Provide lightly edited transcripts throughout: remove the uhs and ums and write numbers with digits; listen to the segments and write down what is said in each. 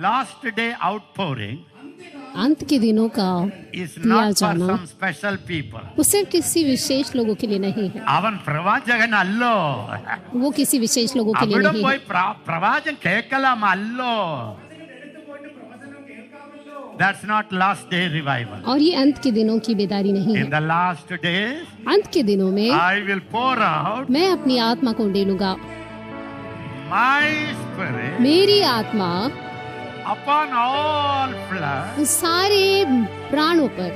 Last day outpouring अंत के दिनों का is दिया not for जाना some special people. वो सिर्फ किसी विशेष लोगों के लिए नहीं है, അവൻ പ്രവാചകനല്ലോ. वो किसी विशेष लोगों के लिए അവിടെ नहीं പോയി है। പ്രവാചകം കേൾക്കലാമല്ലോ. That's not last day revival. और ये अंत के दिनों की बेदारी नहीं In है। the last days, अंत के दिनों में I will pour out मैं अपनी आत्मा को उंडेलूंगा, my spirit मेरी आत्मा upon all flesh. सारे प्राणों पर।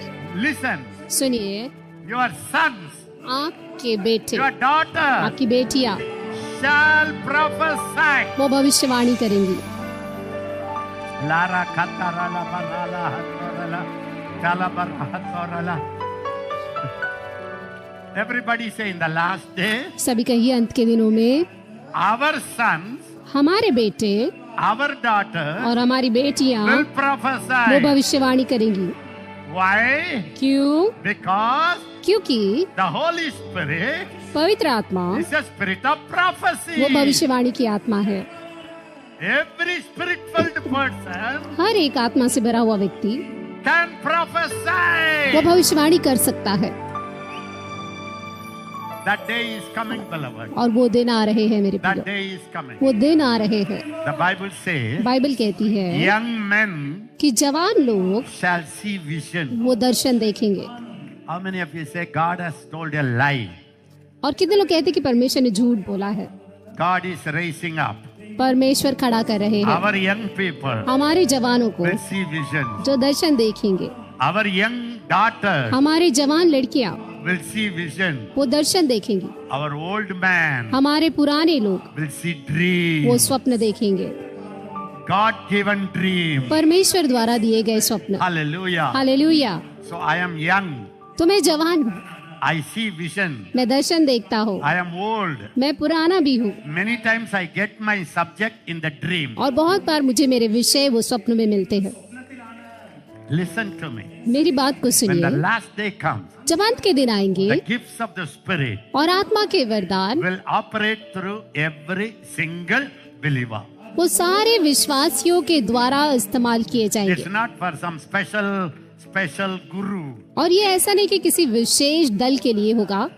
Listen, सुनिए, your sons, आपके बेटे, your daughter आपकी बेटियां shall prophesy. वो भविष्यवाणी करेंगी। Lara katarala barala hatorala kalabara hatorala. Everybody say in the last day, सभी कहिए, अंत के दिनों में our sons, हमारे बेटे our daughters और हमारी बेटियां will वो prophesy. भविष्यवाणी करेंगी। Why? क्यों? Because क्योंकि the Holy Spirit पवित्र आत्मा is a spirit of prophecy. वो भविष्यवाणी की आत्मा है। Every spirit-filled person हर एक आत्मा से भरा हुआ व्यक्ति can वो prophesy. भविष्यवाणी कर सकता है। That day is coming, beloved. और वो दिन आ रहे हैं मेरे That प्रियो, day is coming. वो दिन आ रहे हैं। The Bible says, बाइबल कहती है young men कि जवान लोग shall see vision. वो दर्शन देखेंगे। How many of you say God has told a lie? और कितने लोग कहते हैं कि परमेश्वर ने झूठ बोला है? God is raising up. परमेश्वर खड़ा कर रहे हैं Our young people हमारे जवानों को will see vision. जो दर्शन देखेंगे। Our young daughters हमारे जवान लड़कियां will see vision. वो दर्शन देखेंगी। Our old man हमारे पुराने लोग will see वो dreams. स्वप्न देखेंगे, God-given dream. परमेश्वर द्वारा दिए गए स्वप्न। Hallelujah. Hallelujah. So I am young. तो मैं जवान हूँ, I see vision. मैं दर्शन देखता हूँ। I am old. मैं पुराना भी हूँ Many times I get my subject in the dream. और बहुत बार मुझे मेरे विषय वो स्वप्न में मिलते हैं। Listen to me. मेरी बात को When सुनिए, the last day comes, जब अंत के दिन आएंगे the gifts of the Spirit और आत्मा के वरदान will operate through every single believer. वो सारे विश्वासियों के द्वारा इस्तेमाल किए It's जाएंगे। not for some special guru. और ये ऐसा नहीं कि किसी विशेष दल के लिए होगा।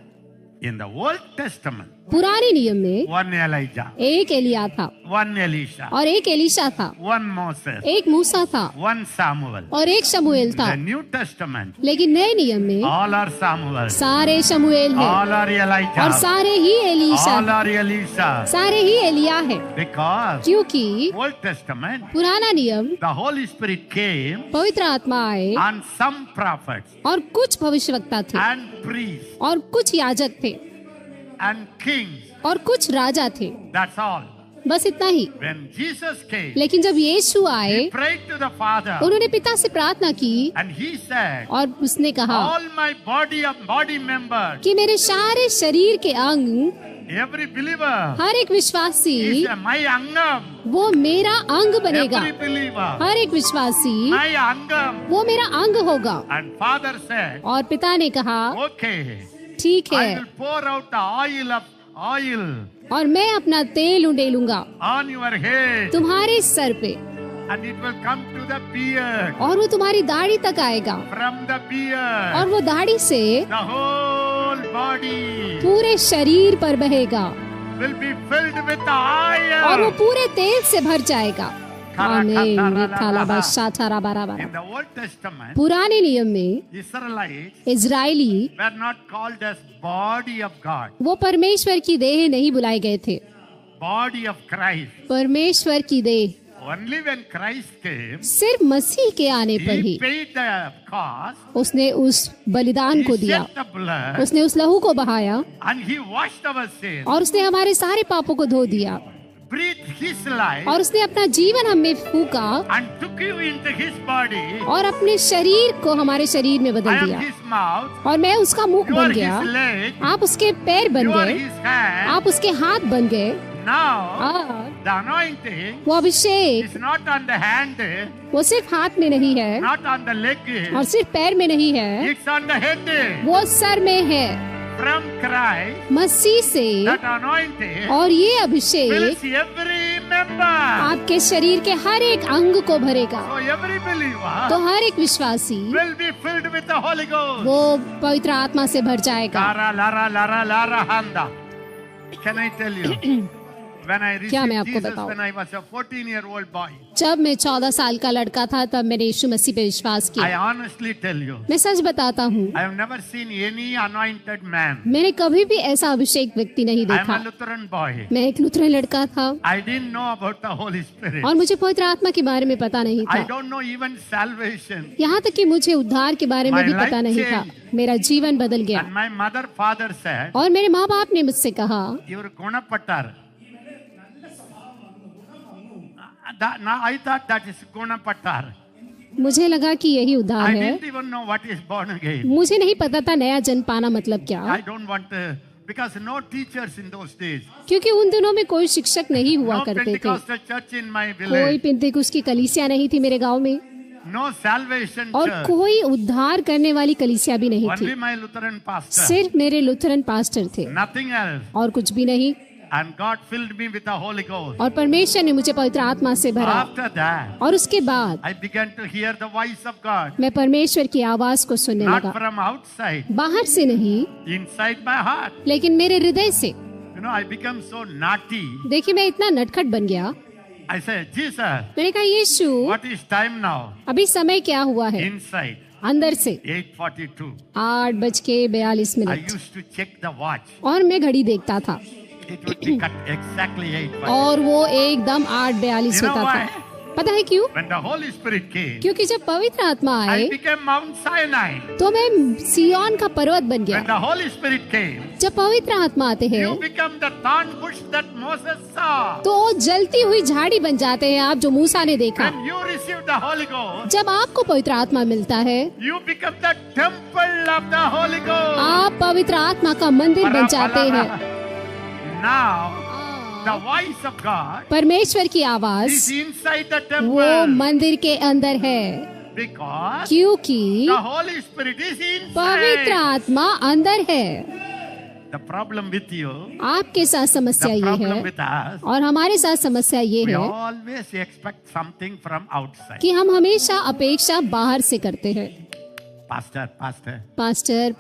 In the Old Testament, पुराने नियम में one Elijah, एक एलिया था one Elisha, और एक एलिशा था, one Moses, एक मूसा था one Samuel. और एक शमूएल था। The New Testament, लेकिन नए नियम में all are Samuel, सारे शमूएल हैं all are और Elijah, सारे ही एलिशा, all are Elisha. सारे ही एलिया है। Because क्योंकि Old Testament, पुराना नियम the Holy Spirit came पवित्र आत्मा आए on some prophets और कुछ भविष्यवक्ता थे and priests और कुछ याजक थे and kings. और कुछ राजा थे, That's all. बस इतना ही। When Jesus came, लेकिन जब यीशु आए he prayed to the Father उन्होंने पिता से प्रार्थना की and he said, और उसने कहा all my body members, कि मेरे सारे शरीर के अंग, every believer हर एक विश्वासी is my angam. वो मेरा अंग बनेगा। Every believer, हर एक विश्वासी my angam. वो मेरा अंग होगा। And Father said, और पिता ने कहा okay, ठीक I है, will pour out the oil और मैं अपना तेल उंडेलूंगा on your head तुम्हारे सर पे and it will come to the beard. और वो तुम्हारी दाढ़ी तक आएगा From the beard, और वो दाढ़ी से the whole body पूरे शरीर पर बहेगा will be filled with the और वो oil. पूरे तेल से भर जाएगा। आमीन। In the Old Testament, पुराने नियम में Israelites Israeli were not called as body of God, वो परमेश्वर की देह नहीं बुलाए गए थे, body of Christ. परमेश्वर की देह Only when Christ came, सिर्फ मसीह के आने पर he he paid the cost, उसने उस बलिदान he को दिया, shed the blood, उसने उस लहू को बहाया and he washed our sins, और उसने हमारे सारे पापों को धो दिया breathed his life, और उसने अपना जीवन हम में फूका and took you into his body. और अपने शरीर को हमारे शरीर में I बदल am दिया his mouth, और मैं उसका मुख you बन are गया, his leg, आप उसके पैर बन you are गए, his hand. आप उसके हाथ बन गए Now, और the anointing वो अभिषेक is not on the hand, वो सिर्फ हाथ में नहीं है not on the leg, और सिर्फ पैर में नहीं है, it's on the head. वो सर में है। from Christ, मसीह से, that anointing और ये अभिषेक fills every member. आपके शरीर के हर एक अंग को भरेगा। So every believer तो हर एक विश्वासी will be filled with the Holy Ghost. वो पवित्र आत्मा से भर जाएगा। Lara, lara, lara, lara, handa. Can I tell you? When I क्या मैं received आपको Jesus बताऊं? when I was a 14-year-old boy, जब मैं 14 साल का लड़का था तब मैंने यीशु मसीह पे विश्वास I किया। honestly tell you, मैं सच बताता हूँ, I have never seen any anointed man. मैंने कभी भी ऐसा अभिषेक व्यक्ति नहीं I am देखा। a Lutheran boy. मैं एक लुथरन लड़का था I didn't know about the Holy Spirit. और मुझे पवित्र आत्मा के बारे में पता नहीं I था। don't know even salvation. यहाँ तक कि मुझे उद्धार के बारे में My भी पता life नहीं था। changed. मेरा जीवन बदल गया And my mother, father said, और मेरे माँ बाप ने मुझसे कहा, "You're Gunapattar." Now I thought that is Gunapattar. मुझे लगा कि यही उद्धार I है। didn't even know what is born again. मुझे नहीं पता था नया जन्म पाना मतलब क्या, I don't want to, because no teachers in those days. क्योंकि उन दिनों में कोई शिक्षक नहीं हुआ No करते थे। Pentecostal church in my कोई village. पिंतेकुस्त की कलीसिया नहीं थी मेरे गांव में No salvation और church. कोई उद्धार करने वाली कलीसिया भी नहीं थी। Only my Lutheran pastor. सिर्फ मेरे लुथरन पास्टर थे Nothing else. और कुछ भी नहीं। And God filled me with the Holy Ghost. और परमेश्वर ने मुझे पवित्र आत्मा से भरा After that, और उसके बाद I began to hear the voice of God. मैं परमेश्वर की आवाज को सुनने Not लगा, from outside, बाहर से नहीं inside my heart. लेकिन मेरे हृदय से। You know, I become so naughty. देखिए मैं इतना नटखट बन गया। I said, Jesus, मैंने कहा, यीशु what is time now? अभी समय क्या हुआ है? Inside, अंदर से 8:42. 8:42। I used to check the watch. और मैं घड़ी देखता था It would be cut exactly 8:42. और वो एकदम 8:42 You know होता why? था। पता है क्यों? When the Holy Spirit came, क्योंकि जब पवित्र आत्मा आए I became Mount Sinai. तो मैं सिय्योन का पर्वत बन When गया। the Holy Spirit came, जब पवित्र आत्मा आते हैं you become the thorn bush that Moses saw. तो जलती हुई झाड़ी बन जाते हैं आप, जो मूसा ने देखा। When you receive the Holy Ghost, जब आपको पवित्र आत्मा मिलता है you become the temple of the Holy Ghost. आप पवित्र आत्मा का मंदिर बन जाते हैं। Now, the voice of God परमेश्वर की is आवाज inside the वो temple मंदिर के अंदर है, because क्योंकि the Holy Spirit is पवित्र inside. आत्मा अंदर है। The problem with you, आपके साथ समस्या the ये problem है with us, और हमारे साथ समस्या ये we है always expect something from outside. कि हम हमेशा अपेक्षा बाहर से करते हैं। Pastor, pastor pastor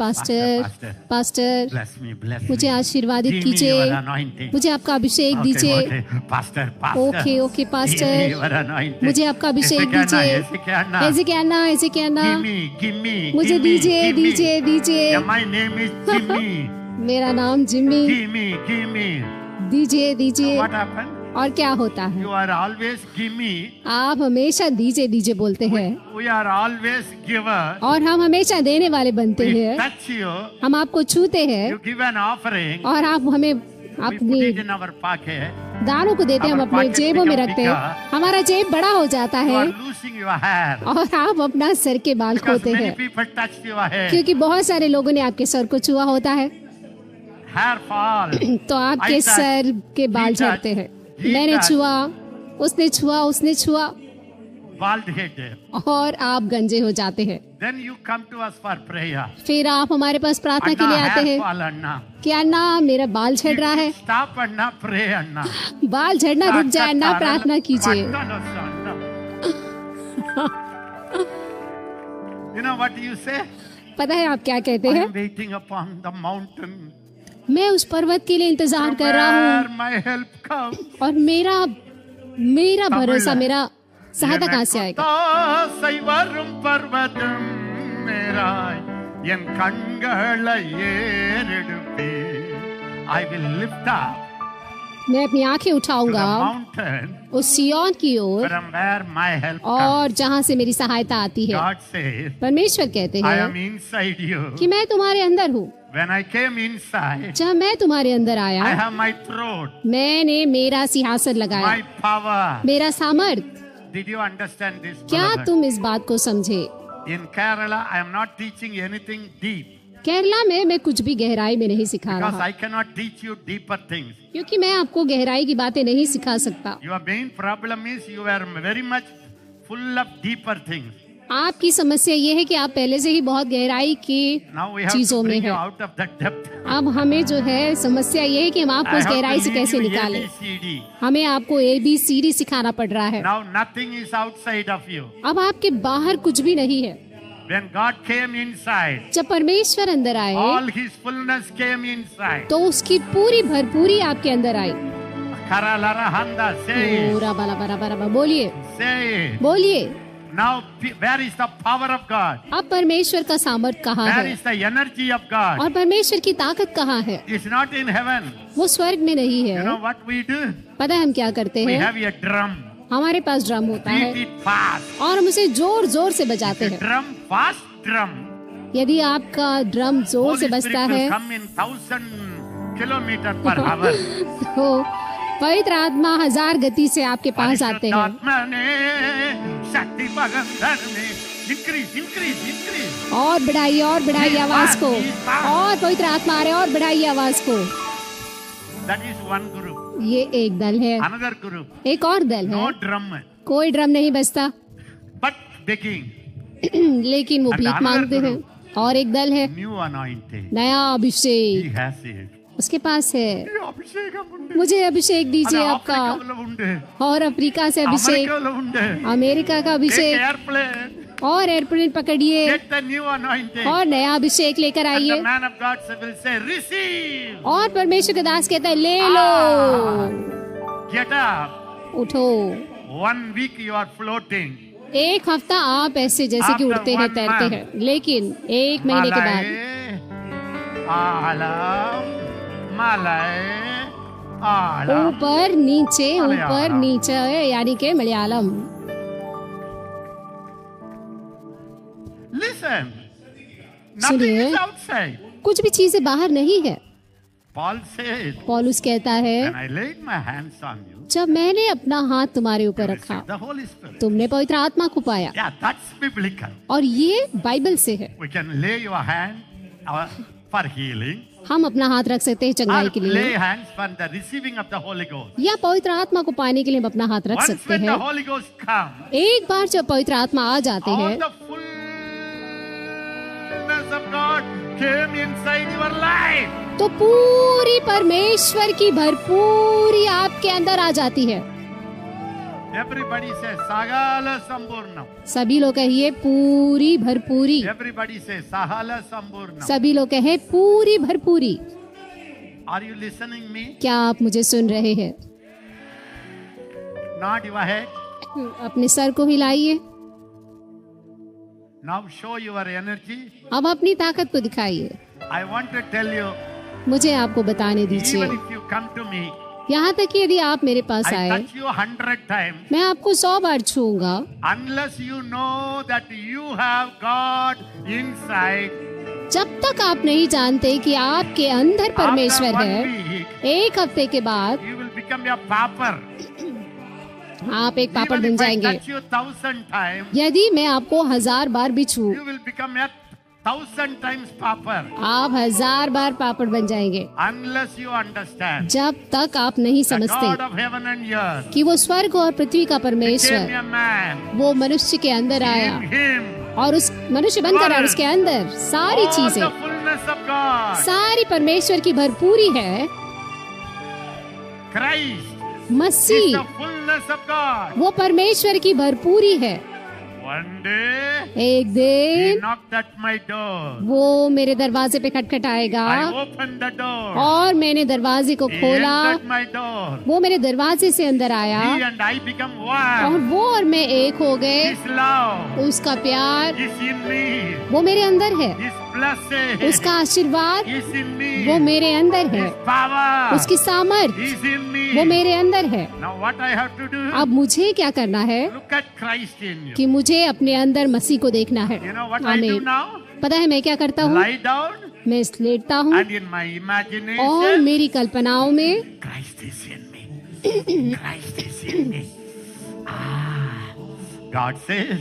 Pastor. Pastor bless me, bless me. मुझे आशीर्वादित Give me कीजिए, your anointing. मुझे आपका अभिषेक Okay, दीजिए। okay. Pastor, okay okay Give me pastor, your anointing. मुझे आपका अभिषेक ऐसे कहना, दीजिए। ऐसे कहना. ऐसे कहना, ऐसे कहना, Give me, मुझे give me, दीजिए give me. दीजिए दीजिए। Yeah, my name is Jimmy. मेरा नाम जिम्मी, Give me. दीजिए दीजिए। What happened? और क्या होता है? You are always give me. आप हमेशा दीजिए दीजिए बोलते हैं We are always giver. और हम हमेशा देने वाले बनते We हैं। touch you. हम आपको छूते हैं You give an offering. और आप हमें We put अपनी it in our pocket. दानों को देते हैं, हम Our अपने pocket जेबों में become रखते हैं, bigger. हमारा जेब बड़ा हो जाता You है are losing your hair. और आप अपना सर के बाल Because खोते many हैं people touched your hair. क्योंकि बहुत सारे लोगों ने आपके सर को छुआ होता है Hair fall. तो आपके I touched. सर के बाल He touched. झड़ते हैं। He मैंने touched. छुआ, उसने छुआ, उसने छुआ Bald head. और आप गंजे हो जाते हैं। Then you come to us for prayer. फिर आप हमारे पास प्रार्थना के लिए Anna, आते hair हैं fall, Anna. कि अन्ना मेरा बाल झड़ रहा है। Stop, Anna. Pray, Anna. बाल झड़ना रुक जाए अन्ना, प्रार्थना कीजिए। You know what you say? पता है आप क्या कहते हैं? I'm waiting upon the mountain. मैं उस पर्वत के लिए इंतजार From कर रहा where हूँ my help comes. और मेरा भरोसा, தமிழ்ல. मेरा सहायता कहाँ से आएगा? தாசை வரும் பர்வதம் நேராய் என் கண்களை ஏறெடுப்பே. I will lift up मैं अपनी आंखें to the उठाऊंगा mountain उस सिय्योन की ओर from where my help comes. और जहाँ से मेरी सहायता आती है। God says, परमेश्वर कहते I am हैं inside you. कि मैं तुम्हारे अंदर हूँ। When I came inside, जब मैं तुम्हारे अंदर I आया, have my throne, मैंने मेरा सिंहासन लगाया, my power. मेरा सामर्थ। Did you understand this? क्या beloved? तुम इस बात को समझे? In Kerala, I am not teaching anything deep Kerala में मैं कुछ भी गहराई में नहीं सिखा because रहा I cannot teach you deeper things. क्योंकि मैं आपको गहराई की बातें नहीं सिखा सकता। Your main problem is you are very much full of deeper things. आपकी समस्या ये है कि आप पहले से ही बहुत गहराई की Now we have चीजों to में bring you है। out of that depth. अब हमें जो है समस्या ये है कि हम आपको I उस have गहराई to से lead कैसे you निकालें। ABCD. हमें आपको ABCD सिखाना पड़ रहा है। Now nothing is outside of you. अब आपके बाहर कुछ भी नहीं है। When God came inside, जब परमेश्वर अंदर आए all His fullness came inside. तो उसकी पूरी भरपूरी आपके अंदर आई। Karalarahanda, say it. पूरा बला बरा बरा बरा, बोलिए Say it. बोलिए। Now, where is the power of God? अब परमेश्वर का सामर्थ कहाँ Where है is the energy of God? और परमेश्वर की ताकत कहाँ है? It's not in heaven. वो स्वर्ग में नहीं You know है। what we do? पता है हम क्या करते We हैं? have a drum. हमारे पास ड्रम होता Beat है it fast. और हम उसे जोर जोर से बजाते A हैं। drum, fast drum. यदि आपका ड्रम जोर Holy से Spirit बजता will है come in 1000 kilometers per hour. तो पवित्र आत्मा 1000 गति से आपके पास आते हैं परिशुद्धात्मा ने शक्ति बगंधर में increase, increase, increase. और बढ़ाइए आवाज को। और पवित्र आत्मा आ रहे हैं और बढ़ाइए आवाज को। That is one group. ये एक दल है। Another group. एक और दल No है, drum. कोई ड्रम नहीं बजता But begging. लेकिन वो And भीख another मांगते हैं। और एक दल है, New anointing. नया He अभिषेक has it. उसके पास है। ഈ അഭിഷേകമുണ്ട്. मुझे अभिषेक दीजिए അത് आपका। ആഫ്രിക്കയിലുമുണ്ട്. और अफ्रीका से अभिषेक, അമേരിക്കയിലുമുണ്ട്. अमेरिका का Take अभिषेक, airplane. और एयरप्लेन पकड़िए Get the new anointing. और नया अभिषेक लेकर And the आइए। man of God will say, receive. और परमेश्वर का दास कहता है ले लो, Get up. उठो। 1 week you are floating. एक हफ्ता आप ऐसे जैसे कि After उड़ते हैं 1 तैरते month. हैं, लेकिन एक महीने के बाद आलम मलय आलम. ऊपर नीचे मलयालम. ऊपर नीचे यानी के मलयालम। Listen. Nothing सुनिए। is outside. कुछ भी चीजें बाहर नहीं है। Paul said, पौलुस कहता है when I laid my hands on you, जब मैंने अपना हाथ तुम्हारे ऊपर you रखा received the Holy Spirit. तुमने पवित्र आत्मा को पाया। Yeah, that's biblical. और ये बाइबल से है। We can lay your hand for healing, हम अपना हाथ रख सकते हैं चंगाई or के लिए, lay hands for the receiving of the Holy Ghost. या पवित्र आत्मा को पाने के लिए हम अपना हाथ रख Once सकते when the हैं। Holy Ghost comes, एक बार जब पवित्र आत्मा आ जाते all हैं the fullness of God came inside your life. तो पूरी परमेश्वर की भरपूरी आपके अंदर आ जाती है। Everybody says, Sagala Samburnam. सभी लोग कहिए पूरी भरपूरी। Everybody says, Sahala Samburnam. सभी लोग कहे पूरी भरपूरी। Are you listening me? क्या आप मुझे सुन रहे हैं? Nod your head. अपने सर को हिलाइए। Now show your energy. अब अपनी ताकत को दिखाइए। I want to tell you, मुझे आपको बताने दीजिए, even if you come to me, यहाँ तक कि यदि आप मेरे पास I आए, touch you 100 times. मैं आपको 100 बार छूऊंगा, Unless you know that you have God inside, जब तक आप नहीं जानते कि आपके अंदर after परमेश्वर 1 है। week, एक हफ्ते के बाद you will become a pauper. आप एक पापड़ Even बन if I जाएंगे। touch you 1000 times, यदि मैं आपको 1000 बार भी छू, you will become a 1000 times pauper. आप 1000 बार पापड़ बन जाएंगे। Unless you understand, जब तक आप नहीं the समझते God of heaven and earth कि वो स्वर्ग और पृथ्वी का became परमेश्वर a man. वो मनुष्य के अंदर आया In him, और उस मनुष्य बनकर और उसके अंदर सारी all चीजें, the fullness of God, सारी परमेश्वर की भरपूरी है। Christ is Masih the fullness of God. वो परमेश्वर की भरपूरी है। One day, एक he दिन knocked at my door. वो मेरे दरवाजे पे खटखटाएगा I opened the door. और मैंने दरवाजे को He खोला। entered my door. वो मेरे दरवाजे से अंदर आया He and I become और one. वो और मैं एक हो गए। His love उसका प्यार is in me. वो मेरे अंदर है, His blessing उसका आशीर्वाद is in me. वो मेरे अंदर है, His power उसकी सामर्थ is in me. वो मेरे अंदर है। Now what I have to do? अब मुझे क्या करना है Look at Christ in you. कि मुझे अपने अंदर मसीह को देखना है। You know what I do आमीन। now? पता है मैं क्या करता हूँ? Lie down मैं लेटता हूँ and in my और imagination, मेरी कल्पनाओं में Christ is in me. Christ is in me. Ah, God says,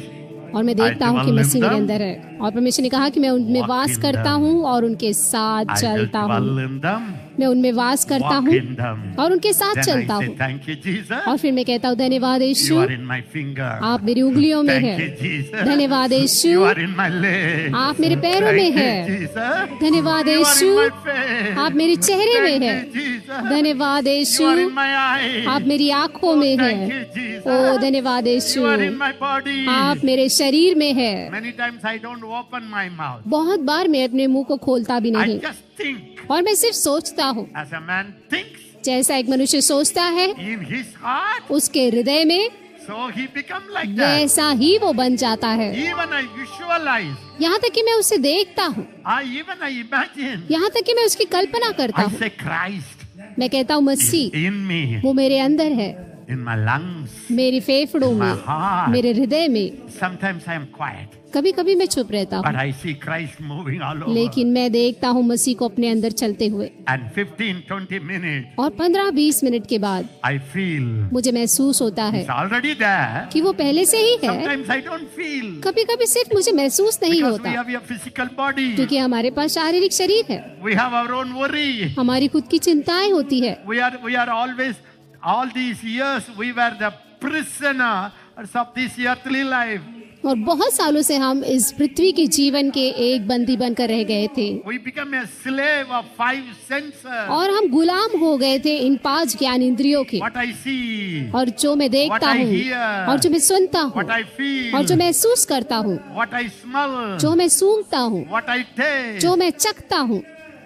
और मैं देखता हूँ कि dwell in मसीह मेरे them. अंदर है और परमेश्वर ने कहा कि मैं उनमें Walk वास in करता them. हूँ और उनके साथ I will चलता हूँ। dwell in them. मैं उनमें वास करता walk हूँ in them. और उनके साथ Then चलता I say, हूँ। thank you, Jesus. और फिर मैं कहता हूँ धन्यवाद You Yeshu, are in my finger. आप मेरी उंगलियों में Thank है। you, Jesus. धन्यवाद यीशु, You are in my leg. आप मेरे पैरों में Thank you, है। Jesus. धन्यवाद You are Yeshu, in my face. आप मेरे चेहरे में Thank है। you, Jesus. धन्यवाद You Yeshu, are in my eyes. आप मेरी आंखों में Thank है। you, Jesus. ओ धन्यवाद You Yeshu, are in my body. आप मेरे शरीर में है। Many times I don't open my mouth. बहुत बार मैं अपने मुंह को खोलता भी I नहीं just think और मैं सिर्फ सोचता हूँ। as a man thinks जैसा एक मनुष्य सोचता है in his heart, उसके हृदय में, so he become like that. वैसा ही वो बन जाता है। Even I visualize, यहाँ तक कि मैं उसे देखता हूँ, I imagine. यहाँ तक कि मैं उसकी कल्पना करता I हूँ। say Christ मैं कहता हूँ मसीह in me, वो मेरे अंदर है, in my lungs. मेरी फेफड़ों My में, heart. मेरे हृदय में। Sometimes I am quiet, कभी कभी मैं चुप रहता but हूँ, I see Christ moving all over. लेकिन मैं देखता हूँ मसीह को अपने अंदर चलते हुए। And 15-20 minutes, और 15-20 मिनट के बाद I feel मुझे महसूस होता है it's already there. कि वो पहले से ही है। Sometimes I don't feel कभी कभी सिर्फ मुझे महसूस नहीं because we होता, have a physical body. क्योंकि हमारे पास शारीरिक शरीर है, We have our own worry. हमारी खुद की चिंताएं होती है। We are always, all these years, we were the prisoners of this earthly life. और बहुत सालों से हम इस पृथ्वी के जीवन के एक बंदी बनकर रह गए थे We become a slave of 5 senses. और हम गुलाम हो गए थे इन 5 ज्ञान इंद्रियों के। What I see, और जो मैं देखता What I हूँ hear, और जो मैं सुनता हूँ what I feel, और जो महसूस करता हूँ, what I smell, जो मैं सूंघता हूँ, what I taste, जो मैं चखता हूँ,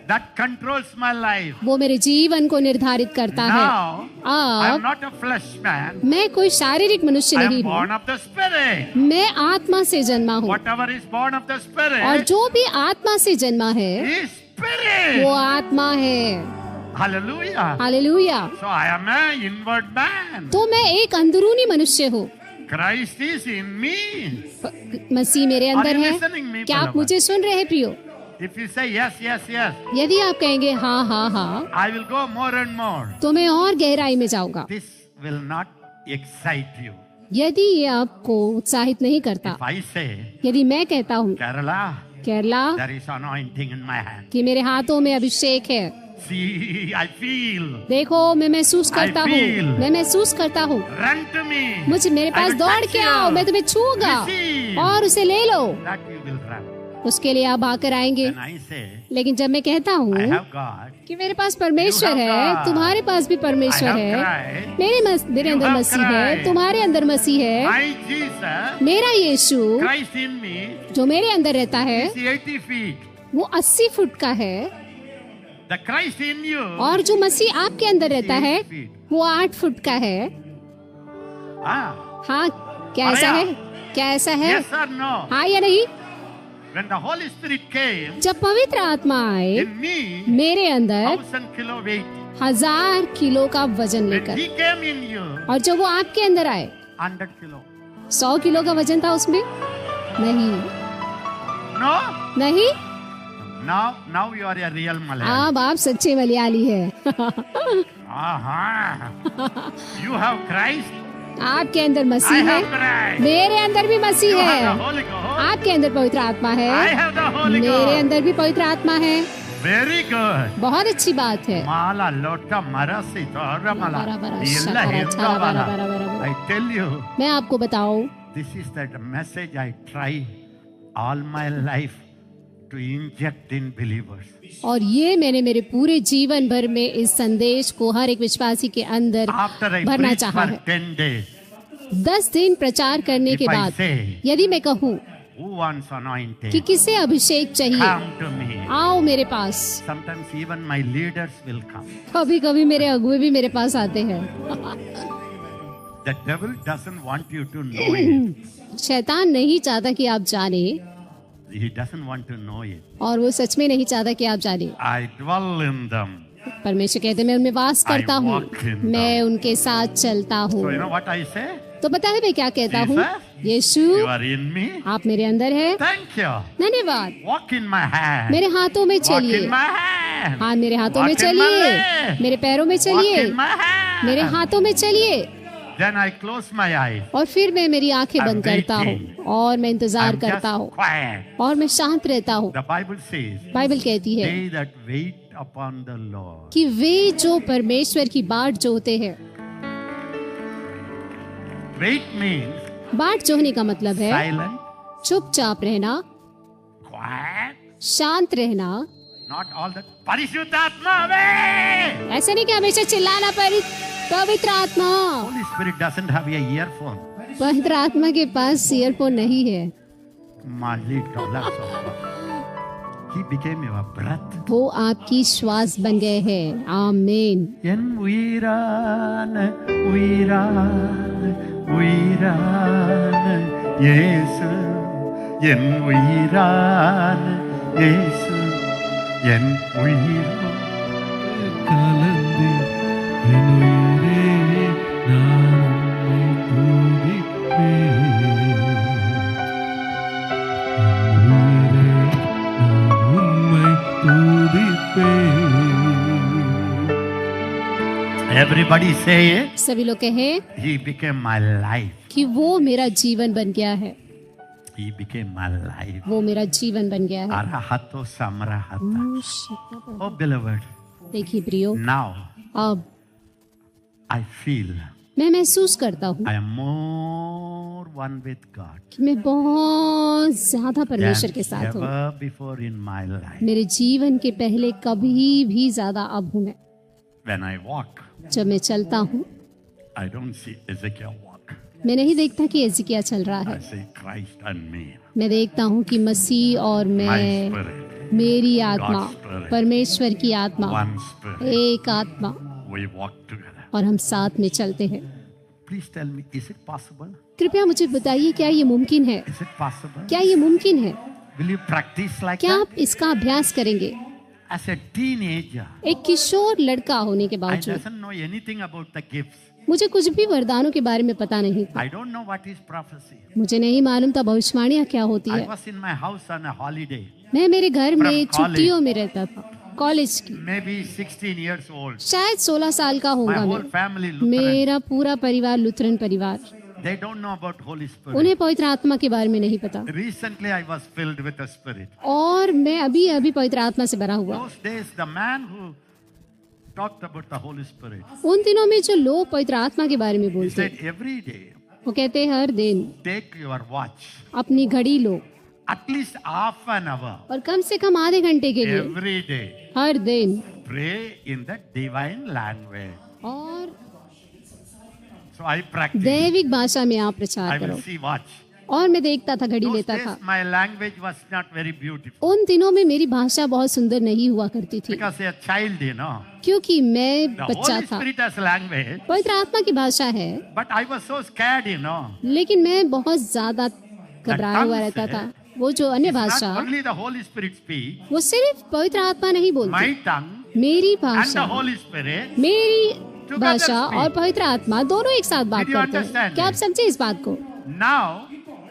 that controls my life. वो मेरे जीवन को निर्धारित करता है। Now, I am अब not a flesh man. मैं कोई शारीरिक मनुष्य I नहीं am हूँ, born of the Spirit. मैं आत्मा से जन्मा हूँ। Whatever is born of the और Spirit जो भी आत्मा से जन्मा है is Spirit. वो आत्मा है। Hallelujah. Hallelujah. So I am an inward man. तो मैं एक अंदरूनी मनुष्य हूँ। Christ is in me. मसीह मेरे अंदर Are you है। listening me, क्या आप beloved? मुझे सुन रहे हैं प्रियो? If you say yes, yes, yes, यदि आप कहेंगे हाँ हाँ हाँ, I will go more and more. तो मैं और गहराई में जाऊंगा। This will not excite you. यदि ये आपको उत्साहित नहीं करता, If I say, यदि मैं कहता हूँ Kerala, Kerala there is anointing in my hand. कि मेरे हाथों में अभिषेक है, See, I feel. देखो मैं महसूस करता हूँ, feel. मैं महसूस करता हूँ, Run to me. मुझे मेरे I पास will दौड़ touch के you. आओ, मैं तुम्हें छूऊंगा Receive. और उसे ले लो। That you will run. उसके लिए आप आकर आएंगे। When I say, लेकिन जब मैं कहता I हूँ have God, कि मेरे पास परमेश्वर You have है, God. तुम्हारे पास भी परमेश्वर I have है, Christ. मेरे You अंदर have मसीह है, Christ. तुम्हारे अंदर मसीह है, my Jesus, मेरा यीशु Christ in me, जो मेरे अंदर रहता है is 80 feet. वो 80 फुट का है, The Christ in you, और जो मसीह आपके अंदर रहता है 8 feet. वो 8 फुट का है। Ah, हाँ, क्या ऐसा है? क्या ऐसा है? yes or no? हाँ या नहीं? When the Holy Spirit came जब पवित्र आत्मा आए in me, मेरे अंदर 1,000 kilo weight. 1000 किलो का वजन When लेकर, He came in you, और जब वो आपके अंदर आए 100 kilo. 100 किलो का वजन था उसमें? नहीं, No? नहीं। Now you are a real Malayalam. अब आप सच्चे मलयाली है। Aha. You have Christ. आपके अंदर I मसीह है, have Christ. मेरे अंदर भी You मसीह have the है, Holy Ghost. आपके अंदर पवित्र आत्मा I है, have the Holy मेरे Ghost. अंदर भी पवित्र आत्मा है। Very good. बहुत अच्छी बात है। Mala lota marasi tora mala. bara, bara, Illa shakara, himda chara, bara, mala. bara, bara, bara. I tell you, मैं आपको बताऊं, this is that message I try all my life to inject in believers. और ये मैंने मेरे पूरे जीवन भर में इस संदेश को हर एक विश्वासी के अंदर After I भरना preach चाहा for है। 10 days, 10 दिन प्रचार करने के If I बाद say, यदि मैं कहूँ who wants anointing? कि किसे अभिषेक चाहिए, Come to me. आओ मेरे पास। Sometimes even my leaders will come. कभी कभी मेरे अगुए भी मेरे पास आते हैं। The devil doesn't want you to know it. शैतान नहीं चाहता कि आप जाने, He doesn't want to know it. और वो सच में नहीं चाहता कि आप जाने। I dwell in them. परमेश्वर कहते हैं मैं उनमें वास करता I हूँ, walk in them. मैं उनके साथ चलता हूँ। So you know what I say? तो पता है मैं क्या कहता हूँ? Jesus, Yeshu You are in me. आप मेरे अंदर है, Thank you. धन्यवाद। Walk in my hand. मेरे हाथों में Walk चलिए, in my hand. हाँ मेरे हाथों में Walk in my चलिए, leg. मेरे पैरों में Walk चलिए, in my hand. मेरे हाथों में चलिए। Then I close my eyes. और फिर मैं मेरी आंखें I'm बंद करता हूँ waiting. और मैं इंतजार I'm करता just हूँ quiet. और मैं शांत रहता हूँ। The Bible says, बाइबल कहती है they that wait upon the Lord. कि वे जो परमेश्वर की बाट जोते हैं। Wait means बाट जोहने का मतलब है silent, चुपचाप रहना, quiet, शांत रहना। not all the Parishuthatma way. ऐसा नहीं कि हमेशा चिल्लाना पवित्र आत्मा। Holy Spirit doesn't have a earphone. पवित्र आत्मा के पास ईयरफोन नहीं है। Mali dollars of He became your breath. वो आपकी श्वास बन गए हैं। आमीन। En uirane, uirane, uirane, Yesu. En uirane, Yesu. En uirane. கலந்து என் உயிரே நான் உம்மை துதிப்பேன். Everybody say it. सभी लोग कहें He became my life. कि वो मेरा जीवन बन गया है। He became my life. वो मेरा जीवन बन गया है। Arahato samrahata. Oh beloved, देखिए प्रियो, now अब I feel मैं महसूस करता हूँ I am more one with God कि मैं बहुत ज्यादा परमेश्वर के than साथ हूँ। ever before in my life. मेरे जीवन के पहले कभी भी ज्यादा अब हूँ मैं। When I walk, जब मैं चलता हूँ, I don't see Ezekiel walk. मैं नहीं देखता कि एजिकिया चल रहा I है। see Christ and me. मैं देखता हूँ कि मसीह और My मैं, spirit, मेरी आत्मा, God's spirit. परमेश्वर की आत्मा, one spirit. एक आत्मा, We walk together. और हम साथ में चलते हैं। Please tell me, is it possible? कृपया मुझे बताइए, क्या ये मुमकिन है? Is it possible? क्या ये मुमकिन है? Will you practice like क्या that? आप इसका अभ्यास करेंगे? As a teenager, एक किशोर लड़का होने के I बावजूद doesn't know anything about the gifts. मुझे कुछ भी वरदानों के बारे में पता नहीं था। I don't know what is prophecy. मुझे नहीं मालूम था भविष्यवाणियाँ क्या होती I है। was in my house on a holiday, मैं मेरे घर में From छुट्टियों में रहता था, कॉलेज की। maybe 16 years old. शायद 16 साल का My होगा whole मैं। family Lutheran. मेरा पूरा परिवार लुथरन परिवार। They don't know about Holy Spirit. उन्हें पवित्र आत्मा के बारे में नहीं पता। Recently, I was filled with the Spirit. और मैं अभी अभी पवित्र आत्मा से भरा हुआ। Those days, the man who talked about the Holy Spirit, उन दिनों में जो लोग पवित्र आत्मा के बारे में he बोलते, said, every day, वो कहते हैं हर दिन take your watch, अपनी घड़ी लो at least half an hour, और कम से कम आधे घंटे के लिए every day, हर दिन, pray in the divine language. और So I practice. दैविक भाषा में आप I प्रचार will करो। see watch. और मैं देखता था, घड़ी Those लेता days, था। my language was not very beautiful. उन दिनों में मेरी भाषा बहुत सुंदर नहीं हुआ करती थी, Because a child, you know, क्योंकि मैं the बच्चा Holy था। Spirit has language, पवित्र आत्मा की भाषा है, but I was so scared, you know. लेकिन मैं बहुत ज्यादा घबराया हुआ रहता था। वो जो अन्य It's भाषा, not only the Holy Spirit speak, वो सिर्फ पवित्र आत्मा नहीं बोलती, my tongue मेरी and the भाषा, Holy Spirit. मेरी Together भाषा speak. और पवित्र आत्मा दोनों एक साथ बात Did you करते हैं। understand क्या आप it? समझे इस बात को? Now,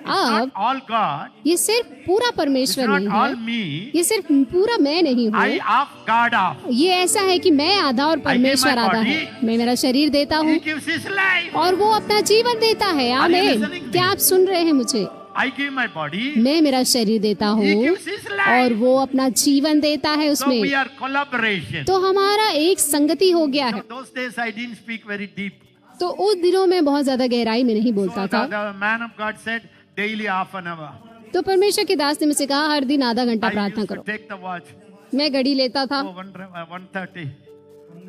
it's अब not all God, ये सिर्फ पूरा it's परमेश्वर not नहीं all है, me. ये सिर्फ पूरा मैं नहीं I हूँ। half, God half. ये ऐसा है कि मैं आधा और परमेश्वर my आधा body. है। मैं मेरा शरीर देता हूँ He gives His life. और वो अपना जीवन देता है। Are you आमीन। listening to क्या me? आप सुन रहे हैं मुझे? I give my body. मैं मेरा शरीर देता He हूँ gives His और life. वो अपना जीवन देता है So we उसमें। are collaboration. तो हमारा एक संगति हो गया है। Those days I didn't speak very deep. तो उस दिनों में बहुत ज्यादा गहराई में नहीं So बोलता था। the man of God said, daily half an hour. तो परमेश्वर के दास ने मुझसे कहा, हर दिन आधा घंटा I प्रार्थना used to करो। take the watch. मैं घड़ी लेता था, 1:30.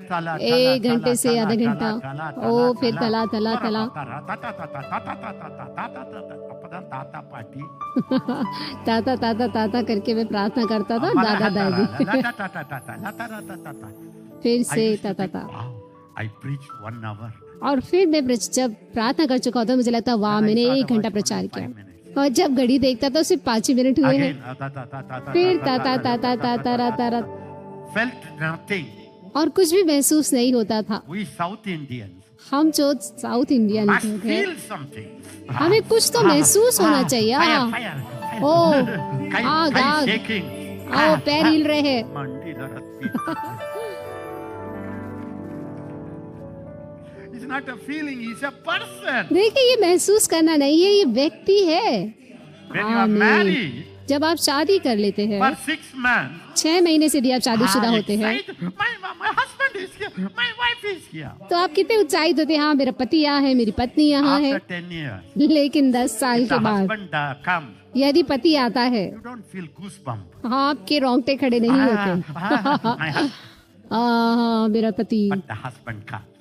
तला, एक तला, घंटे से तला, आधा तला, घंटा। तला, ओ, तला, फिर तला, तला, तला। पार्टी ताता ताता ताता करके मैं प्रार्थना करता था, दादा दादी। फिर से ताता ता। I preached 1 hour. और फिर मैं जब प्रार्थना कर चुका होता, मुझे लगता वाह, मैंने 1 घंटा प्रचार किया। और जब घड़ी देखता था सिर्फ 5 ही मिनट हुए हैं। फिर ताता ताता ताता ताता रा। Felt nothing. और कुछ भी महसूस नहीं होता था। We South Indians हम जो साउथ इंडियन must लोग हैं, feel something. हमें कुछ तो महसूस होना चाहिए। Fire, हाँ। fire, fire. ओ, Kai- आग, kai आग। shaking. आओ, पैर हिल रहे हैं। मंडी धरती. It's not a feeling, it's a person. देखिए, ये महसूस करना नहीं है, ये व्यक्ति है। When you are आमीन। married, जब आप शादी कर लेते हैं, for 6 months, 6 महीने से यदि आप शादीशुदा होते हैं, my husband is here, my wife is here. तो आप कितने उत्साहित होते हैं, हाँ मेरा पति यहाँ है, मेरी पत्नी यहाँ है। After 10 years, लेकिन 10 साल if के the बाद husband comes, यदि पति आता है, you don't feel goosebump. हाँ आपके रोंगटे खड़े नहीं होते। My husband, हाँ मेरा पति, but the husband comes.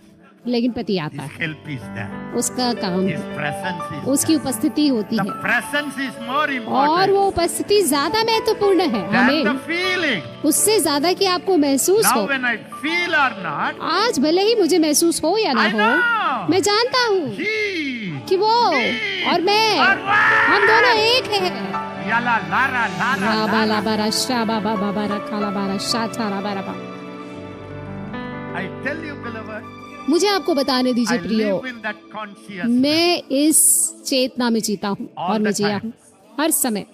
लेकिन पति आता His है, help is there. उसका काम, His presence is उसकी there. उपस्थिति होती The है presence is more और important वो उपस्थिति ज्यादा महत्वपूर्ण है than हमें, the feeling. उससे ज्यादा कि आपको महसूस हो। Now when I feel or not, आज भले ही मुझे महसूस हो या ना I हो, know. मैं जानता हूँ He, कि वो me, और मैं, are one. हम दोनों एक हैं। Yala, lara, lara, राबा lara. लाबारा शाबा बाबा बारा खाला बारा शाथा राबा राबा। I tell you, beloved, मुझे आपको बताने I दीजिए प्रियो, live in that consciousness. मैं इस चेतना में जीता हूँ All और मैं the जिया time. हूँ हर समय।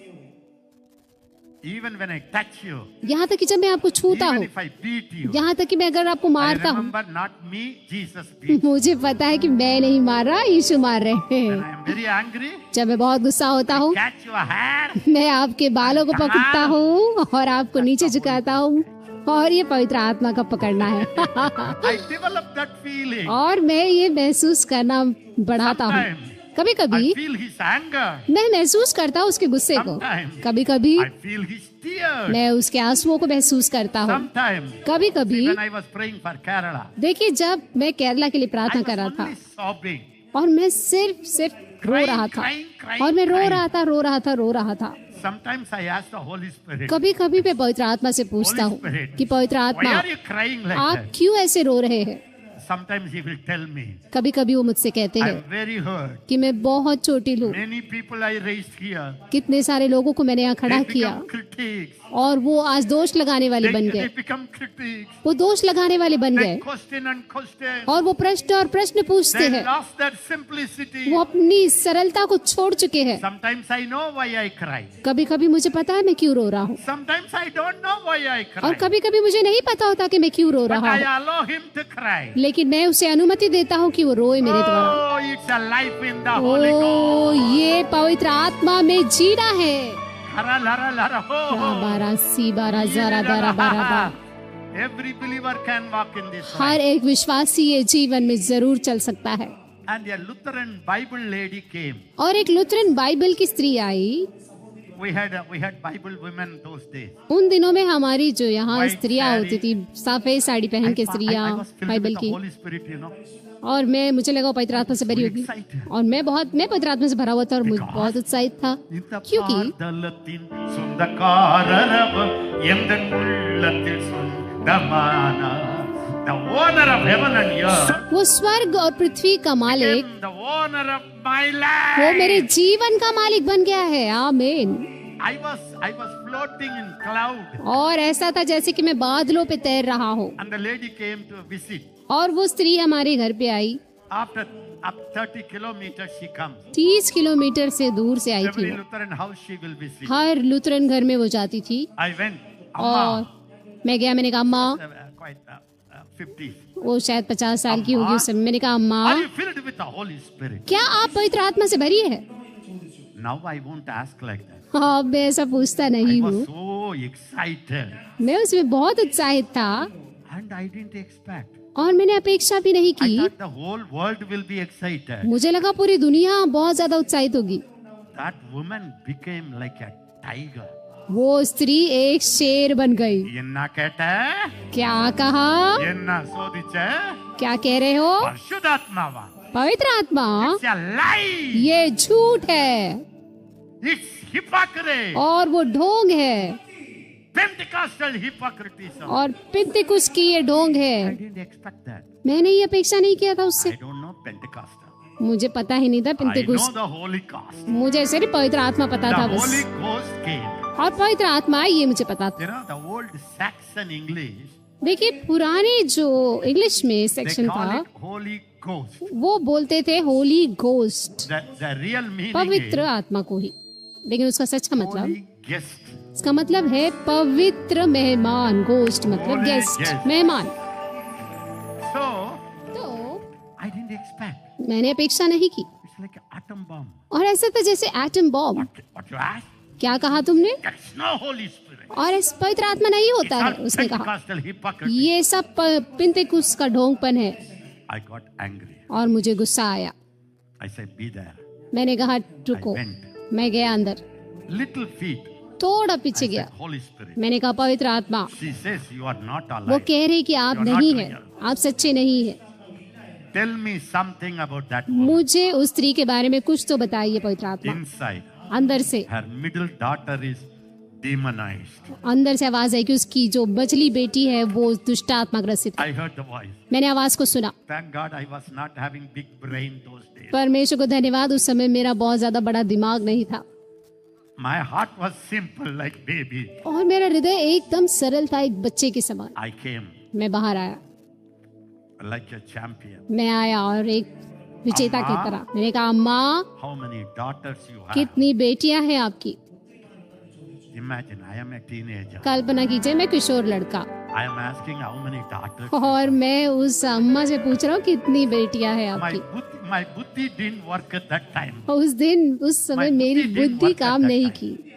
Even when I touch you, यहाँ तक कि जब मैं आपको छूता even हूँ, if I beat you, यहाँ तक कि मैं अगर आपको I मारता हूँ, remember not me, Jesus beat. मुझे पता है कि मैं नहीं मार रहा, यीशु मार रहे When हैं। I am very angry, जब मैं बहुत गुस्सा होता हूँ, catch your hair, मैं आपके बालों को पकड़ता हूँ और आपको नीचे झुकाता हूँ, और ये पवित्र आत्मा का पकड़ना है। I develop that feeling. और मैं ये महसूस करना बढ़ाता हूँ। Sometimes कभी I कभी feel his anger. मैं महसूस करता हूँ उसके गुस्से को, Sometimes कभी कभी I feel his tears. मैं उसके आंसुओं को महसूस करता हूँ। Sometimes, कभी see, कभी when I was praying for Kerala, देखिए, जब मैं केरला के लिए I प्रार्थना was कर रहा था only sobbing. और मैं सिर्फ रो रहा था, और मैं रो रहा था। Sometimes I ask the Holy Spirit, कभी कभी मैं पवित्र आत्मा से पूछता Holy हूँ Spirit, कि पवित्र why आत्मा, are you crying like आप that? क्यों ऐसे रो रहे हैं? Sometimes he will tell me, कभी कभी वो मुझसे कहते I'm हैं very hurt. कि मैं बहुत चोटिल हूँ, Many people I raised here, कितने सारे लोगों को मैंने यहाँ they खड़ा किया, become critics. और वो आज दोष लगाने वाले बन They गए, become critics. वो दोष लगाने वाले बन They गए, question and question. और वो प्रश्न पूछते They हैं। lost their simplicity. वो अपनी सरलता को छोड़ चुके हैं। Sometimes I know why I cry. कभी कभी मुझे पता है मैं क्यों रो रहा हूँ, Sometimes I don't know why I और cry. कभी कभी मुझे नहीं पता होता कि मैं क्यों रो But रहा I हूँ, allow him to cry. लेकिन मैं उसे अनुमति देता हूँ कि वो रोए मेरे द्वारा। Oh, it's a life in the Holy O, Ghost. ये पवित्र आत्मा में जीना है। Hara, lara, lara, ho, ho. बारा सी बारा जरा बारा बारा बा। Every believer can walk in this her life. एक विश्वासी ये जीवन में जरूर चल सकता है। And a Lutheran Bible lady came. और एक लुथरन बाइबल की स्त्री आई। We had Bible women those days. उन दिनों में हमारी जो यहाँ White स्त्रियाँ saree. होती थी, सफेद साड़ी पहन के I स्त्रियाँ was filled with Bible the की, Holy Spirit, you know. और मुझे लगा वो पवित्र आत्मा से भरी होगी, Excited. और मैं पवित्र आत्मा से भरा हुआ था और मुझे Because बहुत उत्साहित था, இந்த क्योंकि பாதலத்தின் சொந்தக்காரரவர் எந்தன் உள்ளத்தில் சொந்தமானார். The owner of heaven and earth. वो स्वर्ग और पृथ्वी का मालिक, became the owner of my वो मेरे life. जीवन का मालिक बन गया है। आमीन। I was floating in cloud, और ऐसा था जैसे कि मैं बादलों पे तैर रहा हूँ, and the lady came to visit. और वो स्त्री हमारे घर पे आई। After up 30 kilometers she comes. 30 kilometre से दूर से आई थी Every वो। Lutheran house she will visit. Her Lutheran घर में वो जाती थी, I went. और Amma, मैं गया, मैंने कहा अम्मा, quite 50. वो शायद 50 साल की होगी उस समय, मैंने कहा अम्मा, Are you filled with the Holy Spirit? क्या आप पवित्र आत्मा से भरी है? Now I won't ask like that. हाँ, मैं ऐसा पूछता I नहीं was हूँ, so excited, मैं उसमें बहुत उत्साहित था, and I didn't expect. और मैंने अपेक्षा भी नहीं I की। thought the whole world will be excited. मुझे लगा पूरी दुनिया बहुत ज्यादा उत्साहित होगी। That woman became like a tiger. वो स्त्री एक शेर बन गई। என்ன கேட்ட? क्या कहा? என்ன சோதிச்ச? क्या कह रहे हो? பரிசுத்தாத்மாவா? पवित्र आत्मा It's a lie. ये झूठ है, It's hypocrisy. और वो ढोंग है, Pentecostal hypocrisy. और पिंतेकुस्त की ये ढोंग I है। didn't expect that. मैंने ये अपेक्षा नहीं किया था I उससे, don't know Pentecostal. मुझे पता ही नहीं था I know पिंतेकुस्त, the Holy Ghost. मुझे सिर्फ पवित्र आत्मा पता The था Holy बस, Ghost came. और पवित्र आत्मा ये मुझे पता था। You know, the old Saxon English, देखिए, पुराने जो इंग्लिश में they सेक्शन call था, it Holy Ghost. वो बोलते थे Holi ghost, The real meaning पवित्र is आत्मा को ही, लेकिन उसका सच का मतलब, Holy Guest. इसका मतलब है पवित्र मेहमान। घोस्ट मतलब Holy गेस्ट, guest. मेहमान। So, तो I didn't expect. मैंने अपेक्षा नहीं की, It's like an atom bomb. और ऐसा था जैसे atom bomb. What you ask? क्या कहा तुमने? There is no Holy Spirit. और इस पवित्र आत्मा नहीं It's होता है, all उसने कहा। Pentecostal hypocrisy. ये सब पिंतेकुस्त का ढोंगपन है। I got angry. और मुझे गुस्सा आया। I said, be there. मैंने कहा I रुको। went. मैं गया अंदर, Little feet. थोड़ा I पीछे said, गया। Holy Spirit. मैंने कहा पवित्र आत्मा। She says, you are not वो alive. कह रही कि आप You are not नहीं है, real. आप सच्चे नहीं है। Tell me something about that woman. मुझे उस स्त्री के बारे में कुछ तो बताइए पवित्र आत्मा। Inside, अंदर से her middle daughter is demonized. अंदर से आवाज आई कि उसकी जो बचली बेटी है वो दुष्ट आत्मा ग्रसित है। I heard the voice. मैंने आवाज को सुना। Thank God I was not having big brain those days. परमेश्वर को धन्यवाद, उस समय मेरा बहुत ज्यादा बड़ा दिमाग नहीं था My heart was simple like baby. और मेरा हृदय एकदम सरल था, एक बच्चे के समान। I came मैं बाहर आया, like a champion. मैं आया और एक विजेता की अम्मा? तरह मैंने कहा अम्मा, How many daughters you have? कितनी बेटियां हैं आपकी? Imagine I am a teenager. कल्पना कीजिए, मैं किशोर लड़का I am asking how many daughters. और मैं उस अम्मा से पूछ रहा हूँ कितनी बेटियां हैं My आपकी। my buddhi didn't work at that time. और उस दिन उस समय My मेरी buddhi didn't बुद्धि work at काम that नहीं time. की,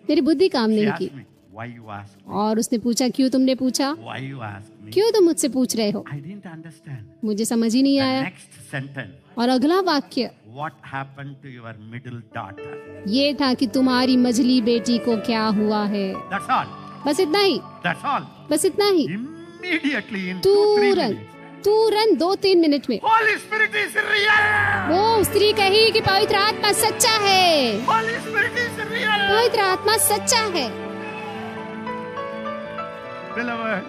मेरी बुद्धि काम She नहीं asked की। me, why you ask me? और उसने पूछा क्यों तुमने पूछा, Why you ask me? क्यों तुम मुझसे पूछ रहे हो? I didn't understand. मुझे समझ ही नहीं The आया। next sentence. और अगला वाक्य What happened to your middle daughter? ये था कि तुम्हारी मझली बेटी को क्या हुआ है। That's all. बस इतना ही, That's all. बस इतना ही। Immediately in 2-3 तुरंत minutes. तुरंत 2-3 मिनट में Holy Spirit is real. वो स्त्री कही कि पवित्र आत्मा सच्चा है, Holy Spirit is real. पवित्र आत्मा सच्चा है। Beloved,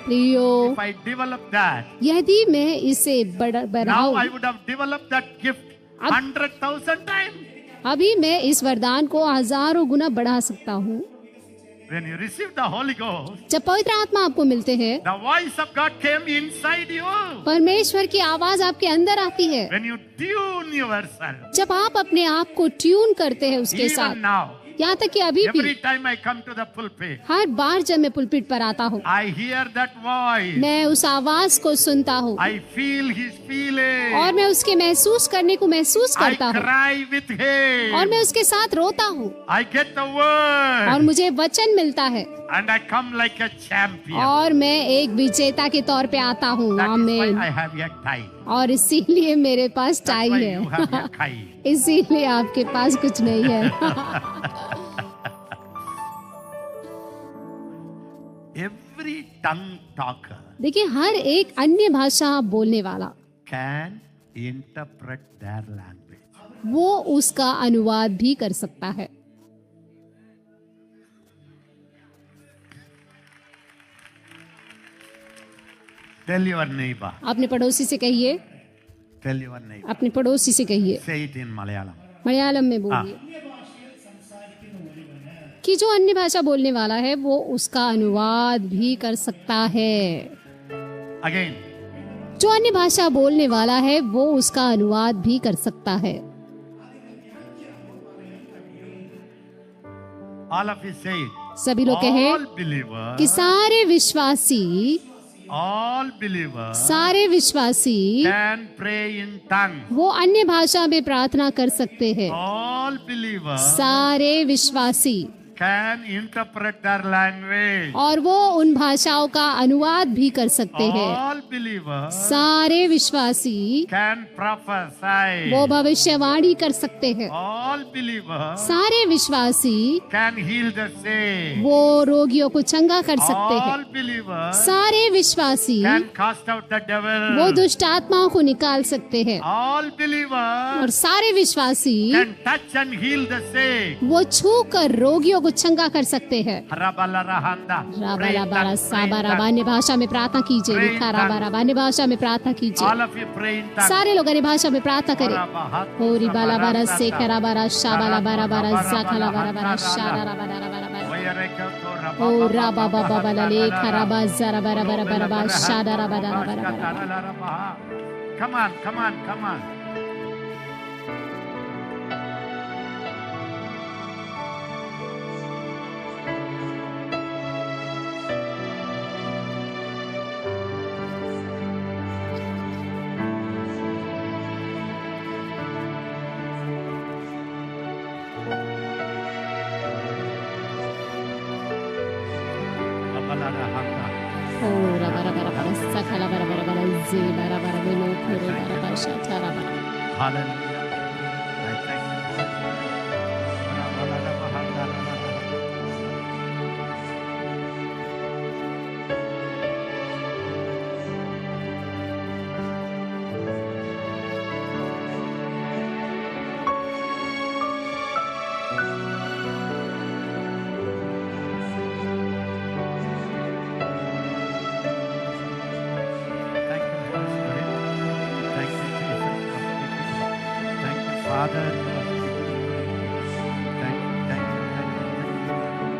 प्रियो, if I develop that, यदि मैं इसे now बढ़ाऊं, I would have developed that gift अब- 100,000 times. अभी मैं इस वरदान को हजारों गुना बढ़ा सकता हूँ। When you receive the Holy Ghost, जब पवित्र आत्मा आपको मिलते हैं, the voice of God came inside you. परमेश्वर की आवाज आपके अंदर आती है। When you tune yourself, जब आप अपने आप को ट्यून करते हैं उसके even साथ, now, यहाँ तक कि अभी भी every time I come to the pulpit, हर बार जब मैं पुलपिट पर आता हूँ, I hear that voice. मैं उस आवाज को सुनता हूँ I feel his feeling. और मैं उसके महसूस करने को महसूस I करता हूँ cry with him. और मैं उसके साथ रोता हूँ I get the और word. मुझे वचन मिलता है And I come like a champion. और मैं एक विजेता के तौर पे आता हूँ। That is why आमीन। I have a tie. और इसीलिए मेरे पास That's tie why you have है, a tie. इसीलिए आपके पास कुछ नहीं है। Every tongue talker देखिए, हर एक अन्य भाषा बोलने वाला can interpret their language. वो उसका अनुवाद भी कर सकता है। Tell your neighbor. अपने पड़ोसी से कहिए, Tell your neighbor. अपने पड़ोसी से कहिए, Say it in Malayalam. Malayalam में बोलिए कि जो अन्य भाषा बोलने वाला है वो उसका अनुवाद भी कर सकता है। Again. जो अन्य भाषा बोलने वाला है वो उसका अनुवाद भी कर सकता है। All of you say it. सभी लोग कहें All believers. कि सारे विश्वासी सारे विश्वासी can pray in tongues. वो अन्य भाषा में प्रार्थना कर सकते हैं। All believers सारे विश्वासी can interpret their language. और वो उन भाषाओं का अनुवाद भी कर सकते हैं। All believers सारे विश्वासी can prophesy. वो भविष्यवाणी कर सकते हैं। All believers सारे विश्वासी can heal the sick. वो रोगियों को चंगा कर सकते हैं। All believers सारे विश्वासी can cast out the devil. वो दुष्ट आत्माओं को निकाल सकते हैं। All believers और सारे विश्वासी can touch and heal the sick. वो छू कर रोगियों को चंगा कर सकते हैं। Rabalarahanda. राबा बारा साबा राबा अन्य भाषा में प्रार्थना कीजिए। लिखा राबा राबा अन्य भाषा में प्रार्थना कीजिए। All of you pray in tongues. सारे लोग अन्य भाषा में प्रार्थना करें। होरी बाला बारा से करा बारा शाबाला बारा बारा साखला बारा बारा शारा राबा राबा राबा ओ राबा बाबा बाला ले खराबा जरा बारा बारा बारा बारा शारा राबा राबा राबा। Come on, come on, come on. ओ रबा रबा रबा सकला बरा बरा बरा जे बरा बरा वेलो खोरो बरा बरा शातारा बरा Hallelujah. I thank you. Thank you, Holy Spirit. Thank you, Jesus, for speaking. Thank you, Father, for speaking. Thank you, thank you, thank you, thank you.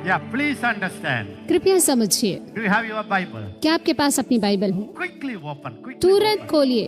Yeah, please understand. कृपया समझिए, Do you have your Bible? क्या आपके पास अपनी Bible है? Quickly open. Quickly तुरंत open. खोलिए।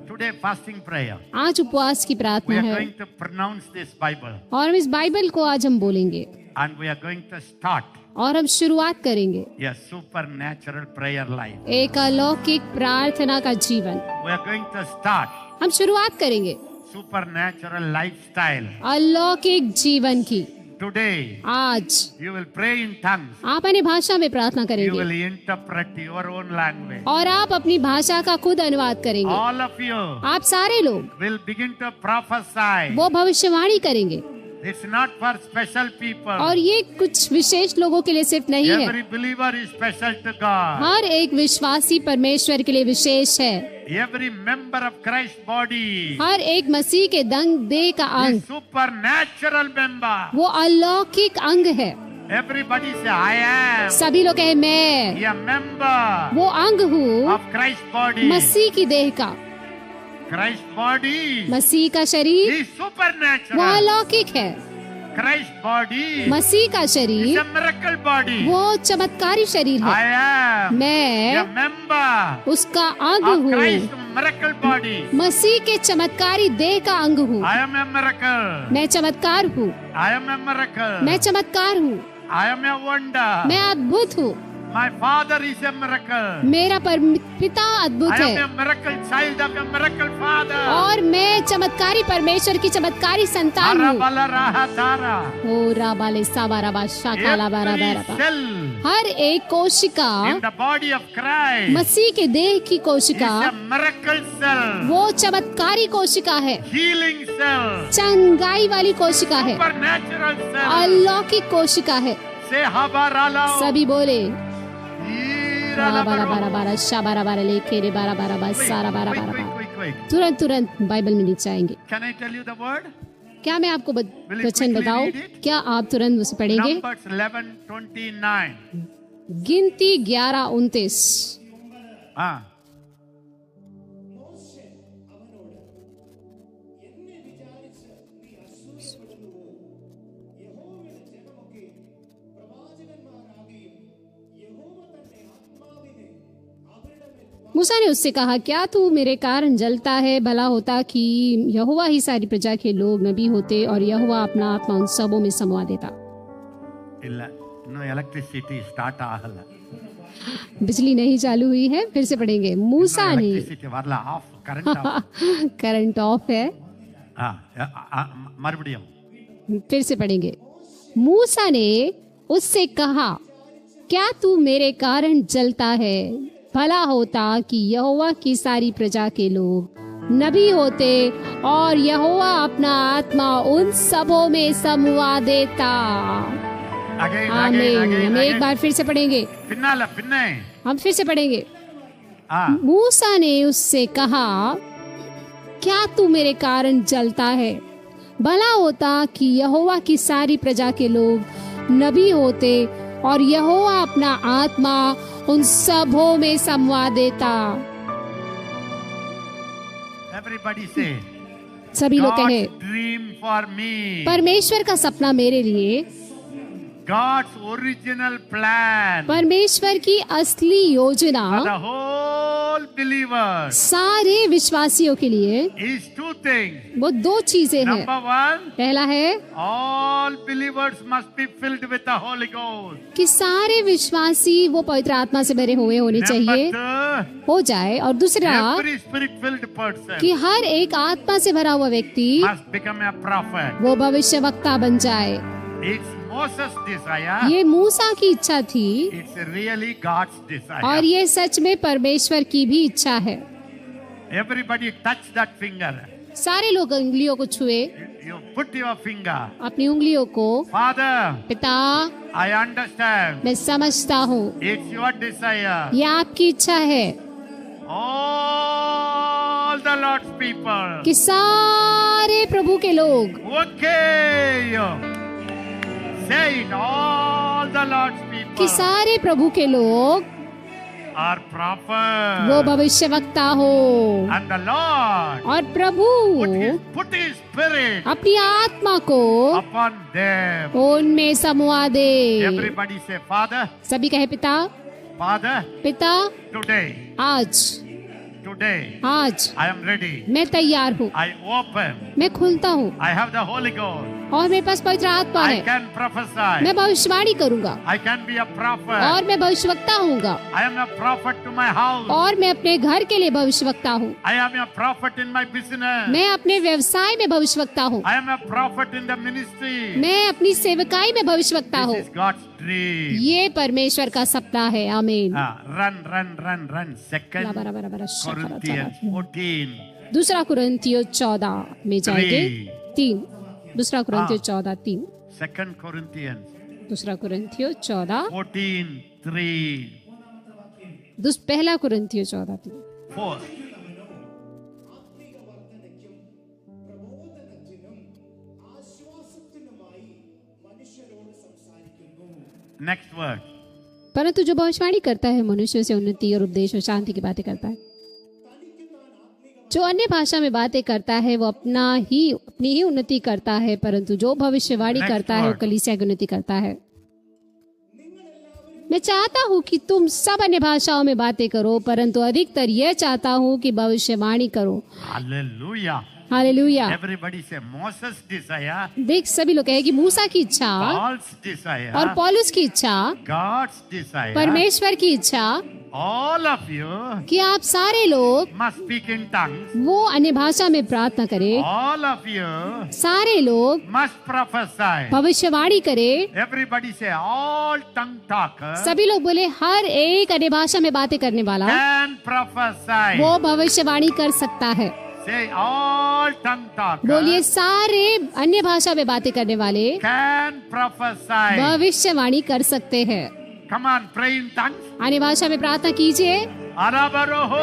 Today fasting prayer. आज उपवास की We प्रार्थना are है going to pronounce this Bible और हम इस बाइबल को आज हम बोलेंगे and we are going to start और हम शुरुआत करेंगे a supernatural prayer life. एक अलौकिक प्रार्थना का जीवन। We are going to start हम शुरुआत करेंगे supernatural lifestyle. अलौकिक जीवन की। Today आज you will pray in tongues. आप अपनी भाषा में प्रार्थना You करेंगे will interpret your own language. और आप अपनी भाषा का खुद अनुवाद करेंगे। All of you आप सारे लोग will begin to prophesy. वो भविष्यवाणी करेंगे It's not for special people. और ये कुछ विशेष लोगों के लिए सिर्फ नहीं है, Every believer is special to God. हर एक विश्वासी परमेश्वर के लिए विशेष है। Every member of Christ's body हर एक मसीह के देह का अंग is supernatural member. वो अलौकिक अंग है। Everybody say, I am सभी लोग कहे मैं a member वो अंग हूँ of Christ's body. मसीह की देह का। Christ's body मसीह का शरीर is वो supernatural. अलौकिक है। Christ's body मसीह का is शरीर a miracle body. वो चमत्कारी शरीर है। I am मैं a member उसका अंग of हूँ, Christ's miracle body. मसीह के चमत्कारी देह का अंग हूँ। I am a miracle. मैं चमत्कार हूँ, I am a miracle. मैं चमत्कार हूँ, I am a wonder. मैं अद्भुत हूँ। My father is a miracle. मेरा पिता अद्भुत I am है a miracle child of a miracle father. और मैं चमत्कारी परमेश्वर की चमत्कारी संतान हूँ। Arabala rahatara. ओ राबाले साबाराबा शाकाला बाराबाराबा। Every cell हर एक कोशिका in the body of Christ मसीह के देह की is कोशिका a miracle cell. वो चमत्कारी कोशिका है, Healing cell. चंगाई वाली कोशिका है, Supernatural cell. अलौकिक कोशिका है। Say habarala. सभी बोले Irala बारा baro. बारा बारा शाबारा बारा लेके रे बारा बारा बारा सारा बारा बारा बारा। Quick. तुरंत तुरंत बाइबल में नीचे आएंगे। Can I tell you the word? क्या मैं आपको Will you वचन quickly बताऊं? read it? क्या आप तुरंत उसे पढ़ेंगे? Numbers 11:29. गिनती 11:29। Ah. मूसा ने उससे कहा, क्या तू मेरे कारण जलता है? भला होता कि यहोवा ही सारी प्रजा के लोग नबी होते और यहोवा अपना आत्मा उन सबों में समवा देता। ಇಲ್ಲ ಇನ್ನು ಎಲೆಕ್ಟ್ರಿಸಿಟಿ ಸ್ಟಾರ್ಟ್ ಆಗಲ್ಲ बिजली नहीं चालू हुई है। फिर से पढ़ेंगे। मूसा ने ಎಲೆಕ್ಟ್ರಿಸಿಟಿ வரல ಆಫ್ ಕರೆಂಟ್ करंट ऑफ है। மறுபடியும் फिर से पढ़ेंगे। मूसा ने उससे कहा, क्या तू मेरे कारण जलता है? भला होता कि यहोवा की सारी प्रजा के लोग नबी होते और यहोवा अपना आत्मा उन सबों में समवा देता। ಅಗೈನ್ आमीन। हम एक बार फिर से पढ़ेंगे। ಪಿನ್ನಲ್ಲ ಪಿನ್ನೆ हम फिर से पढ़ेंगे। ಆ मूसा ने उससे कहा, क्या तू मेरे कारण जलता है? भला होता कि यहोवा की सारी प्रजा के लोग नबी होते और यहोवा अपना आत्मा उन सबों में समवा देता। एवरीबॉडी से सभी लोग कहे, ड्रीम फॉर मी परमेश्वर का सपना मेरे लिए, गॉड्स ओरिजिनल प्लान परमेश्वर की असली योजना फॉर द होल बिलीवर्स सारे विश्वासियों के लिए इज टू थिंग्स वो दो चीजें हैं। नंबर 1 पहला है all believers must be filled with the Holy Ghost. कि सारे विश्वासी वो पवित्र आत्मा से भरे हुए होने Number चाहिए, 2, हो जाए। और दूसरा every spirit filled person कि हर एक आत्मा से भरा हुआ व्यक्ति must become a prophet. वो भविष्यवक्ता बन जाए। It's Moses' desire. ये मूसा की इच्छा थी It's really God's और desire. ये सच में परमेश्वर की भी इच्छा है। Everybody touch that finger. सारे लोग उंगलियों को छुए, You put your finger. अपनी उंगलियों को। Father, पिता, I understand. मैं समझता हूँ It's your desire. ये आपकी इच्छा है All the Lord's people. कि सारे प्रभु के लोग, Okay. Say it. All the Lord's कि people सारे प्रभु के लोग are वो prophets. भविष्यवक्ता हो And the Lord और प्रभु put his spirit अपनी आत्मा को upon them. उनमें समवा दे। Everybody say, Father, सभी कहे पिता, Father, पिता today, आज I am ready. मैं तैयार हूँ, I open. मैं खुलता हूँ I have the Holy Ghost. और मेरे पास पवित्र आत्मा I है। can prophesy. मैं भविष्यवाणी करूंगा I can be a prophet. और मैं भविष्यवक्ता हूँगा I am a prophet to my house. और मैं अपने घर के लिए भविष्यवक्ता हूँ। I am a prophet in my business. मैं अपने व्यवसाय में भविष्यवक्ता हूँ। I am a prophet in the ministry. मैं अपनी सेवकाई में भविष्यवक्ता This हूँ। is God's dream. ये परमेश्वर का सपना है। आमीन। Run. Second Corinthians 14. दूसरा कुरिन्थियों 14 में जाएंगे। 3 दूसरा कुरिन्थियों 14:3 Second Corinthians दूसरा कुरिन्थियों 14 14:3. पहला कुरिन्थियों 14:3 4. Next word. परंतु जो भविष्यवाणी करता है मनुष्य से उन्नति और उपदेश और शांति की बातें करता है। जो अन्य भाषा में बातें करता है वो अपनी ही उन्नति करता है, परंतु जो भविष्यवाणी Next करता है वो word. कलीसिया की उन्नति करता है। मैं चाहता हूँ कि तुम सब अन्य भाषाओं में बातें करो, परंतु अधिकतर यह चाहता हूँ कि भविष्यवाणी करो। Hallelujah. Hallelujah. Everybody say Moses' desire, देख सभी लोग कहे कि मूसा की इच्छा Paul's desire, और पौलुस की इच्छा, God's desire. परमेश्वर की इच्छा All of you कि आप सारे लोग must speak in tongues. वो अन्य भाषा में प्रार्थना करें, All of you सारे लोग must prophesy. भविष्यवाणी करें। Everybody say all tongue talkers सभी लोग बोले हर एक अन्य भाषा में बातें करने वाला can prophesy. वो भविष्यवाणी कर सकता है। Say all tongue बोलिए talkers सारे अन्य भाषा में बातें करने वाले can prophesy. भविष्यवाणी कर सकते हैं। Come on, pray in tongues. अन्य भाषा में प्रार्थना कीजिए। Arabaroho.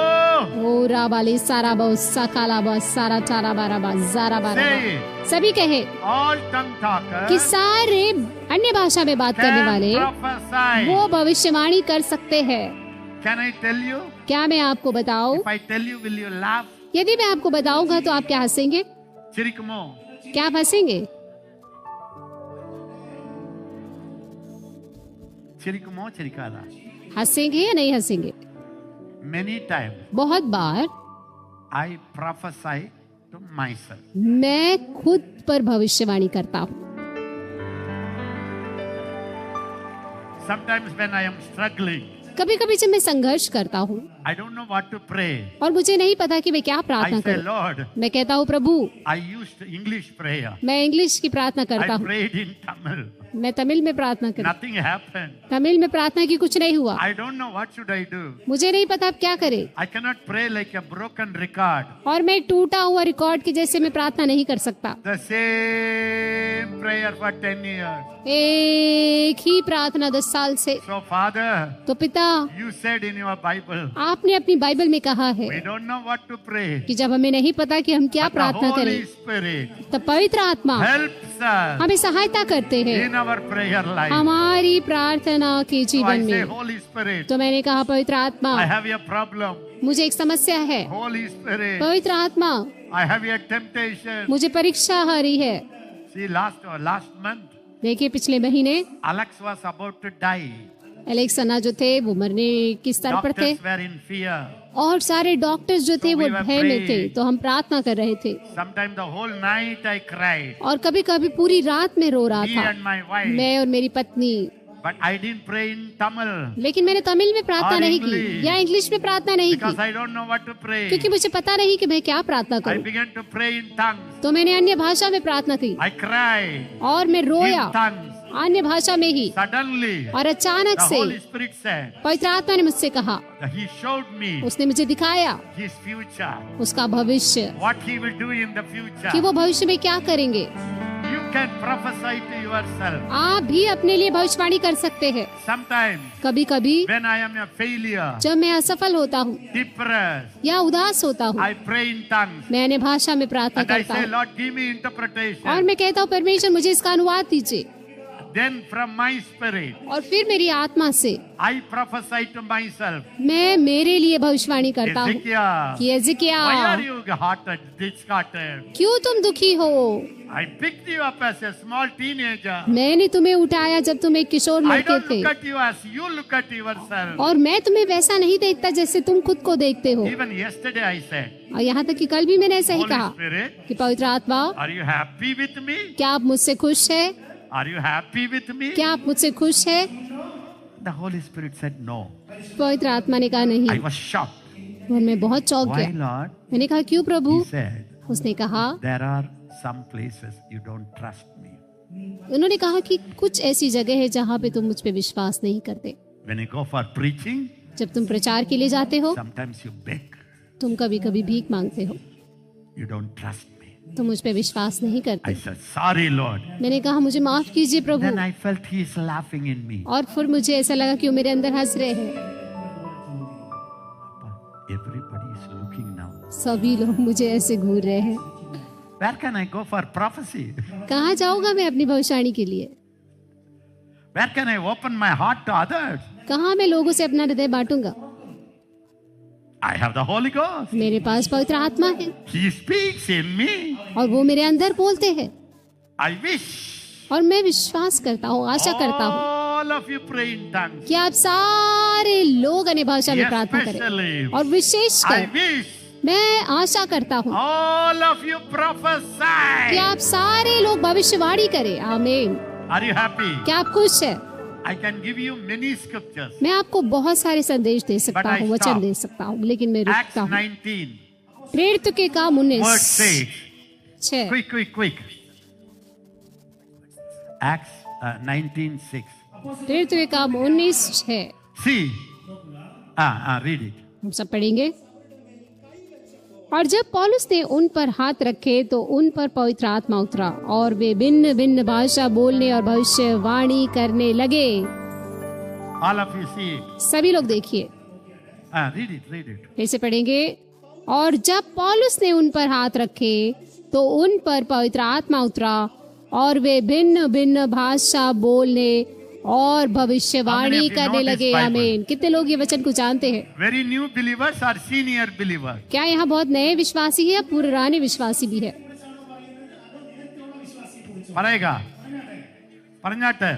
ओ राबाले सारा बो सकाला बो सारा चारा बारा बा जारा बारा Say बा। it. सभी कहे All tongue कि talkers सारे अन्य भाषा में बात करने can वाले prophesy. वो भविष्यवाणी कर सकते हैं। Can I tell you? क्या मैं आपको बताऊं? If I tell you, will you laugh? यदि मैं आपको बताऊंगा तो आप क्या हंसेंगे? Chirikmo. क्या आप हंसेंगे? Chirikmo, chirikada. हंसेंगे या नहीं हंसेंगे? Many times बहुत बार I prophesy to myself. मैं खुद पर भविष्यवाणी करता हूँ। Sometimes when I am struggling, कभी कभी जब मैं संघर्ष करता हूँ I don't know what to pray. और मुझे नहीं पता कि मैं क्या प्रार्थना I say, करूँ, Lord, मैं कहता हूँ प्रभु I used English prayer. मैं इंग्लिश की प्रार्थना करता I हूँ, prayed in Tamil. मैं तमिल में प्रार्थना करूँ। Nothing happened. तमिल में प्रार्थना की कुछ नहीं हुआ। I don't know what should I do. मुझे नहीं पता अब क्या करे। I cannot pray like a broken record. और मैं टूटा हुआ रिकॉर्ड के जैसे मैं प्रार्थना नहीं कर सकता। The same prayer for 10 years. एक ही प्रार्थना 10 साल से। So Father, तो पिता you said in your Bible, आपने अपनी बाइबल में कहा है we don't know what to pray. कि जब हमें नहीं पता कि हम क्या But the प्रार्थना Holy करें Spirit तब पवित्र आत्मा helps us हमें सहायता करते हैं in our prayer life. हमारी प्रार्थना के So I जीवन say, में। Holy Spirit, तो मैंने कहा पवित्र आत्मा I have a problem. मुझे एक समस्या है। Holy Spirit, पवित्र आत्मा I have a temptation. मुझे परीक्षा आ रही है। See, last month, देखिए पिछले महीने Alex was about to die. अलेक्साना जो थे वो मरने की स्तर पर थे Doctors were in fear. और सारे डॉक्टर्स जो थे So वो we were भय में थे, praying. तो हम प्रार्थना कर रहे थे Sometimes the whole night I cried. और कभी कभी पूरी रात में रो रहा Me था। and my wife. मैं और मेरी पत्नी But I didn't pray in Tamil लेकिन मैंने तमिल में प्रार्थना और नहीं की English. या इंग्लिश में प्रार्थना नहीं because की, I don't know what to pray. क्योंकि मुझे पता नहीं कि मैं क्या प्रार्थना I करूं। began to pray in tongues. तो मैंने अन्य भाषा में प्रार्थना की I cried और मैं रोया in tongues. अन्य भाषा में ही। Suddenly, और अचानक the से Holy Spirit said, पवित्र आत्मा ने मुझसे कहा, that He showed me उसने मुझे दिखाया His future, उसका भविष्य, what He will do in the future. कि वो भविष्य में क्या करेंगे। You can prophesy to yourself. आप भी अपने लिए भविष्यवाणी कर सकते हैं। Sometimes, कभी कभी when I am a failure, जब मैं असफल होता हूँ depressed, या उदास होता हूँ, I pray in tongues. मैं अन्य भाषा में प्रार्थना And I करता say, हूँ Lord, give me और interpretation. मैं कहता हूँ परमेश्वर मुझे इसका अनुवाद दीजिए। Then from my spirit, और फिर मेरी आत्मा से I prophesy to myself. मैं मेरे लिए भविष्यवाणी करता हूँ Ezekiel, कि एजिकिया, why are you hearted, disheartened? क्यों तुम दुखी हो? I picked you up as a small teenager. मैंने तुम्हें उठाया जब तुम एक किशोर I लड़के don't थे, look at you as you look at yourself. और मैं तुम्हें वैसा नहीं देखता जैसे तुम खुद को देखते हो। Even yesterday I said, और यहाँ तक कि कल भी मैंने ऐसा ही Holy कहा Spirit, कि पवित्र आत्मा, are you happy with me? क्या आप मुझसे खुश है? Are you happy with me? क्या आप मुझसे खुश है? The Holy Spirit said no. पवित्र आत्मा ने कहा I नहीं। was shocked. और मैं बहुत चौंक Why, गया। Lord? मैंने कहा क्यों प्रभु? He said, उसने कहा, there are some places you don't trust me. उन्होंने कहा कि कुछ ऐसी जगह है जहाँ पे तुम मुझ पे विश्वास नहीं करते। When you go for preaching, जब तुम प्रचार के लिए जाते हो, sometimes you beg. तुम कभी कभी भीख मांगते हो, You don't trust me. तुम मुझ पे विश्वास नहीं I करते। said, sorry, Lord. मैंने कहा मुझे माफ कीजिए प्रभु। Then I felt he is laughing in me. और फिर मुझे ऐसा लगा कि वो मेरे अंदर हंस रहे हैं। Everybody is looking now. सभी लोग मुझे ऐसे घूर रहे हैं। Where can I go for prophecy? कहाँ जाऊंगा मैं अपनी भविष्यवाणी के लिए? Where can I open my heart to others? कहाँ मैं लोगों से अपना हृदय बांटूंगा? I have the Holy Ghost. मेरे पास पवित्र आत्मा है He speaks in me. और वो मेरे अंदर बोलते हैं। I wish और मैं विश्वास करता हूँ, आशा करता हूँ all of you pray in tongues. कि आप सारे लोग अन्य भाषा में प्रार्थना करें। Especially, और I विशेषकर wish मैं आशा करता हूँ all of you कि prophesy. आप सारे लोग भविष्यवाणी करें। आमीन। Are you happy? क्या आप खुश हैं? I can give you many scriptures. मैं आपको बहुत सारे संदेश दे सकता But I हूँ, वचन stop. दे सकता हूँ, लेकिन मैं Acts रुकता हूँ। 19, प्रेरित के काम verse 6. 19:6। Quick. Acts 19:6. प्रेरित के काम 19:6। See. Read it. हम सब पढ़ेंगे। और जब पौलुस ने उन पर हाथ रखे तो उन पर पवित्र आत्मा उतरा और वे भिन्न भिन्न भाषा बोलने और भविष्यवाणी करने लगे। All of you see it. सभी लोग देखिए, Read it. फिर से पढ़ेंगे। और जब पौलुस ने उन पर हाथ रखे तो उन पर पवित्र आत्मा उतरा और वे भिन्न भिन्न भाषा बोलने और भविष्यवाणी How many of you करने know this लगे। Bible? आमीन। कितने लोग ये वचन को जानते हैं? Very new believers or senior believers? क्या यहाँ बहुत नए विश्वासी है या पुराने विश्वासी भी है? പറയുക പറഞ്ഞാട്ടെ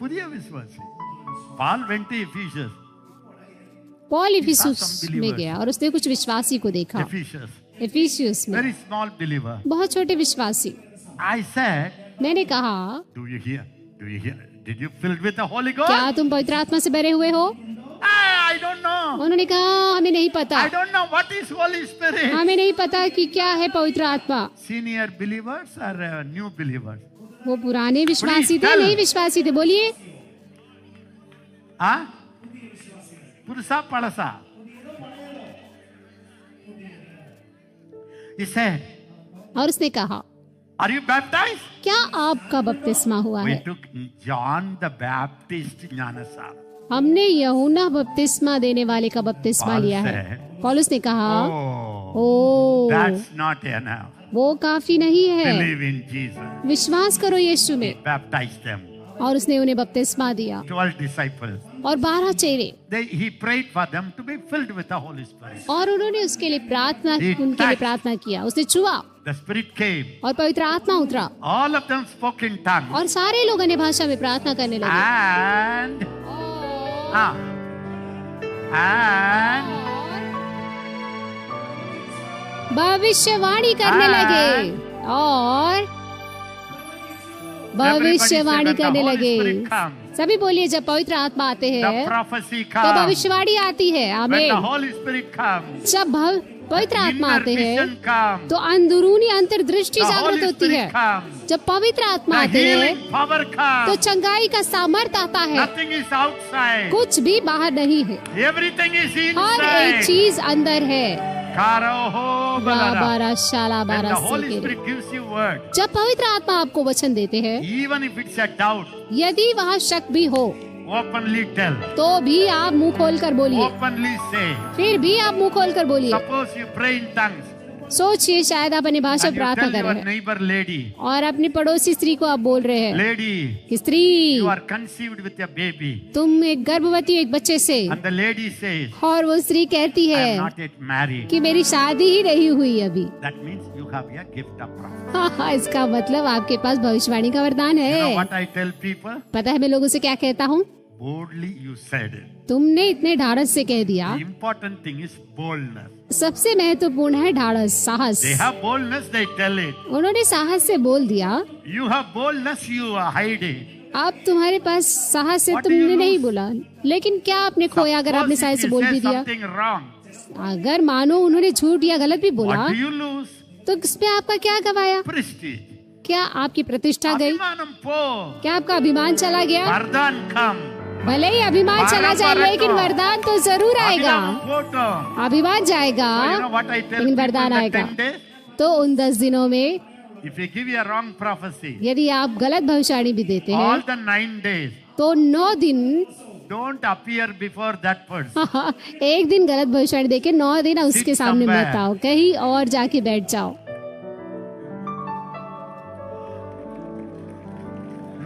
പുതിയ വിശ്വാസി Paul went to Ephesus. Paul Ephesus some में believers. गया और उसने कुछ विश्वासी को देखा। Ephesus. इफिसियस में Very small believer. बहुत छोटे विश्वासी। I said, मैंने कहा, do you hear? Did you filled with the Holy Ghost? क्या तुम पवित्र आत्मा से भरे हुए हो? I don't know. उन्होंने कहा, हमें नहीं पता। I don't know what is Holy Spirit. हमें नहीं पता कि क्या है पवित्र आत्मा। Senior believers or new believers? वो पुराने विश्वासी थे, tell. नहीं विश्वासी थे? बोलिए। पुरुषा पड़सा? He said, और उसने कहा, are you baptized? क्या आपका बपतिस्मा हुआ We है? took John the Baptist Jnanasam. हमने यूहन्ना बपतिस्मा देने वाले का बपतिस्मा Paul लिया है। said, पौलुस ने कहा, Oh, O that's not enough. वो काफी नहीं है। Believe in Jesus. विश्वास करो यीशु में। Baptize them. और उसने उन्हें बपतिस्मा दिया 12 disciples. और 12 चेहरे। He prayed for them to be filled with the Holy Spirit. और उन्होंने उसके लिए प्रार्थना He उनके लिए touched. प्रार्थना किया। उसने छुआ The Spirit came. और पवित्र आत्मा उतरा All of them spoke in tongues. और सारे लोग अन्य भाषा में प्रार्थना करने लगे। And और भविष्यवाणी करने And- लगे। और भविष्यवाणी Everybody say, करने when the Holy लगे। Spirit comes, सभी बोलिए, जब पवित्र आत्मा आते the हैं prophecy तो comes. भविष्यवाणी आती है। When the आमीन। Holy Spirit comes, जब पवित्र आत्मा inner आते हैं vision comes. तो अंदरूनी अंतर्दृष्टि The जागृत Holy होती है। Spirit comes. जब पवित्र आत्मा The आते हैं healing power तो comes. चंगाई का सामर्थ आता है। Nothing is outside. कुछ भी बाहर नहीं है, Everything is हर एक inside. चीज अंदर है। Karaho balara. बारा शाला When बारा the Holy सेकेरे। Spirit gives you word, जब पवित्र आत्मा आपको वचन देते हैं, even if it's a doubt, यदि वहाँ शक भी हो openly tell. तो भी आप मुंह खोल कर बोलिए। Openly say. फिर भी आप मुंह खोल कर बोलिए। Suppose you pray in tongues सोचिए, शायद आप अपनी भाषा and you प्रार्थना tell कर your रहे हैं neighbor lady, और अपनी पड़ोसी स्त्री को आप बोल रहे हैं lady, कि स्त्री, you are conceived with a baby. तुम एक गर्भवती हो एक बच्चे से। And the lady says, और वो स्त्री कहती I am है not yet married. कि मेरी शादी ही नहीं हुई अभी। That means you have a gift of prophecy. हाँ, इसका मतलब आपके पास भविष्यवाणी का वरदान You know है। what I tell people? पता है मैं लोगों से क्या कहता हूँ? Boldly you said it. तुमने इतने ढाढ़स से कह दिया। The important thing is boldness. सबसे महत्वपूर्ण है ढाढ़स, साहस। They have boldness, they tell it. उन्होंने साहस से बोल दिया। You have boldness, you hide it. अब तुम्हारे पास साहस है, What do you तुमने नहीं lose? बोला, लेकिन क्या आपने खोया अगर आपने Suppose साहस if से you बोल say भी दिया? something wrong, अगर मानो उन्होंने झूठ या गलत भी बोला what do you lose? तो इसमें आपका क्या गवाया? Prestige. क्या आपकी प्रतिष्ठा गई? Abhimanam po. क्या आपका अभिमान चला गया? Vardhan come. भले ही अभिमान चला जाए, लेकिन वरदान तो जरूर आएगा। Abhimanam photo. अभिमान जाएगा, So you know what I tell लेकिन people वरदान in the आएगा। 10 days? तो उन 10 दिनों में If you give you a wrong prophecy, यदि आप गलत भविष्यवाणी भी देते all हैं the 9 days, तो 9 दिन don't appear before that person. एक दिन गलत भविष्यवाणी देके 9 दिन उसके Sit सामने somewhere. मत आओ, कहीं और जाके बैठ जाओ।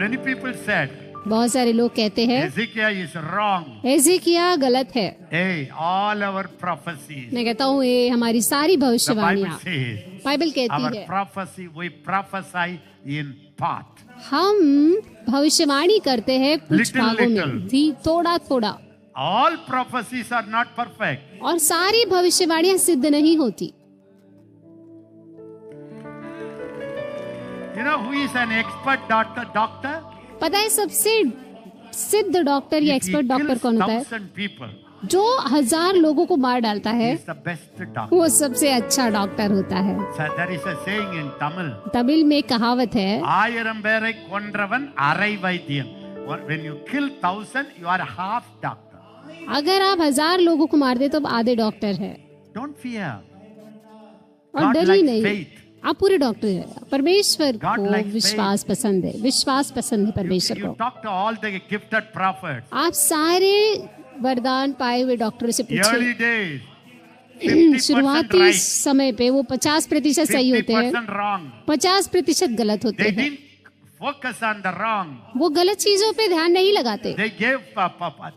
Many people said, बहुत सारे लोग कहते हैं Hezekiah is wrong. हेzeकिया गलत है। Hey, all our prophecies. मैं कहता हूँ ये हमारी सारी The Bible भविष्यवाणियाँ, says, बाइबल कहती our है prophecy, we prophesy in part. हम भविष्यवाणी करते हैं कुछ Little, भागों little. में, थोड़ा थोड़ा, All prophecies are not perfect. और सारी भविष्यवाणियाँ सिद्ध नहीं होती। You know who is an expert doctor? पता है सबसे सिद्ध डॉक्टर या He एक्सपर्ट डॉक्टर kills कौन होता है? 1,000 people. जो 1000 लोगों को मार डालता He है, is the best doctor. वो सबसे अच्छा डॉक्टर होता है। So there is a saying in Tamil. Tamil में कहावत है, ஆயிரம் பேரை கொன்றவன் அரை வைத்தியன். When you kill 1,000, you are half doctor. अगर आप 1000 लोगों को मार दे तो आप आधे डॉक्टर है। Don't fear. और God डर ही likes नहीं, faith. आप पूरे डॉक्टर है। परमेश्वर God को likes विश्वास पसंद है, विश्वास पसंद है परमेश्वर You को। talk to all the gifted prophets. आप सारे वरदान पाए हुए डॉक्टरों से Early पूछिए, days, 50% शुरुआती right, समय पे वो 50% सही होते हैं, 50% wrong. 50% गलत होते They हैं। didn't focus on the wrong. वो गलत चीजों पे ध्यान नहीं लगाते, They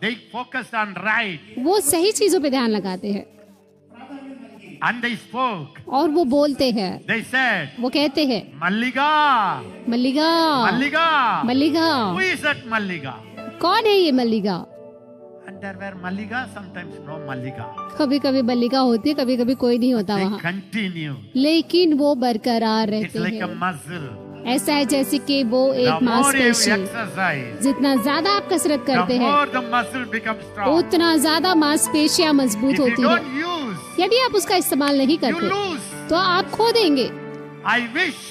they focused on right. वो सही चीजों पे ध्यान लगाते हैं And they spoke. और वो बोलते हैं। They said, वो कहते हैं, Malliga, Mallika, Malliga. Mallika, Who is that Malliga? कौन है ये मल्लिका? And there were Malliga, sometimes no Malliga. कभी कभी मल्लिका होती है, कभी कभी कोई नहीं होता They वहाँ, continue. लेकिन वो बरकरार It's रहते like a हैं। muscle. ऐसा है जैसे कि वो The एक more you मांसपेशी, exercise, जितना ज्यादा आप कसरत the करते हैं more the muscle becomes strong. उतना ज्यादा मांसपेशियां मजबूत If you होती है। don't use, यदि आप उसका इस्तेमाल नहीं you करते lose. तो आप खो देंगे। I wish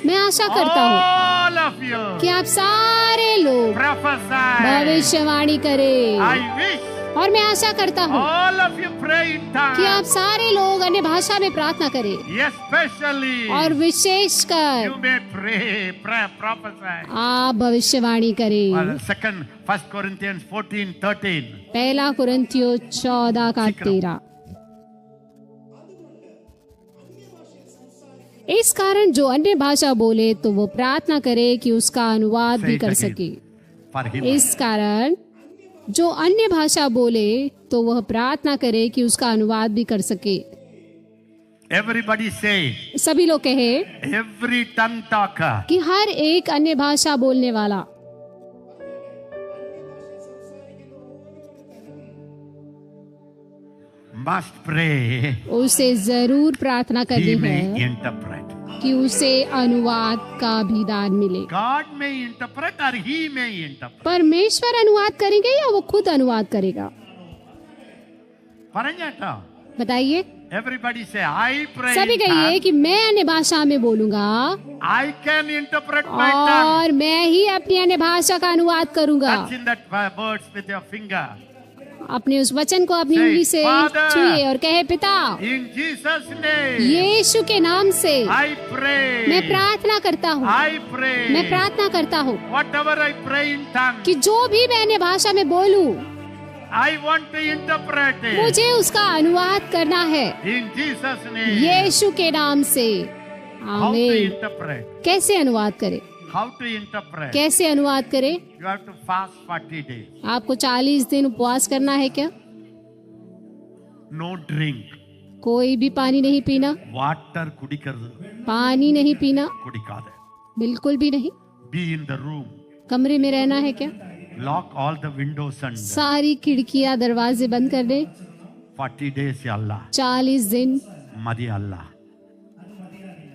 मैं आशा करता हूँ all of you कि आप सारे लोग prophesy. भविष्यवाणी करें, I wish और मैं आशा करता हूँ all of you pray in कि आप tongues. सारे लोग अन्य भाषा में प्रार्थना करें, Especially और विशेषकर you may pray, prophesy. आप भविष्यवाणी करें। Well, second, 1 Corinthians 14:13. पहला कुरिन्थियों 14 का 13। इस कारण जो अन्य भाषा बोले तो वो प्रार्थना करे कि उसका अनुवाद Say भी it कर again. सके। For him. इस कारण जो अन्य भाषा बोले तो वह प्रार्थना करे कि उसका अनुवाद भी कर सके। Everybody say, सभी लोग कहे every tongue talker कि हर एक अन्य भाषा बोलने वाला must pray. उसे जरूर प्रार्थना He करनी may है interpret. कि उसे अनुवाद का भी दान मिले। God may interpret or he may interpret. परमेश्वर अनुवाद करेंगे या वो खुद अनुवाद करेगा? പറഞ്ഞേട്ടോ. बताइए। Everybody say, I pray. सभी in कहिए tongues. कि मैं अन्य भाषा में बोलूंगा I can interpret my tongue. और मैं ही अपनी अन्य भाषा का अनुवाद करूंगा। Touch in that words with your finger. अपने उस वचन को अपनी Say, उंगली से Father. छुइए और कहे, पिता In Jesus' name. यीशु के नाम से I pray. मैं प्रार्थना करता हूँ। I pray. मैं प्रार्थना करता हूँ Whatever I pray in tongues, कि जो भी मैं अन्य भाषा में बोलूं I want to interpret it. मुझे उसका अनुवाद करना है In Jesus' name. यीशु के नाम से। How to आमीन। interpret? कैसे अनुवाद करें? How to interpret? कैसे अनुवाद करें? You have to fast 40 days. आपको 40 दिन उपवास करना है क्या? No drink. कोई भी पानी नहीं पीना, Water kudikaradu. पानी नहीं पीना, Kudikade. बिल्कुल भी नहीं। Be in the room. कमरे में रहना है क्या? Lock all the windows and सारी खिड़कियां दरवाजे बंद कर दे। 40 days ya Allah. 40 दिन Madi Allah.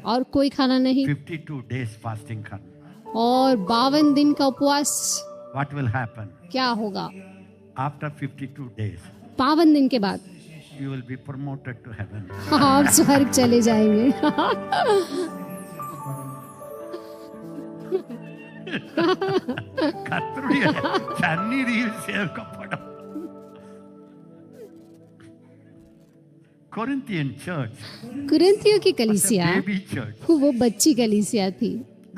और कोई खाना नहीं 52 days fasting karna. और 52 दिन का उपवास। What will happen? क्या होगा? After 52 days, 52 दिन के बाद you will be promoted to heaven. आप स्वर्ग चले जाएंगे। கர்த்தருடைய சந்நிதியில் சேர்க்கப்படும். Corinthian church, कुरिन्थियों की was a कलीसिया baby church, वो बच्ची कलीसिया थी,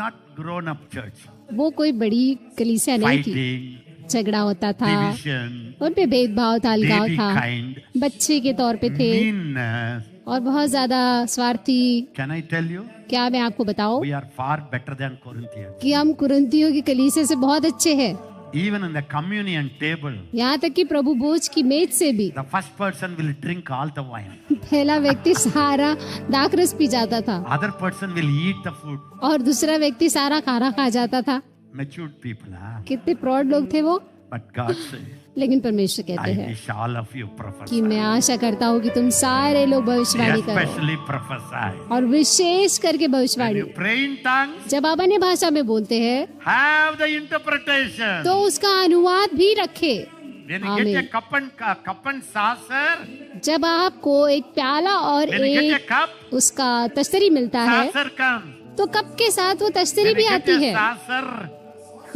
not grown up church. वो कोई बड़ी कलीसिया नहीं थी। Fighting, झगड़ा होता था, division, उन पे भेदभाव था, अलगाव baby था, kind, बच्चे के तौर पे थे meanness. और बहुत ज्यादा स्वार्थी। Can I tell you? क्या मैं आपको बताऊं We are far better than Corinthians. कि हम कुरिन्थियों की कलीसिया से बहुत अच्छे हैं। Even in the communion table, यहाँ तक कि प्रभु भोज की मेज से भी the first person will drink all the wine. पहला व्यक्ति सारा दाखरस पी जाता था Other person will eat the food. और दूसरा व्यक्ति सारा खाना खा जाता था। Matured people, huh? कितने प्रौढ़ लोग थे वो। But God says, लेकिन परमेश्वर कहते I हैं wish all of you prophesy. कि मैं आशा करता हूँ कि तुम सारे लोग भविष्यवाणी करो Especially prophesy. और विशेष करके When भविष्यवाणी। you pray in tongues, जब आप अन्य भाषा में बोलते हैं have the interpretation. तो उसका अनुवाद भी रखे। When you get a आमीन। cup and saucer, जब आपको एक प्याला और when you get a एक cup, उसका तश्तरी मिलता है saucer comes. तो कप के साथ वो तश्तरी When भी you get आती a है saucer,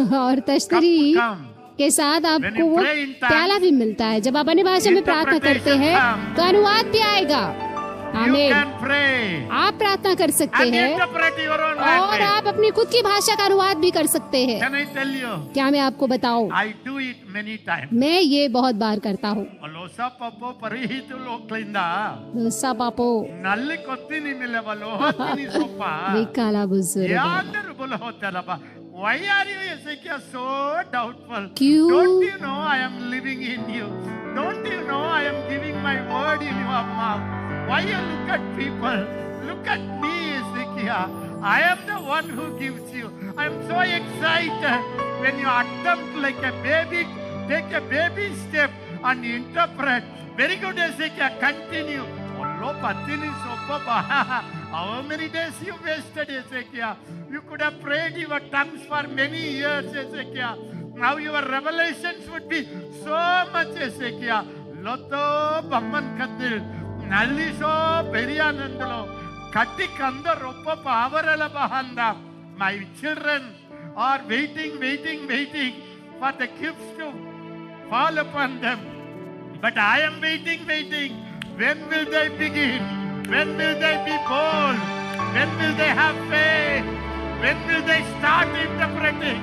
और cup तश्तरी comes. के साथ When आपको you वो pray in tongues, प्याला भी मिलता है। जब आप अन्य भाषा में प्रार्थना करते हैं interpretation तो अनुवाद भी आएगा। You आमीन। can pray आप प्रार्थना कर सकते and हैं interpret your own और language. आप अपनी खुद की भाषा का अनुवाद भी कर सकते हैं। Can I tell you? क्या मैं आपको बताऊं? I do it many times. मैं ये बहुत बार करता हूँ। Alosa papo parihitulo klinda. Dosa पापो Nalli kottini milevalo hotini sopa. विकाला बुजुर्ग Yandaru bolo hotelaba. Why are you, Ezekiel, so doubtful? क्यों? Don't you know I am living in you? Don't you know I am giving my word in your mouth? Why you look at people? Look at me, Ezekiel. I am the one who gives you. I am so excited when you attempt like a baby, take a baby step and interpret. Very good, Ezekiel. Continue. Ollo patini sopa. How many days you wasted, Ezekiel? You could have prayed your tongues for many years, Ezekiel. Now your revelations would be so much, Ezekiel. Loto Bamman Katil, Naliso Perianandalo, Katikanda Ropa Pavarala Bahanda. My children are waiting for the gifts to fall upon them. But I am waiting. When will they begin? When will they be bold? When will they have faith? When will they start interpreting?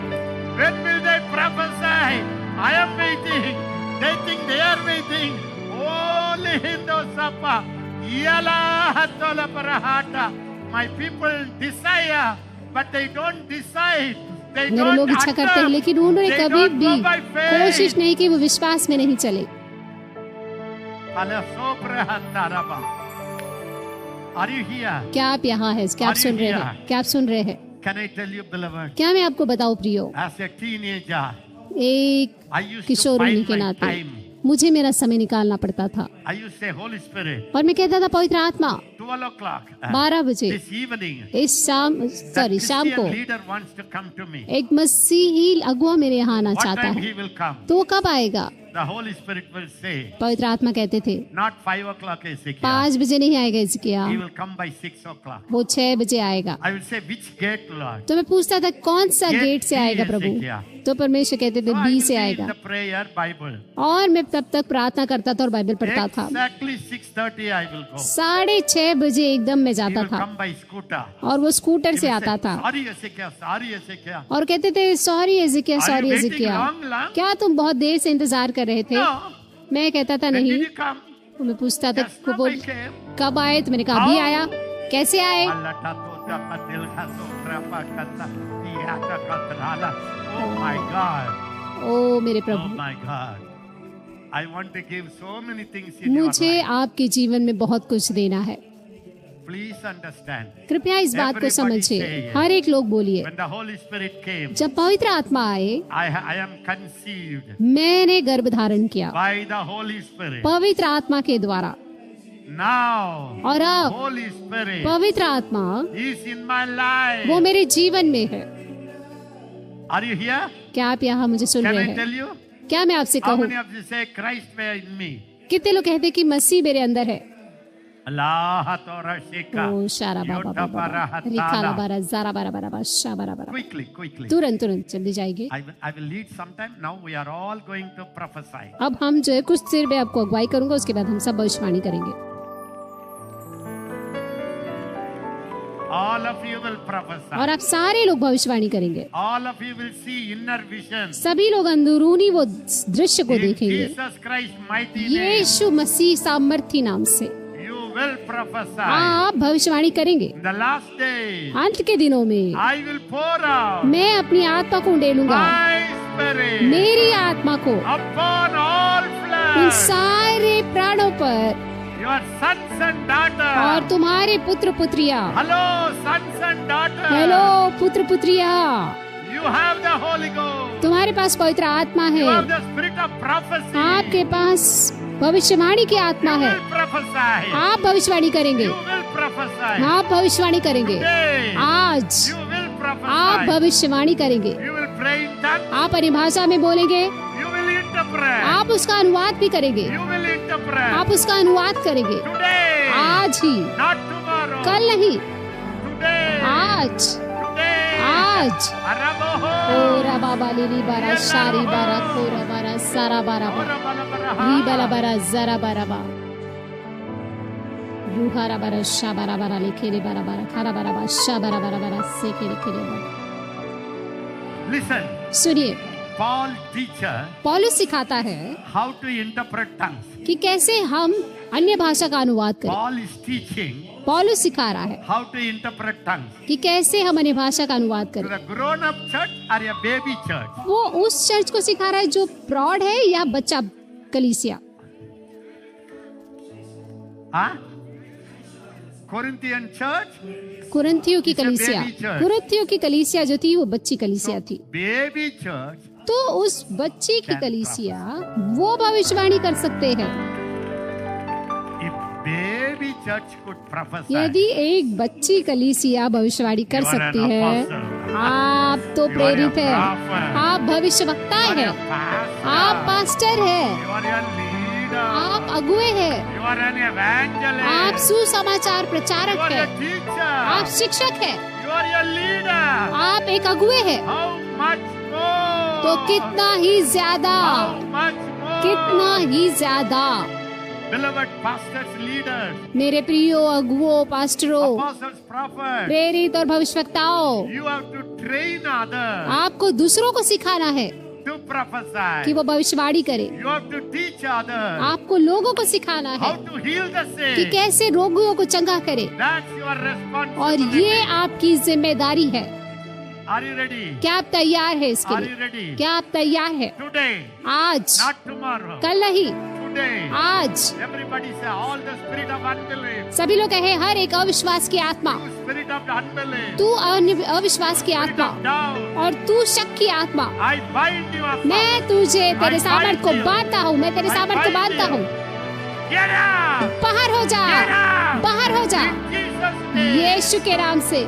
When will they prophesy? I am waiting. They think they are waiting. Holy Hindu Sapa. Yala Hatola Parahata. My people desire, but they don't decide. They मेरे don't लोग इच्छा करते हैं लेकिन उन्होंने They कभी don't भी go by faith. कोशिश नहीं की, वो विश्वास में नहीं चले। Are you here? क्या आप यहाँ हैं? क्या आप सुन रहे हैं? क्या आप सुन रहे हैं? Can I tell you, beloved? क्या मैं आपको बताऊं प्रियो? As a teenager, एक I used to किशोर होने find के my नाते time मुझे मेरा समय निकालना पड़ता था I used to say, Holy Spirit, और मैं कहता था पवित्र आत्मा 12 o'clock 12 बजे this evening, इस शाम that शाम को Christian leader wants to come to me. एक मसीही अगुआ मेरे यहाँ आना What चाहता time है, he will come? तो वो कब आएगा? The Holy Spirit will say, पवित्र आत्मा कहते थे not 5 o'clock, Ezekiel. 5 बजे नहीं आएगा हिजकिय्याह, He will come by 6 o'clock. वो 6 बजे आएगा। I will say, which gate, Lord? तो मैं पूछता था कौन सा Gate गेट से B, आएगा प्रभु? हिजकिय्याह। तो परमेश्वर कहते थे So I बी will से be in आएगा, the prayer Bible. और मैं तब तक प्रार्थना करता था और बाइबल पढ़ता था। Exactly 6:30 I will go. 6:30 बजे एकदम मैं He जाता will था come by scooter. और वो स्कूटर He से will आता say, था sorry, Ezekiel, sorry, Ezekiel. और कहते थे sorry Hezekiah, Are sorry you waiting Hezekiah, long? क्या तुम बहुत देर से इंतजार कर रहे थे? No. मैं कहता था When नहीं। did you come? तो मैं पूछता था Just now I came. कब आए? तो मैंने कहा अभी आया। कैसे आए? Oh my God. ओ मेरे Oh Prabhu, my God. I want to give so many things in your मुझे life. आपके जीवन में बहुत कुछ देना है, Please understand. कृपया इस बात को Everybody समझिए। say yes. हर एक लोग बोलिए, When the Holy Spirit came, जब पवित्र आत्मा आए I am conceived मैंने गर्भ धारण किया by the Holy Spirit. पवित्र आत्मा के द्वारा, Now, और अब Holy Spirit पवित्र आत्मा is in my life. वो मेरे जीवन में है। Are you here? क्या आप यहाँ मुझे सुन Can रहे I हैं? tell you? क्या मैं आपसे How कहूँ? many of you say Christ were in me? कितने लोग कहते हैं कि मसीह मेरे अंदर है? Allah Torah Sheka. ओ शारा बाबा बाबा रिखाला बारा जारा बारा बारा बा शाबारा बारा, Quickly. तुरंत तुरंत जल्दी जाएंगे। I will lead sometime. Now we are all going to prophesy. अब हम जो है कुछ देर में आपको अगुवाई करूंगा, उसके बाद हम सब भविष्यवाणी करेंगे। All of you will prophesy. और आप सारे लोग भविष्यवाणी करेंगे। All of you will see inner vision. सभी लोग अंदरूनी वो दृश्य को In देखेंगे। Jesus Christ mighty name, यीशु मसीह सामर्थी नाम से you will prophesy. आप भविष्यवाणी करेंगे। In the last days, अंत के दिनों में I will pour out मैं अपनी आत्मा को उंडेलूंगा, my spirit मेरी आत्मा को upon all उन flesh. सारे प्राणों पर, Your sons and और daughters. तुम्हारे पुत्र पुत्रियां। Hello, sons and daughters. Hello पुत्र पुत्रियां, You have the Holy Ghost. तुम्हारे पास पवित्र आत्मा You है, have the spirit of prophecy. आपके पास भविष्यवाणी की आत्मा You है। will prophesy. आप भविष्यवाणी करेंगे, You will prophesy. आप भविष्यवाणी करेंगे। Today, आज you will आप prophesy. भविष्यवाणी करेंगे, You will pray in tongues. आप अपनी भाषा में बोलेंगे, You will interpret. आप उसका अनुवाद भी करेंगे, You will interpret. आप उसका अनुवाद करेंगे। Today, आज ही, not tomorrow. कल नहीं, Today, आज today. आज। Araboho. ओरा बाबा लिली बारा शारी बारा कोरा बारा सारा बारा बा Ora bala baraha. री बाला बारा जरा बारा बा रूहारा बारा शा बारा बारा लेखेरे बारा बारा खारा बारा बा शा बारा बारा बारा सेके लेखेरे बा। Listen, सुनिए, Paul teacher पौलुस सिखाता है how to interpret tongues. कि कैसे हम अन्य भाषा का अनुवाद करें। Paul is teaching पौलुस सिखा रहा है how to interpret tongues. कि कैसे हम अन्य भाषा का अनुवाद To करें। the grown-up church or a baby church? वो उस चर्च को सिखा रहा है जो प्रौढ़ है या बच्चा कलीसिया। Huh? Corinthian church? कुरिन्थियों की It's a कलीसिया, baby church. कुरिन्थियों की कलीसिया जो थी वो बच्ची कलीसिया थी। Baby church. तो उस बच्ची की कलीसिया वो भविष्यवाणी कर सकते हैं। If baby church could prophesy, यदि एक बच्ची कलीसिया भविष्यवाणी कर You are an सकती है, apostle. आप तो You are प्रेरित a है, prophet. आप भविष्यवक्ता you are है, a pastor, आप पास्टर है, you are a leader, आप अगुए है, you are an evangelist, आप सुसमाचार you प्रचारक are है, a teacher, आप शिक्षक है, you are a leader. आप एक अगुए है। How much more? तो कितना ही ज्यादा, How much more? कितना ही ज्यादा Beloved pastors, leaders, मेरे प्रियो अगुओं, पास्टरों, apostles, prophets, प्रेरित और भविष्यवक्ताओं, you have to train others आपको दूसरों को सिखाना है to prophesy. कि वो भविष्यवाणी करे। You have to teach others आपको लोगों को सिखाना है how to heal the कि sick. कैसे रोगियों को चंगा करे, That's your और responsibility. ये आपकी जिम्मेदारी है। Are you ready? क्या आप तैयार है इसके Are लिए? you ready? क्या आप तैयार है? Today, आज, not tomorrow. कल नहीं, Today, आज everybody say, all the spirit of unbelief, सभी लोग कहे हर एक अविश्वास की आत्मा, you spirit of unbelief, तू अविश्वास की spirit आत्मा of doubt, और तू शक की आत्मा, I bind you up. मैं तुझे तेरे सामर्थ को बांधता हूँ, मैं तेरे सामर्थ को बांधता हूँ। Get out! बाहर हो जा, Get out! बाहर हो जा, In Jesus' name. यीशु के नाम से।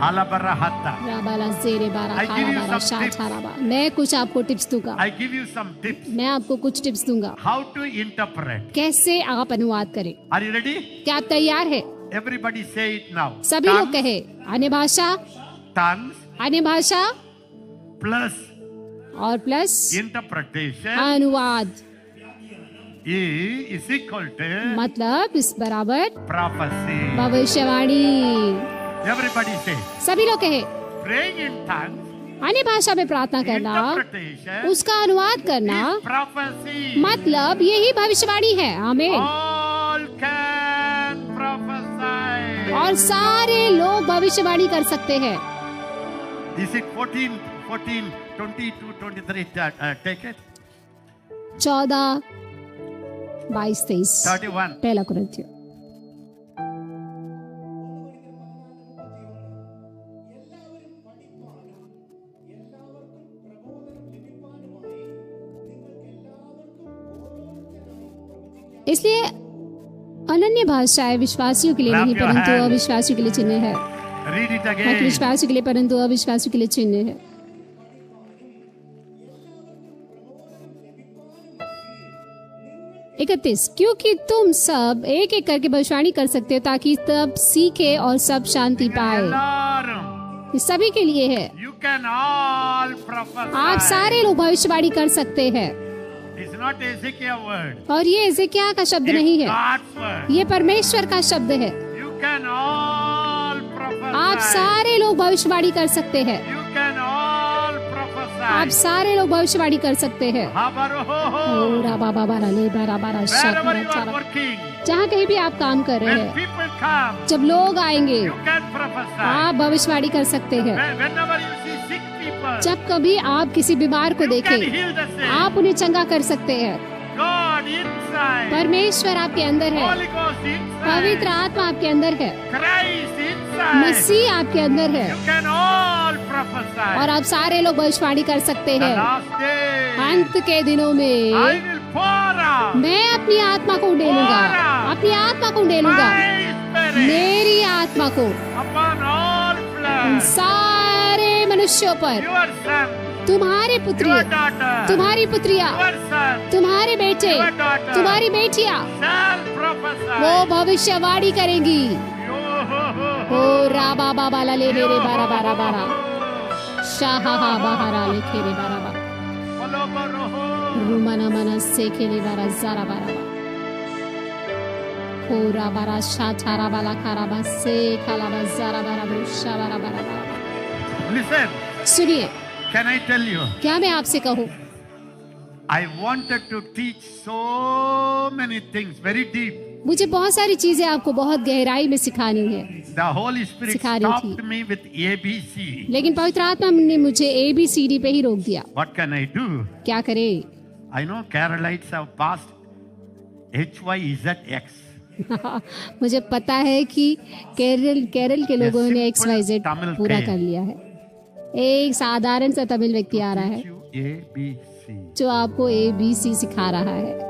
Alabarahata. राबाला ज़ेरे बारा I give you खारा बारा some शाह tips. छाराबा। मैं कुछ आपको टिप्स दूंगा, I give you some tips. मैं आपको कुछ टिप्स दूंगा How to interpret. कैसे आप अनुवाद करें। Are you ready? क्या आप तैयार है? Everybody say it now. सभी लोग Tongues, कहे अन्य भाषा, tongues अन्य भाषा plus और प्लस interpretation अनुवाद, is equal to मतलब इस बराबर prophecy. भविष्यवाणी। Everybody say. सभी लोग कहे Praying in tongues, अन्य भाषा में प्रार्थना करना, interpretation उसका अनुवाद करना, is prophecy. मतलब यही भविष्यवाणी है। आमीन। All can prophesy. और सारे लोग भविष्यवाणी कर सकते हैं। Is it 14, 22, 23? Take it. 14, 22, 23 31. पहला कुरिन्थियों। इसलिए अनन्य भाषाएं विश्वासियों के लिए Clap नहीं, your परंतु hands. अविश्वासियों के लिए चिन्ह है। Read it न कि again. विश्वासियों के लिए परंतु अविश्वासियों के लिए चिन्ह है। 31, क्योंकि तुम सब एक एक करके भविष्यवाणी कर सकते हो ताकि सब सीखे और सब शांति पाए। Alarm. ये सभी के लिए है। You can all prophesy. आप सारे लोग भविष्यवाणी कर सकते हैं। It's not Ezekiel word. और ये एजेकिया का शब्द It's नहीं है, God's word. ये परमेश्वर का शब्द है। You can all prophesy. आप सारे लोग भविष्यवाणी कर सकते हैं। You can all prophesy. आप सारे लोग भविष्यवाणी कर सकते हैं। Habaroho. Wherever you are working, जहाँ कहीं भी आप काम कर रहे when हैं, people come, जब लोग आएंगे you can prophesy. आप भविष्यवाणी कर सकते हैं। Whenever you see sick people, जब कभी आप किसी बीमार को you can देखें, heal the sick. आप उन्हें चंगा कर सकते हैं। God inside. परमेश्वर आपके अंदर है, Holy Ghost inside. पवित्र आत्मा आपके अंदर है, Christ inside. मसीह आपके अंदर है, You can all prophesy. और आप सारे लोग भविष्यवाणी कर सकते The हैं। last day, अंत के दिनों में I will pour out मैं अपनी आत्मा को उंडेलूंगा, अपनी आत्मा को उंडेलूंगा, my spirit मेरी आत्मा को upon all उन flesh. सारे मनुष्यों पर, Your son, तुम्हारी पुत्री, your daughter, तुम्हारी पुत्रियां, your son, तुम्हारे बेटे, your daughter तुम्हारी बेटियां, shall prophesy. वो भविष्यवाणी करेंगी। Yo-ho-ho-ho. ओ राबा बाबा लाले रे रे बारा बारा बारा शाहा बहारा लेखे रे बारा बारा Follow-boroho. रुमाना मना से खेले बारा जारा बारा बारा ओ राबारा शा छारा बाला खारा बा से खाला बा जारा बारा बुशा बारा बारा बारा। Listen, सुनिए, can I tell you? क्या मैं आपसे कहूँ, I wanted to teach so many things very deep. मुझे बहुत सारी चीजें आपको बहुत गहराई में सिखानी है, The Holy Spirit सिखा रही stopped थी। me with ABC. लेकिन पवित्र आत्मा ने मुझे ABCD पे ही रोक दिया। What can I do? क्या करे? I know Carolites have passed HYZX. मुझे पता है कि केरल के लोगों ने XYZ तमिल पूरा के। कर लिया है। एक साधारण सा तमिल व्यक्ति आ रहा है ABC. जो आपको ABC सिखा रहा है।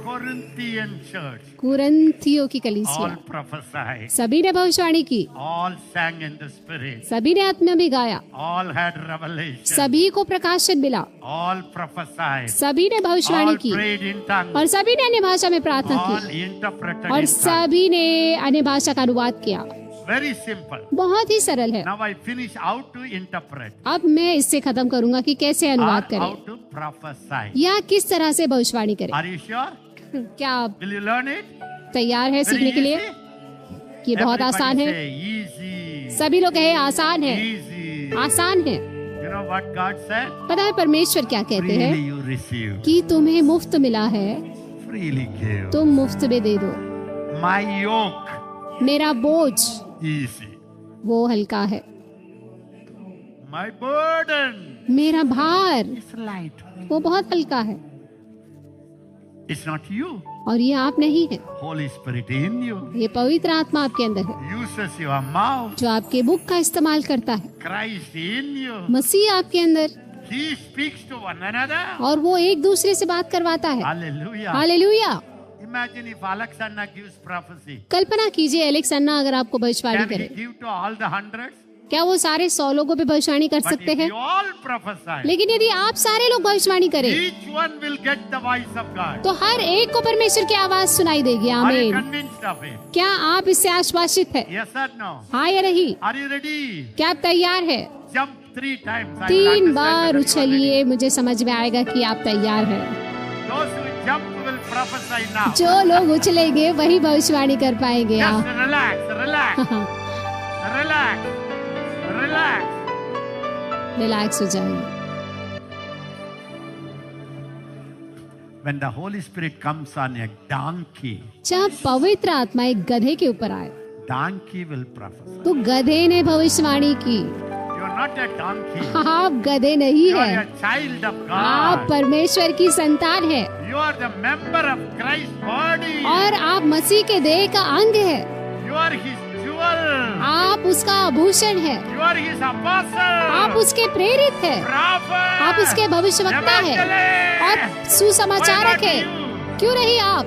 Corinthian church. कुरिन्थियों की All कलीसिया, prophesied. सभी ने भविष्यवाणी की, All sang in the Spirit. सभी ने आत्मा में गाया, All had revelation. सभी को प्रकाशन मिला, All prophesied. सभी ने भविष्यवाणी All की, prayed in tongues. और सभी ने अन्य भाषा में प्रार्थना All की, interpreted और in tongues. सभी ने अन्य भाषा का अनुवाद किया। Very simple. बहुत ही सरल है। Now I finish how to interpret. अब मैं इससे खत्म करूंगा कि कैसे Or अनुवाद how करें to prophesy. या किस तरह से भविष्यवाणी करें। Are you sure? क्या आप Will you learn it? तैयार है Very सीखने के लिए? easy? ये बहुत Everybody आसान है। say easy. सभी लोग कहे आसान है, Easy. आसान है। You know what God said? पता है परमेश्वर क्या कहते हैं? Freely you receive. कि तुम्हें मुफ्त मिला है, Freely give. तुम मुफ्त में दे दो। My yoke मेरा बोझ easy. वो हल्का है, My burden मेरा भार is light. वो बहुत हल्का है It's not you. और ये आप नहीं है, Holy Spirit in you ये पवित्र आत्मा आपके अंदर है uses your mouth. जो आपके मुख का इस्तेमाल करता है। Christ in you. मसीह आपके अंदर, He speaks to one another. और वो एक दूसरे से बात करवाता है। Hallelujah. Hallelujah. Imagine if Alexander gives prophecy. कल्पना कीजिए एलेक्स अन्ना अगर आपको भविष्यवाणी Can he करे, give to all the hundreds? क्या वो सारे 100 लोगों पे भविष्यवाणी कर But सकते if हैं? you all prophesy, लेकिन यदि आप सारे लोग भविष्यवाणी करें each one will get the voice of God. तो हर एक को परमेश्वर की आवाज सुनाई देगी। Are you आमीन। convinced of it? क्या आप इससे आश्वासित है? Yes or no? हाँ या नहीं? Are you ready? क्या आप तैयार है? Jump 3 times. I will 3 understand bar that you are उछलिए, ready. मुझे समझ में आएगा कि आप तैयार हैं। Those who jump will prophesy now. जो लोग उछलेंगे वही भविष्यवाणी कर पाएंगे। Just आप relax, relax, relax, relax. Relax हो जाइए। When the Holy Spirit comes on a donkey, जब पवित्र आत्मा एक गधे के ऊपर आए donkey will prophesy. तो गधे ने भविष्यवाणी की। You are not a donkey. आप गधे नहीं You are है, a child of आप God. परमेश्वर की संतान है You are the member of Christ's body. और आप मसीह के देह का अंग है। You are His jewel. आप उसका आभूषण है, You are His apostle. आप उसके प्रेरित है, prophet. आप उसके भविष्यवक्ता है evangelist. और सुसमाचारक Why है। not you? क्यों नहीं आप,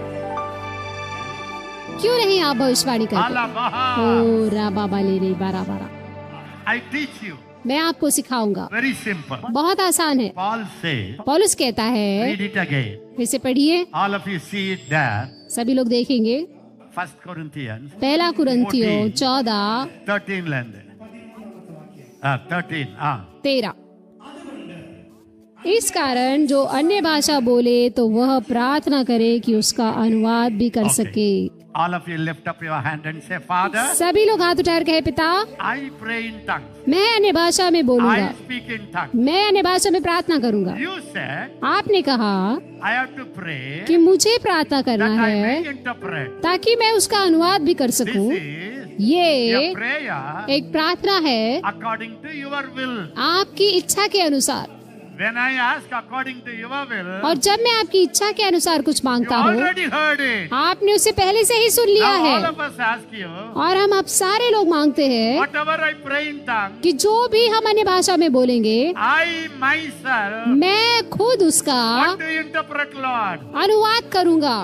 क्यों नहीं आप भविष्यवाणी करते? Alabaha. ओ राबा ले रे बारा बारा। I teach you. मैं आपको सिखाऊंगा, Very simple. बहुत आसान है। Paul says, पौलुस कहता है, read it again. फिर से पढ़िए, All of you see it there. सभी लोग देखेंगे। 1 Corinthians पहला कुरिन्थियों 14 13 लेंदे 13 13। इस कारण जो अन्य भाषा बोले तो वह प्रार्थना करे कि उसका अनुवाद भी कर सके। All of you lift up your hand and say, Father, सभी लोग हाथ उठाकर कहे, पिता I pray in tongues. मैं अन्य भाषा में बोलूंगा, I speak in tongues. मैं अन्य भाषा में प्रार्थना करूंगा। You said, आपने कहा I have to pray कि मुझे प्रार्थना करना that I है may interpret. ताकि मैं उसका अनुवाद भी कर This सकूं। is ये a prayer एक प्रार्थना है according to your will. आपकी इच्छा के अनुसार। When I ask according to your will, और जब मैं आपकी इच्छा के अनुसार कुछ you मांगता हूँ, already heard it. आपने उसे पहले से ही सुन लिया Now all है। of us ask you, और हम आप सारे लोग मांगते हैं whatever I pray in tongues, कि जो भी हम अन्य भाषा में बोलेंगे, I myself मैं खुद उसका want to interpret, Lord. अनुवाद करूंगा।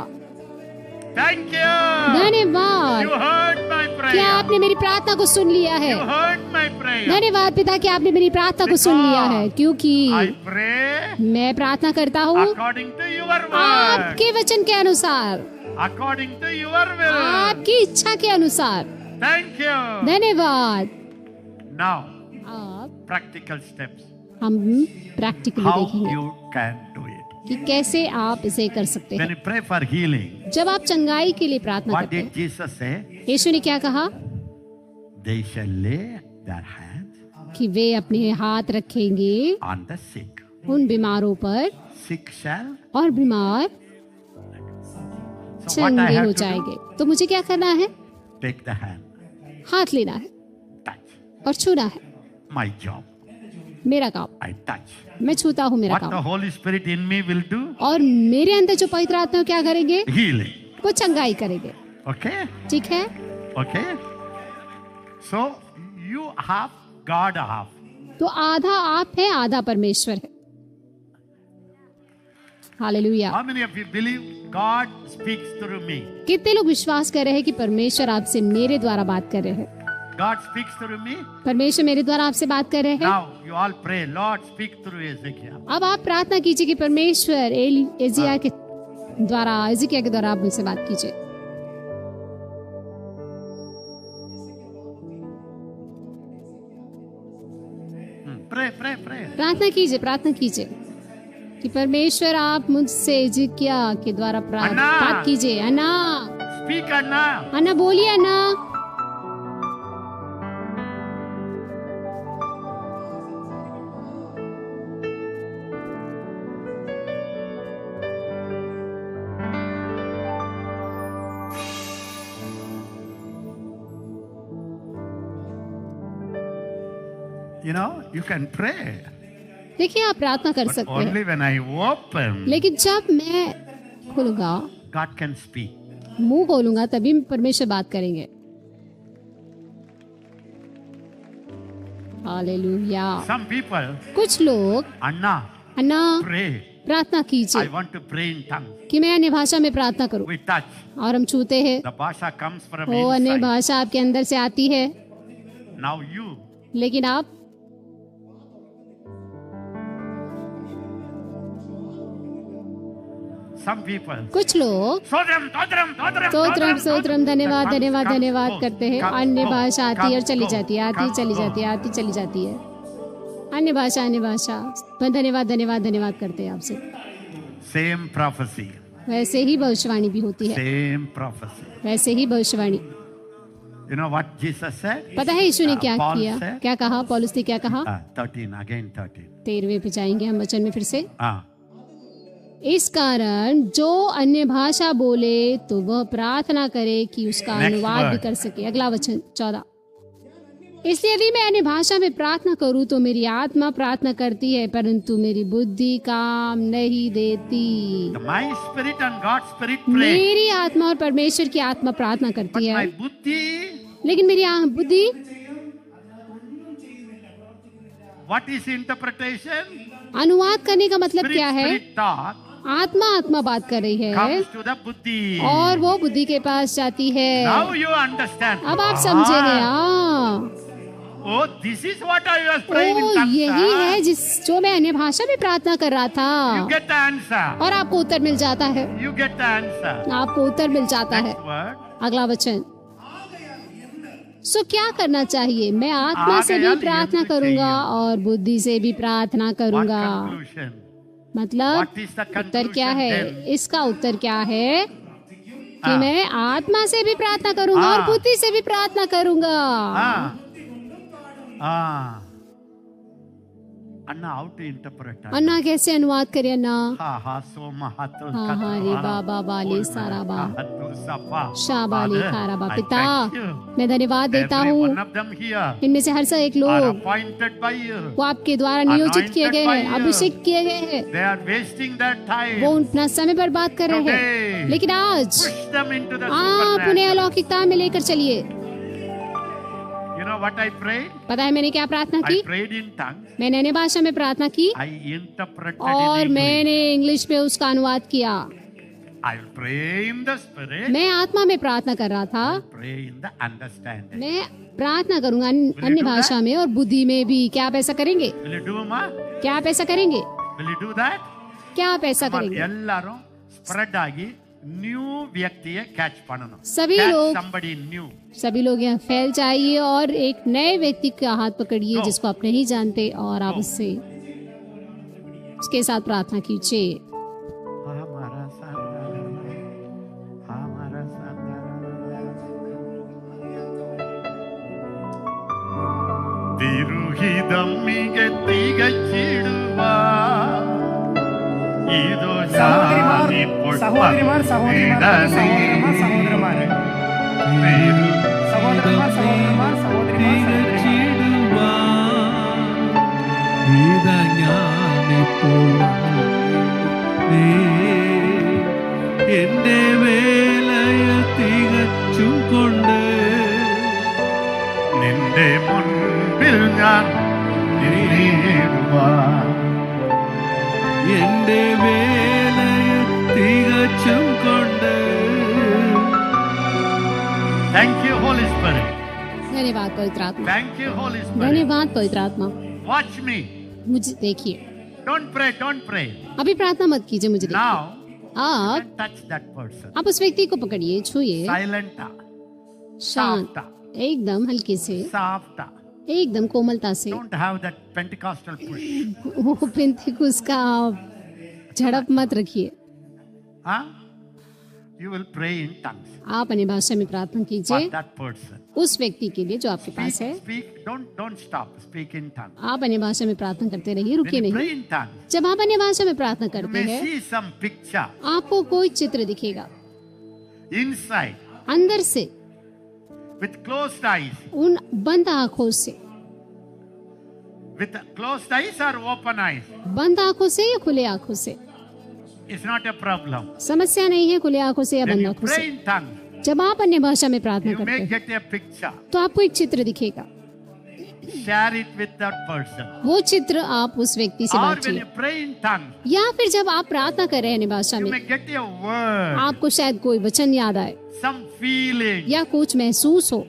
Thank you. धन्यवाद। You heard my क्या prayer. आपने मेरी प्रार्थना को सुन लिया है? You heard my prayer. धन्यवाद पिता कि आपने मेरी प्रार्थना को सुन लिया है, क्योंकि I pray मैं प्रार्थना करता हूँ according to your word. आपके वचन के अनुसार, According to your will. आपकी इच्छा के अनुसार। Thank you. धन्यवाद। Now, अब practical steps. हम प्रैक्टिकली How देखेंगे you can do it. कि कैसे आप इसे कर सकते When हैं। you pray for healing, जब आप चंगाई के लिए प्रार्थना what करते did हैं, Jesus say? यीशु ने क्या कहा? They shall lay their hands कि वे अपने हाथ रखेंगे on the sick. उन बीमारों पर Sick shall. और बीमार So what I change have हो to do? जाएंगे। तो मुझे क्या करना है? Take the hand. हाथ लेना है Touch. और छूना है। My job. मेरा काम, I touch. मैं छूता हूँ, मेरा What the काम। Holy Spirit in me will do? और मेरे अंदर जो पवित्र आत्मा क्या करेंगे? Healing. वो चंगाई करेंगे। Okay? ठीक है? Okay? So you have, God have. तो आधा आप है, आधा परमेश्वर है। Hallelujah. How many of you believe God speaks through me? कितने लोग विश्वास कर रहे हैं कि परमेश्वर आपसे मेरे द्वारा बात कर रहे हैं? God speaks through me. परमेश्वर मेरे द्वारा आपसे बात कर रहे हैं। Now you all pray, Lord, speak through Ezekiel. अब आप प्रार्थना कीजिए कि परमेश्वर एजिया के द्वारा, एजिकिया के द्वारा आप मुझसे बात कीजिए। Pray, pray, pray. प्रार्थना कीजिए, प्रार्थना कीजिए कि परमेश्वर आप मुझसे एजिकिया के द्वारा अन्ना। बात कीजिए। अन्ना, Speak, Anna. अन्ना बोलिए। अन्ना, You know, you can pray. देखिए आप प्रार्थना कर But सकते हैं, only when I open, लेकिन जब मैं खोलूंगा, God can speak. मुंह खोलूंगा, तभी परमेश्वर बात करेंगे। हालेलुया। Some people, कुछ लोग Anna, अन्ना pray. प्रार्थना I कीजिए want to pray in tongues. कि मैं अन्य भाषा में प्रार्थना करूं, We touch. और हम छूते हैं, The bhasha comes from वो अन्य inside. भाषा आपके अंदर से आती है। Now you, लेकिन आप some people, कुछ लोग Sodram, Todram, Todram, stotram Todram, stotram धन्यवाद Comes, धन्यवाद comes, धन्यवाद goes, करते हैं। comes, अन्य goes, भाषा आती है और comes, चली goes, जाती है, आती है comes, चली goes. जाती है, आती चली जाती है। अन्य भाषा धन्यवाद धन्यवाद धन्यवाद करते हैं आपसे। Same prophecy. वैसे ही भविष्यवाणी भी होती है, Same prophecy. वैसे ही भविष्यवाणी। You know what Jesus said? पता है यीशु ने क्या Paul किया, said? क्या कहा, पौलुस ने क्या कहा? 13, again 13. 13वें पे जाएंगे हम वचन में फिर से। Ah, इस कारण जो अन्य भाषा बोले तो वह प्रार्थना करे कि उसका Next अनुवाद भी word. कर सके। अगला वचन 14। इसलिए यदि मैं अन्य भाषा में प्रार्थना करूं तो मेरी आत्मा प्रार्थना करती है, परंतु मेरी बुद्धि काम नहीं देती। my spirit and God's spirit pray. मेरी आत्मा और परमेश्वर की आत्मा प्रार्थना But करती my है, buddhi, लेकिन मेरी बुद्धि, what is interpretation? अनुवाद करने का मतलब Spirit, क्या है? spirit talk आत्मा बात कर रही है comes to the buddhi. और वो बुद्धि के पास जाती है। Now you understand. अब आप समझेंगे। Oh, this is what I was praying in O, tongues. यही है जो मैं अन्य भाषा में प्रार्थना कर रहा You था, get the answer. और आपको उत्तर मिल जाता है, You get the answer. आपको उत्तर मिल जाता है। Next word. अगला वचन। सो क्या करना चाहिए? मैं आत्मा से भी प्रार्थना करूंगा और बुद्धि से भी प्रार्थना What करूंगा। conclusion? मतलब What is the उत्तर क्या conclusion है? then? इसका उत्तर क्या है कि हाँ। मैं आत्मा से भी प्रार्थना करूंगा और हाँ। बुद्धि से भी प्रार्थना करूंगा। Anna, how to interpret that? अन्ना कैसे अनुवाद करे? अन्ना Ha ha so mahatul हाँ हाँ रे बाबा बाले सारा बा शाबाले खारा बा। पिता मैं धन्यवाद देता Every हूँ, one of them here इनमें से हर सा एक are लोग appointed by you. वो आपके द्वारा नियोजित किए गए हैं, अभिषेक किए गए हैं। They are wasting their time. वो अपना समय बर्बाद कर रहे हैं, Today, लेकिन आज push them into the आप उन्हें supernatural. अलौकिकता में लेकर चलिए। You know what I prayed? पता है मैंने क्या प्रार्थना I की? prayed in tongues. मैंने अन्य भाषा में प्रार्थना की I interpreted और in English. मैंने इंग्लिश में उसका अनुवाद किया। I pray in the spirit. मैं आत्मा में प्रार्थना कर रहा था, Pray in the understanding. मैं प्रार्थना करूंगा अन्य भाषा में और बुद्धि में भी। क्या आप ऐसा करेंगे? Will you do, ma? क्या आप ऐसा करेंगे? Will you do that? क्या आप ऐसा करेंगे? எல்லாரும் ஸ்ப்ரெட் ஆகி நியூ வியக்தியை கேட்ச் பண்ணணும். सभी Catch लोग somebody new. सभी लोग यहाँ फैल जाइए और एक नए व्यक्ति का हाथ पकड़िए Go. जिसको आप नहीं जानते, और आप Go. उससे उसके साथ प्रार्थना कीजिए। हमारा साथ, हमारा साथ। തിരുഹിതം മികത്തികച്ചിടുവാൻ ഇതോ ഞാനിപ്പോൾ സഹോദരിമാർ സഹോദരന്മാർ എന്റെ വേലയ തികച്ചും കൊണ്ട് നിന്റെ മുൻപിൽ ഞാൻ നിന്നിടുവാൻ എന്റെ വേലയ തികച്ചും കൊണ്ട് Thank you, Holy Spirit. धन्यवाद पवित्र आत्मा, Thank you, Holy Spirit. धन्यवाद पवित्र आत्मा। Watch me. मुझे देखिए, Don't pray, don't pray. अभी प्रार्थना मत कीजिए, मुझे देखिए। Now, आप touch that person. आप उस व्यक्ति को पकड़िए, छुए, Silent, शांत, soft, एकदम हल्के से, soft. एकदम कोमलता से। Don't have that Pentecostal push. वो पेंतिकुस का झड़प मत रखिए। Huh? You will pray in tongues आप अन्य भाषा में प्रार्थना for कीजिए that person. उस व्यक्ति के लिए जो आपके पास है। Speak, don't stop. Speak in tongues. आप अन्य भाषा में प्रार्थना करते रहिए, रुकिए When you नहीं। pray in tongues, जब आप अन्य भाषा में प्रार्थना you करते may हैं, see some picture आपको कोई चित्र दिखेगा inside अंदर से, with closed eyes, उन बंद आंखों से, with closed eyes or open eyes, बंद आंखों से या खुले आंखों से, it's not a problem. समस्या नहीं है खुले आंखों से या When बंद you आंखों pray से। in tongues, जब आप अन्य भाषा में प्रार्थना you करते may हैं get a picture. तो आपको एक चित्र दिखेगा, Share it with that person. वो चित्र आप उस व्यक्ति से Or when बांटिए। you pray in tongues, या फिर जब आप प्रार्थना कर रहे हैं अन्य भाषा you में, may get a word, आपको शायद कोई वचन याद आए some feeling. या कुछ महसूस हो,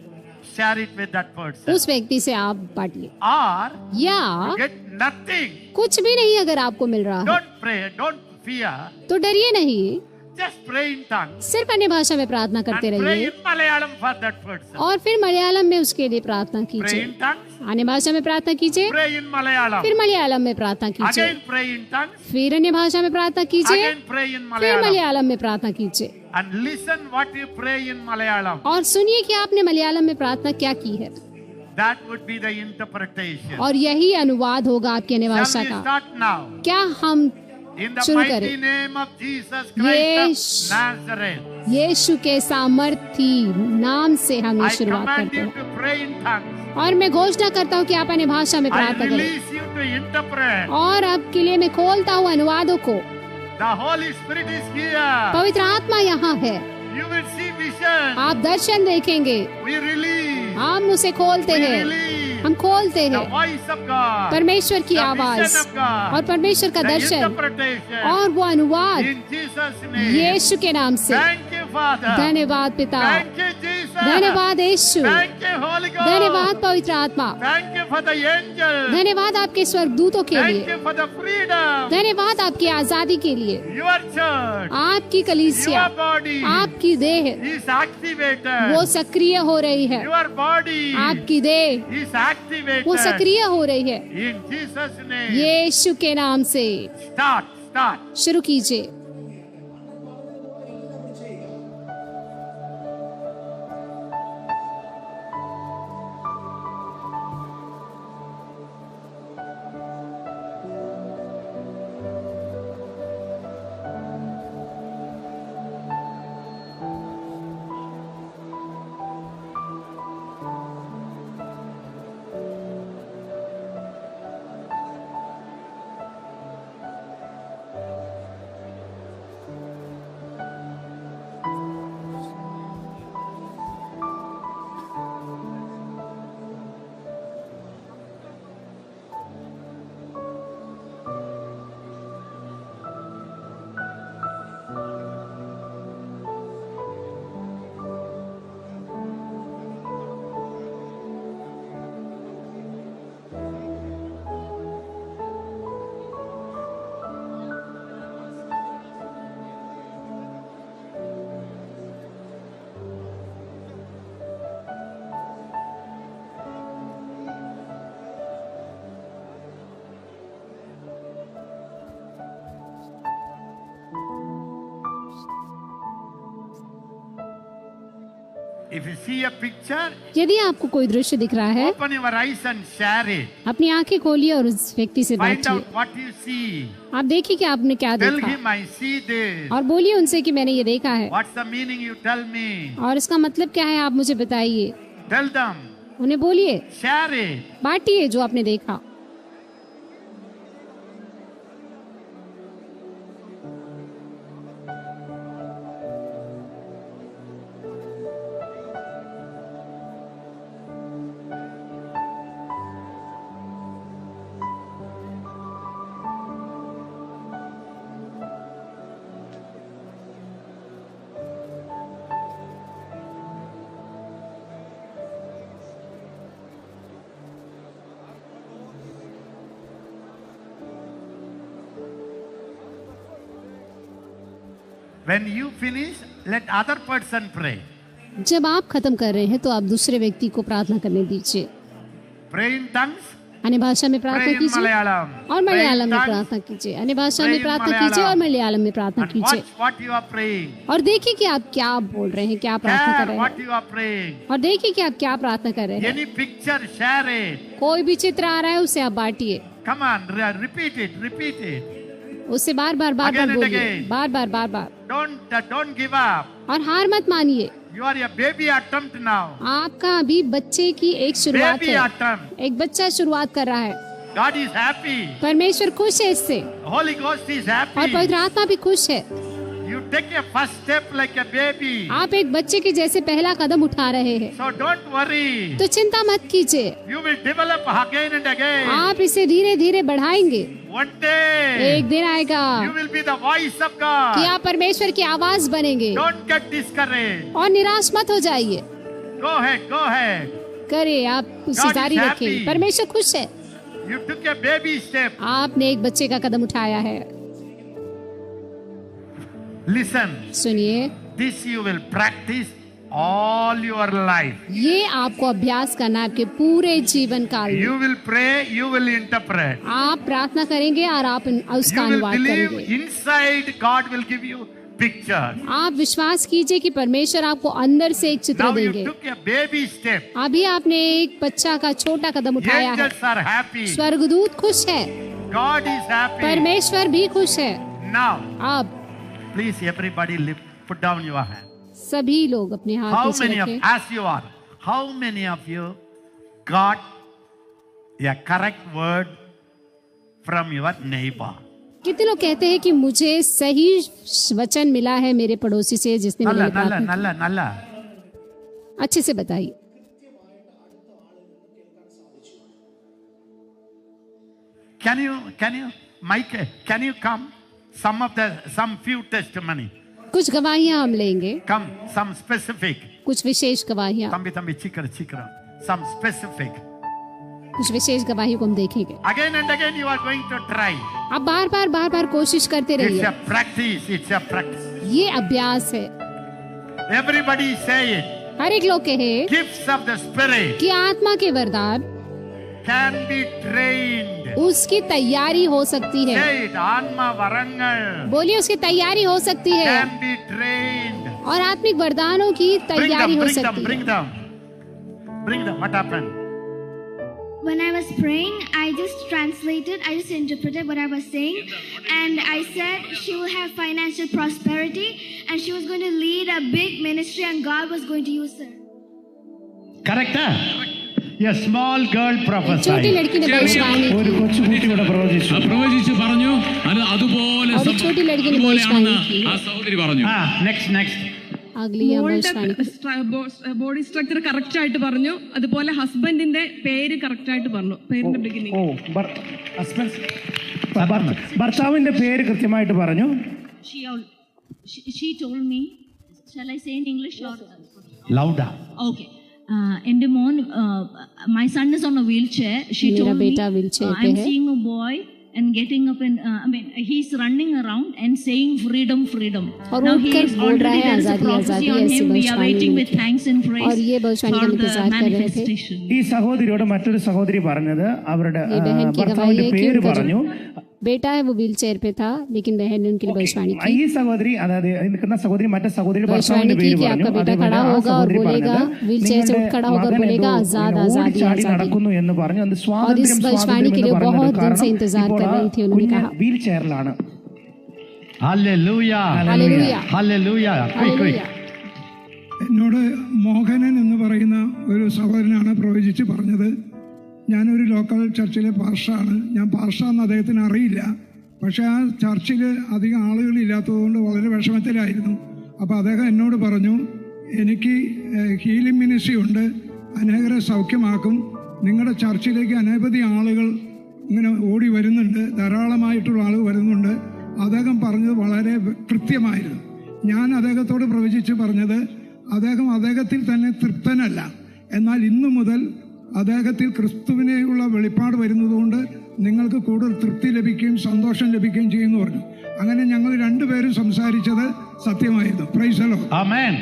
Share it with that person. उस व्यक्ति से आप बांटिए। Or या you get nothing. कुछ भी नहीं अगर आपको मिल रहा है Don't pray, don't fear. तो डरिए नहीं, Just pray in tongues. सिर्फ अन्य भाषा में प्रार्थना And करते pray रहिए in Malayalam for that person. और फिर मलयालम में उसके लिए प्रार्थना Pray कीजिए। in tongues. अन्य भाषा में प्रार्थना कीजिए, Pray in Malayalam. फिर मलयालम में प्रार्थना कीजिए, Again pray in tongues. फिर अन्य भाषा में प्रार्थना कीजिए, Again pray in फिर Malayalam. मलयालम में प्रार्थना कीजिए And listen what you pray in Malayalam. और सुनिए कि आपने मलयालम में प्रार्थना क्या की है That would be the interpretation. और यही अनुवाद होगा आपकी अन्य Shall भाषा we का। start now? क्या हम In the शुरू mighty करें। name of Jesus Yes. Christ of Nazareth, यीशु के सामर्थी नाम से हम ये I शुरुआत command करते you हैं to pray in tongues. और मैं घोषणा करता हूँ कि आप अन्य भाषा में I प्रार्थना करें release you to interpret. और आपके लिए मैं खोलता हूँ अनुवादों को। The Holy Spirit is here. पवित्र आत्मा यहाँ है, You will see vision. आप दर्शन देखेंगे, We release. हम उसे खोलते We हैं, release हम खोलते the हैं voice of God. परमेश्वर की The आवाज vision of God. और परमेश्वर का The दर्शन interpretation. और वो अनुवाद In Jesus' name. यीशु के नाम से। Thank you, Father. धन्यवाद पिता, Thank you, Jesus. धन्यवाद यीशु, Thank you, Holy Ghost. धन्यवाद पवित्र आत्मा, Thank you for the angels. धन्यवाद आपके स्वर्गदूतों के Thank लिए, you for the freedom. धन्यवाद आपकी आजादी के लिए। Your church, आपकी कलीसिया, your body आपकी देह is activated. वो सक्रिय हो रही है, Your body आपकी देह is activated. वो सक्रिय हो रही है। In Jesus' name. यीशु के नाम से Start. शुरू कीजिए। If you see a picture, यदि आपको कोई दृश्य दिख रहा है, open your eyes and share it. अपनी आंखें खोलिए और उस व्यक्ति से Find बातचीत। out what you see. आप देखिए कि आपने क्या Tell देखा him I see this. और बोलिए उनसे कि मैंने ये देखा है What's the meaning? You tell me. और इसका मतलब क्या है आप मुझे बताइए। Tell them. उन्हें बोलिए, Share it. बांटिए जो आपने देखा। When you finish, let other person pray. जब आप खत्म कर रहे हैं तो आप दूसरे व्यक्ति को प्रार्थना करने दीजिए। Pray in tongues. अन्य भाषा में Pray प्रार्थना in कीजिए Malayalam. और Pray in मलयालम में tongues. प्रार्थना कीजिए। अन्य भाषा Pray में in प्रार्थना कीजिए और Malayalam. मलयालम में प्रार्थना And कीजिए watch what you are praying. और देखिए कि आप क्या बोल रहे हैं, क्या प्रार्थना कर Share रहे what हैं you are praying. और देखिए कि आप क्या प्रार्थना कर रहे हैं। Any picture, share it. कोई भी चित्र आ रहा है उसे आप बांटिए, Come on, repeat it, repeat it. उससे बार बार Again and बोलिए, again. Bar bar Don't give up. और हार मत मानिए। You are a baby attempt now. आपका अभी बच्चे की एक शुरुआत Baby है, attempt. एक बच्चा शुरुआत कर रहा है। God is happy. परमेश्वर खुश है इससे, Holy Ghost is और happy. पवित्र आत्मा भी खुश है। You take a first step like a baby. आप एक बच्चे के जैसे पहला कदम उठा रहे हैं, So don't worry. तो चिंता मत कीजिए, You will develop again and again. आप इसे धीरे धीरे बढ़ाएंगे। One day एक दिन आएगा you will be the voice of कि God. आप परमेश्वर की आवाज बनेंगे, Don't get discouraged. और निराश मत हो जाइए। Go ahead, go ahead. करे, आप उसे God is जारी रखें। happy. परमेश्वर खुश है। You took a baby step. आपने एक बच्चे का कदम उठाया है। Listen, सुनिए, this you will practice all your life. ये आपको अभ्यास करना है आपके पूरे जीवन काल में। You will pray, you will interpret. आप प्रार्थना करेंगे और आप उसका You will अनुवाद believe करेंगे। inside God will give you picture. आप विश्वास कीजिए कि परमेश्वर आपको अंदर से एक चित्र Now you देंगे। took a baby step. अभी आपने एक बच्चा का छोटा कदम उठाया है। Angels are happy. स्वर्गदूत खुश है, God is happy. परमेश्वर भी खुश है। Now, अब please everybody lift, put down your hand. सभी लोग अपने हाथ How नीचे many of, रखें। as you are, how many of you got a correct word from your neighbor? कितने लोग कहते हैं कि मुझे सही वचन मिला है मेरे पड़ोसी से जिसने मेरे Nalla, लिए nalla, प्रार्थना nalla, nalla. की? अच्छे से बताइए। Can you, Mike, can you come? Some few testimony. कुछ गवाहियां हम लेंगे, Come, some specific. कुछ विशेष गवाहियां, Tambi, chikra. Some specific. कुछ विशेष गवाही को हम देखेंगे। Again and again you are going to try. आप बार बार कोशिश करते It's रहिए। a practice. It's a practice. ये अभ्यास है। Everybody say it. हर एक लोग कहे Gifts of the Spirit कि आत्मा के वरदान can be trained. उसकी तैयारी हो सकती है। Say it. Anma Varangal बोलिए, उसकी तैयारी हो सकती है, can be trained. और आत्मिक वरदानों की तैयारी हो सकती है। Bring them. What happened? When I was praying, I just interpreted what I was saying, and I said she will have financial prosperity and she was going to lead a big ministry and God was going to use her. Correct? A small girl छोटी prophesied. लड़की ने भविष्यवाणी की, ഒരു കൊച്ചുകുട്ടിയുടെ പ്രവചിച്ചു. പ്രവചിച്ചു പറഞ്ഞു അതുപോലെ और एक छोटी लड़की ने അതുപോലെയാണെന്ന് भविष्यवाणी की। ആ സഹോദരി പറഞ്ഞു. Next. अगली हम भविष्यवाणी की। ബോഡി സ്ട്രക്ചർ കറക്റ്റ് ആയിട്ട് പറഞ്ഞു, അതുപോലെ ഹസ്ബൻഡിന്റെ പേര് കറക്റ്റ് ആയിട്ട് പറഞ്ഞു, പേരിന്റെ ബിഗിനിങ്. ഭർത്താവിന്റെ പേര് കൃത്യമായിട്ട് പറഞ്ഞു. She told me, shall I say in English or Louder. okay? എൻ്റെ മോൻ, my son is on a wheelchair. She मेरा told me, बेटा wheelchair पे I'm है। seeing a boy and getting up and he's running around and saying freedom. और Now उठकर he is बोल रहा already, है there is a आजादी, prophecy आजादी, on ऐसी him. We are भविष्यवाणी waiting हुई with थी। thanks and praise और ये भविष्यवाणी for का the इंतजार कर रहे थे। manifestation. ഈ സഹോദരിയോട് മറ്റൊരു സഹോദരി പറഞ്ഞത് അവരുടെ ये बहन की गवाही ഭർത്താവിന്റെ है कि പേര് उनका പറഞ്ഞു. जो बेटा है वो व्हील चेयर पे था, लेकिन बहन ने उनके लिए भविष्यवाणी की। ഈ സഹോദരി, അതായത് നിൽക്കുന്ന സഹോദരി മറ്റേ സഹോദരി भविष्यवाणी ഭർത്താവിന്റെ की പേര് कि പറഞ്ഞു. आपका बेटा അതേപോലെ खड़ा ആ होगा और സഹോദരി बोलेगा, പറഞ്ഞത് व्हील चेयर से उठ खड़ा होकर നിങ്ങളുടെ बोलेगा മകൻ आजाद എന്തോ आजादी ഓടിച്ചാടി आजादी। നടക്കുന്നു എന്ന് പറഞ്ഞു. അത് और इस സ്വാതന്ത്ര്യം भविष्यवाणी के लिए എന്ന് बहुत പറഞ്ഞത് दिन से കാരണം इंतजार ഇപ്പോൾ कर ആ रही थी, उन्होंने കുഞ്ഞ് कहा। Wheel ചെയറിലാണ്. Hallelujah. Hallelujah, Hallelujah. Quick. Hallelujah. എന്നോട് മോഹനൻ എന്ന് പറയുന്ന ഒരു സഹോദരനാണ് പ്രവചിച്ച് പറഞ്ഞത്. ഞാനൊരു ലോക്കൽ ചർച്ചിലെ പാസ്റ്ററാണ്. ഞാൻ പാസ്റ്ററാണെന്ന് അദ്ദേഹത്തിന് അറിയില്ല. പക്ഷേ ആ ചർച്ചിൽ അധികം ആളുകളില്ലാത്തതുകൊണ്ട് വളരെ വിഷമത്തിലായിരുന്നു. അപ്പോൾ അദ്ദേഹം എന്നോട് പറഞ്ഞു, എനിക്ക് ഹീലിംഗ് മിനിസ്ട്രി ഉണ്ട്, അനേകരെ സൗഖ്യമാക്കും, നിങ്ങളുടെ ചർച്ചിലേക്ക് അനവധി ആളുകൾ ഇങ്ങനെ ഓടി വരുന്നുണ്ട്, ധാരാളമായിട്ടുള്ള ആളുകൾ വരുന്നുണ്ട്. അദ്ദേഹം പറഞ്ഞത് വളരെ കൃത്യമായിരുന്നു. ഞാൻ അദ്ദേഹത്തോട് പ്രവചിച്ച് പറഞ്ഞത്, അദ്ദേഹത്തിൽ തന്നെ തൃപ്തനല്ല, എന്നാൽ ഇന്നു മുതൽ അദ്ദേഹത്തിൽ ക്രിസ്തുവിനെയുള്ള വെളിപ്പാട് വരുന്നതുകൊണ്ട് നിങ്ങൾക്ക് കൂടുതൽ തൃപ്തി ലഭിക്കുകയും സന്തോഷം ലഭിക്കുകയും ചെയ്യുമെന്ന് പറഞ്ഞു. അങ്ങനെ ഞങ്ങൾ രണ്ടുപേരും സംസാരിച്ചത് സത്യമായിരുന്നു. Praise the lord. Amen.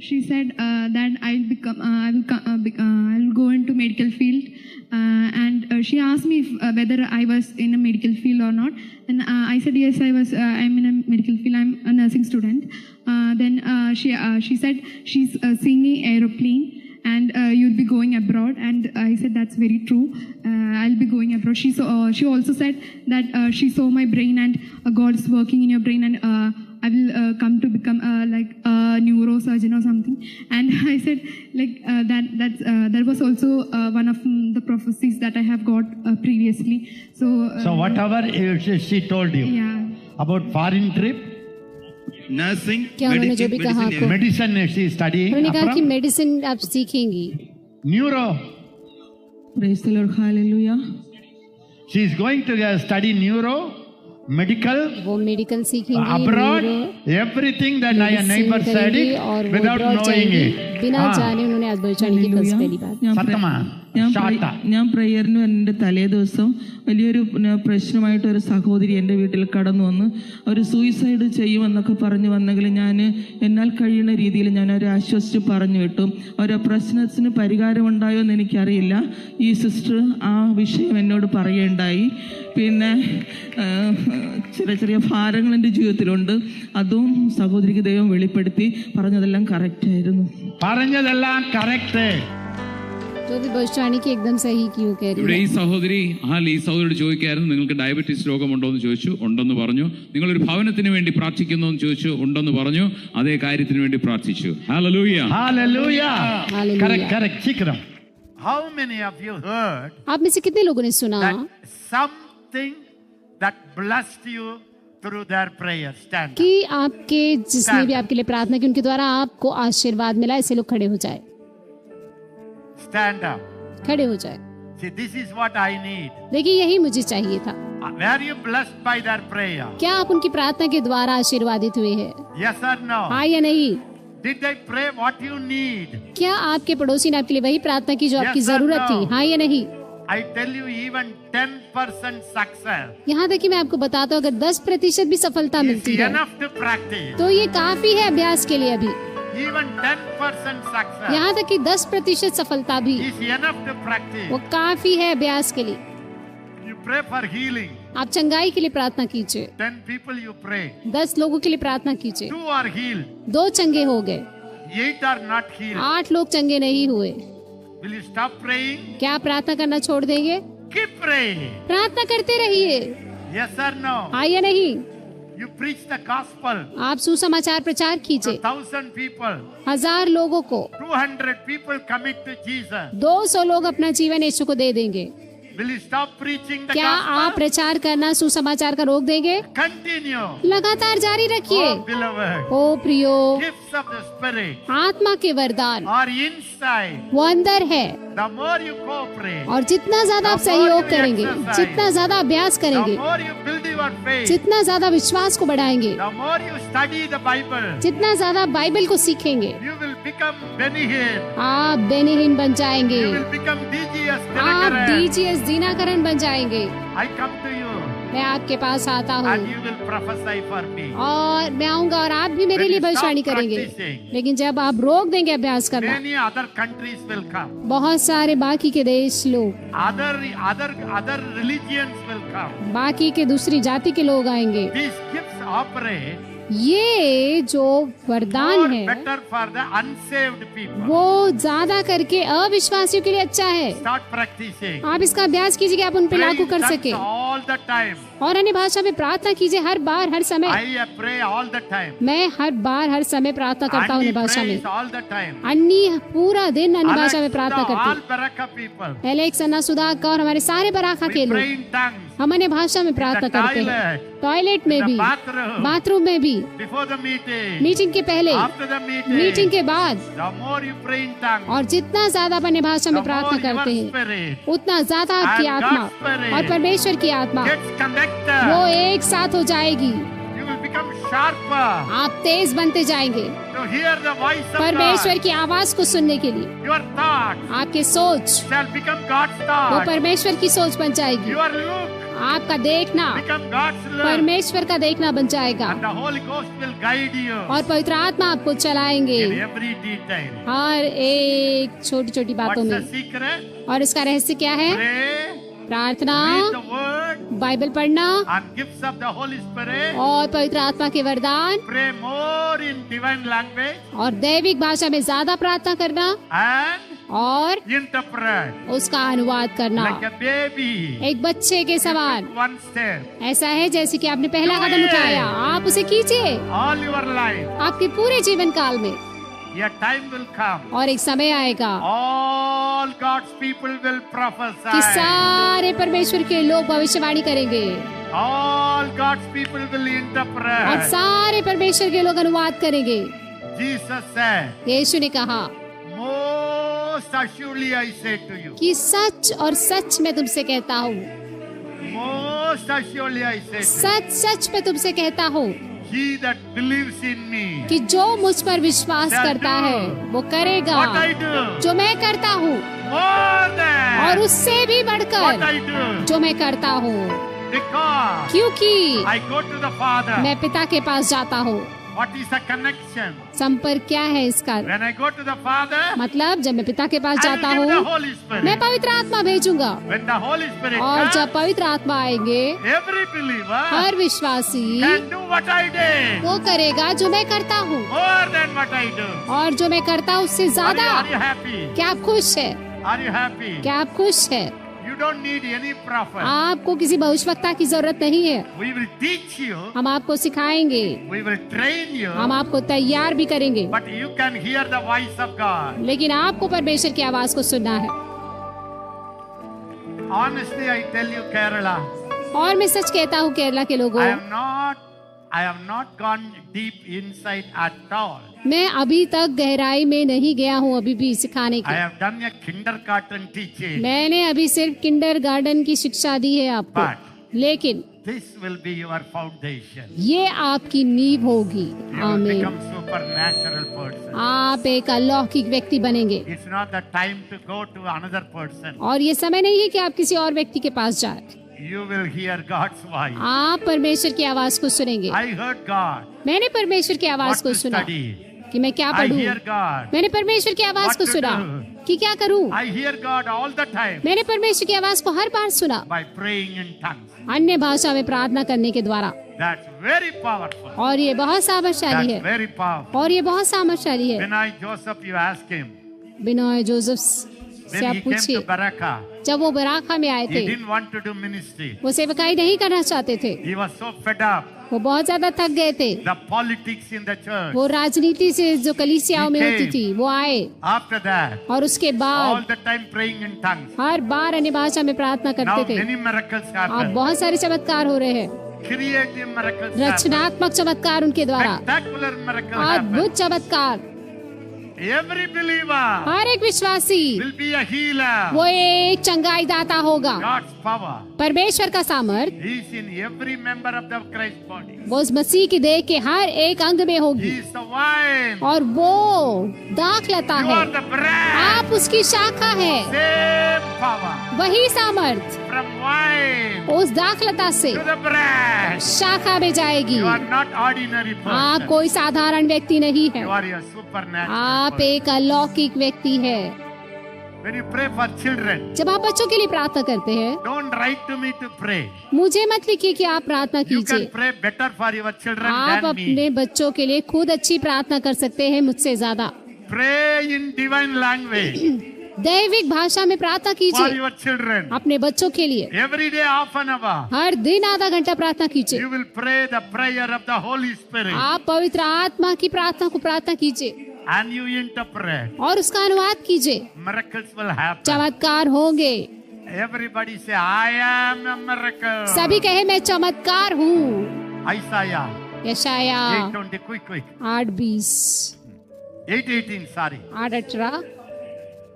She said that I'll go into medical field, and she asked me whether I was in a medical field or not. And I said yes, I'm in a medical field. I'm a nursing student. Then she said she's singing aeroplane and you'll be going abroad. And I said that's very true. I'll be going abroad. She also said that she saw my brain and God is working in your brain, and I will come to become like a neurosurgeon surgeon or something. And I said like that was also one of the prophecies that I have got previously. So whatever she told you about foreign trip, nursing, क्या उन्होंने जो भी कहा आपको, medicine she is studying, उन्होंने कहा कि medicine आप सीखेंगी, neuro, Praise the Lord, hallelujah. she is going to study neuro, medical, वो medical सीखेंगी, abroad, everything that my neighbor said it without knowing it. बिना जाने उन्होंने आज भविष्यवाणी की पहली बात. സത്യമാ ഞാൻ പ്രേയറിന് എൻ്റെ തലേ ദിവസം വലിയൊരു പ്രശ്നമായിട്ട് ഒരു സഹോദരി എൻ്റെ വീട്ടിൽ കടന്നു വന്ന് ഒരു സൂയിസൈഡ് ചെയ്യുമെന്നൊക്കെ പറഞ്ഞു വന്നെങ്കിൽ ഞാൻ എന്നാൽ കഴിയുന്ന രീതിയിൽ ഞാൻ അവരെ ആശ്വസിച്ച് പറഞ്ഞു വിട്ടു. അവരുടെ പ്രശ്നത്തിന് പരിഹാരമുണ്ടായോ എന്ന് എനിക്കറിയില്ല. ഈ സിസ്റ്റർ ആ വിഷയം എന്നോട് പറയുകയുണ്ടായി. പിന്നെ ചെറിയ ഭാരങ്ങൾ എൻ്റെ ജീവിതത്തിലുണ്ട്, അതും സഹോദരിക്ക് ദൈവം വെളിപ്പെടുത്തി. പറഞ്ഞതെല്ലാം കറക്റ്റായിരുന്നു. പറഞ്ഞതെല്ലാം കറക്റ്റ്. जो भी भविष्यवाणी की एकदम सही क्यों कह रही है. ഈ സഹോദരി സഹോദരിയോട് ചോദിക്കായിരുന്നു, നിങ്ങൾക്ക് ഡയബറ്റീസ് രോഗമുണ്ടോ എന്ന് ചോദിച്ചു, ഉണ്ടെന്ന് പറഞ്ഞു. നിങ്ങളൊരു ഭവനത്തിന് വേണ്ടി പ്രാർത്ഥിക്കുന്നു എന്ന് ചോദിച്ചു, ഉണ്ടെന്ന് പറഞ്ഞു. അതേ കാര്യത്തിന് വേണ്ടി പ്രാർത്ഥിച്ചു. Hallelujah, hallelujah. Hallelujah. Correct. ശീഘ്രം. How many of you heard आप में से कितने लोगों ने सुना that something that blessed you through their prayer? Stand up. कि आपके जिसने भी आपके लिए प्रार्थना की उनके द्वारा आपको आशीर्वाद मिला? ऐसे लोग खड़े हो जाए, Stand up. खड़े हो जाए. See, this is what I need. देखिए यही मुझे चाहिए था. Were you blessed by their prayer? क्या आप उनकी प्रार्थना के द्वारा आशीर्वादित हुए हैं? Yes or no? हाँ या नहीं? Did they pray what you need? क्या आपके पड़ोसी ने आपके लिए वही प्रार्थना की जो आपकी Yes or जरूरत थी? no? हाँ या नहीं? I tell you, even 10% success यहाँ तक कि मैं आपको बताता हूँ, अगर 10% भी सफलता is मिलती है enough to practice. तो ये काफी है अभ्यास के लिए. अभी Even 10% success यहाँ तक कि 10% सफलता भी is enough to practice. वो काफी है अभ्यास के लिए. You pray for healing. आप चंगाई के लिए प्रार्थना कीजिए. 10 people you pray. 10 लोगों के लिए प्रार्थना कीजिए. 2 are healed. 2 चंगे हो गए, 8 are not healed. 8 लोग चंगे नहीं हुए. Will you stop praying? क्या आप प्रार्थना करना छोड़ देंगे? Keep praying. प्रार्थना करते रहिए. Yes or no? हाँ या नहीं? You preach the gospel आप सुसमाचार प्रचार to कीजिए. 1,000 people. 1000 लोगों को, 200 people commit to Jesus. 200 लोग अपना जीवन यीशु को दे देंगे. Will you stop preaching the क्या आप gospel? प्रचार करना सुसमाचार का रोक देंगे? Continue. लगातार जारी रखिए. Oh, beloved. ओ प्रियो, Gifts of the Spirit आत्मा के वरदान are inside. वो अंदर है. The more you cooperate, और जितना ज्यादा आप सहयोग करेंगे, जितना ज्यादा अभ्यास the करेंगे, more you build your faith, जितना ज्यादा विश्वास को बढ़ाएंगे, the more you study the Bible, जितना ज्यादा बाइबल को सीखेंगे, you will become Benihim. आप बेनिहीन बन जाएंगे. You will become DGS आप Dinakaran. DGS दीनाकरण बन जाएंगे. I come to you मैं आपके पास आता and हूँ you will prophesy for me. और मैं आऊंगा और आप भी मेरे When लिए you stop भविष्यवाणी करेंगे. practicing, लेकिन जब आप रोक देंगे अभ्यास करना, Many other countries will come. बहुत सारे बाकी के देश लोग, Other religions will come. बाकी के दूसरी जाति के लोग आएंगे. These gifts operate ये जो वरदान more है better for the unsaved people. वो ज्यादा करके अविश्वासियों के लिए अच्छा है. Start practicing. आप इसका अभ्यास कीजिए कि आप उन पे Pray लागू in कर tongues सके. all the time. और अन्य भाषा में प्रार्थना कीजिए हर बार हर समय. I pray all the time. मैं हर बार हर समय प्रार्थना करता हूँ Annie अन्य भाषा में. prays all the time. अन्नी पूरा दिन अन्य भाषा में Alex, प्रार्थना all करती Baraka people. है. एलेक्स, अन्ना, सुधाकर और हमारे सारे बराखा के We pray लोग in tongues. हम अन्य भाषा में प्रार्थना the करते हैं. toilet, टॉयलेट में the भी, bathroom, बाथरूम में भी, before the meeting, मीटिंग के पहले, after the meeting, मीटिंग के बाद. the more you pray in tongues, और जितना ज्यादा अपने भाषा में the प्रार्थना more करते your हैं, spirit उतना ज्यादा आपकी and आत्मा God's spirit और परमेश्वर की आत्मा gets connected. वो एक साथ हो जाएगी. You will become sharper आप तेज बनते जाएंगे to hear the voice of परमेश्वर God. की आवाज को सुनने के लिए. Your thoughts आपके सोच shall become God's वो thoughts. परमेश्वर की सोच बन जाएगी. Your look आपका देखना become God's look. परमेश्वर का देखना बन जाएगा. And the Holy Ghost will guide you और पवित्र आत्मा आपको चलाएंगे in every detail. हर एक छोटी छोटी बातों What's the में. secret? और इसका रहस्य क्या है? Pray, प्रार्थना, read the word, बाइबल पढ़ना and gifts of the Holy Spirit. और पवित्र आत्मा के वरदान Pray more in divine language और दैविक भाषा में ज्यादा प्रार्थना करना and और interpret उसका अनुवाद करना like a baby. एक बच्चे के समान. One step. ऐसा है जैसे कि आपने पहला कदम उठाया, आप उसे कीजिए All your life. आपके पूरे जीवन काल में. a time will come. और एक समय आएगा All God's people will कि prophesy. सारे परमेश्वर के लोग भविष्यवाणी करेंगे All God's people will और interpret. सारे परमेश्वर के लोग अनुवाद करेंगे। Jesus said, यीशु ने कहा most assuredly I say to you. कि सच और सच मैं तुमसे कहता हूँ, Most assuredly I say to you. सच सच मैं तुमसे कहता हूँ He that believes in me. कि जो मुझ पर विश्वास करता है वो करेगा What I do. जो मैं करता हूँ More than. और उससे भी What बढ़कर I do. जो मैं करता हूँ, Because क्योंकि I go to the Father. मैं पिता के पास जाता हूँ। What is the connection? संपर्क क्या है इसका? When I go to the Father, मतलब जब मैं पिता के पास I will जाता give the हूँ Holy Spirit. मैं पवित्र आत्मा भेजूंगा When the Holy Spirit और comes, जब पवित्र आत्मा आएंगे every believer हर विश्वासी can do what I did. वो करेगा जो मैं करता हूँ More than what I do. और जो मैं करता हूँ उससे ज्यादा। Are you happy? क्या आप खुश है? Are you happy? क्या आप खुश है? You don't need any prophet. आपको किसी भविष्यवक्ता की जरूरत नहीं है। We will teach you. हम आपको सिखाएंगे, We will train you. हम आपको तैयार भी करेंगे, But you can hear the voice of God. लेकिन आपको परमेश्वर की आवाज को सुनना है। Honestly, I tell you, Kerala, और मैं सच कहता हूँ केरला के लोगों, I have not gone deep inside at all. मैं अभी तक गहराई में नहीं गया हूँ अभी भी सिखाने I की। have done a kindergarten teaching. मैंने अभी सिर्फ किंडरगार्टन की शिक्षा दी है आपको, But लेकिन this will be your foundation. ये आपकी नींव होगी। You will आमीन। become supernatural person. आप एक अलौकिक व्यक्ति बनेंगे It's not the time to go to another person. और ये समय नहीं है कि आप किसी और व्यक्ति के पास जाए। You will hear God's voice. आप परमेश्वर की आवाज को सुनेंगे। I heard God. मैंने परमेश्वर की आवाज What को to सुना study. कि मैं क्या I पढूं। hear God. मैंने परमेश्वर की आवाज What को to सुना do. कि क्या करूं। I hear God all the time मैंने परमेश्वर की आवाज को हर बार सुना by praying in tongues. अन्य भाषा में प्रार्थना करने के द्वारा, That's very powerful. और ये बहुत सामर्थशाली That's है, very powerful. और ये बहुत सामर्थशाली है। Benai Joseph, you ask him. Binoy Joseph से When आप he came पूछिए, to Baraka, जब वो बराखा में आए he थे didn't want to do ministry. वो सेवकाई नहीं करना चाहते थे, He was so fed up. वो बहुत ज्यादा थक गए थे। The politics in the church. वो राजनीति से जो कलीसियाओं में He होती came. थी वो आए, After that, और उसके all बाद the time praying in tongues. हर बार अन्य भाषा में प्रार्थना Now करते थे। many miracles अब happen. बहुत सारे चमत्कार हो रहे हैं, Creative miracles happen. रचनात्मक चमत्कार उनके द्वारा, Spectacular miracles happen. अद्भुत चमत्कार। Every believer हर एक विश्वासी will be a healer. वो एक चंगाई दाता होगा। God's power परमेश्वर का सामर्थ is in every member of the Christ body. वो उस मसीह की देह के हर एक अंग में He होगी, is the vine. और वो दाखलता You है, are the branch. आप उसकी शाखा है। Same power वही सामर्थ from vine उस दाखलता से to the branch. शाखा में जाएगी। You are not ordinary आप person. कोई साधारण व्यक्ति नहीं है, You are a supernatural आप person. एक अलौकिक व्यक्ति है। When you pray for children, जब आप बच्चों के लिए प्रार्थना करते हैं, don't write to me to pray. मुझे मत लिखिए कि आप प्रार्थना You can कीजिए। pray better for your children आप than me. अपने बच्चों के लिए खुद अच्छी प्रार्थना कर सकते हैं मुझसे ज्यादा। Pray in divine language दैविक भाषा में प्रार्थना for कीजिए your children. अपने बच्चों के लिए। Every day half an hour. हर दिन आधा घंटा प्रार्थना कीजिए। You will pray the prayer of the Holy Spirit आप पवित्र आत्मा की प्रार्थना को प्रार्थना कीजिए and you interpret. और उसका अनुवाद कीजिए, Miracles will happen. चमत्कार होंगे। Everybody say, I am a miracle. सभी कहे मैं चमत्कार हूँ। Isaiah यशाया 8:20, quick. 8:20, 8:18, sorry. 8:18,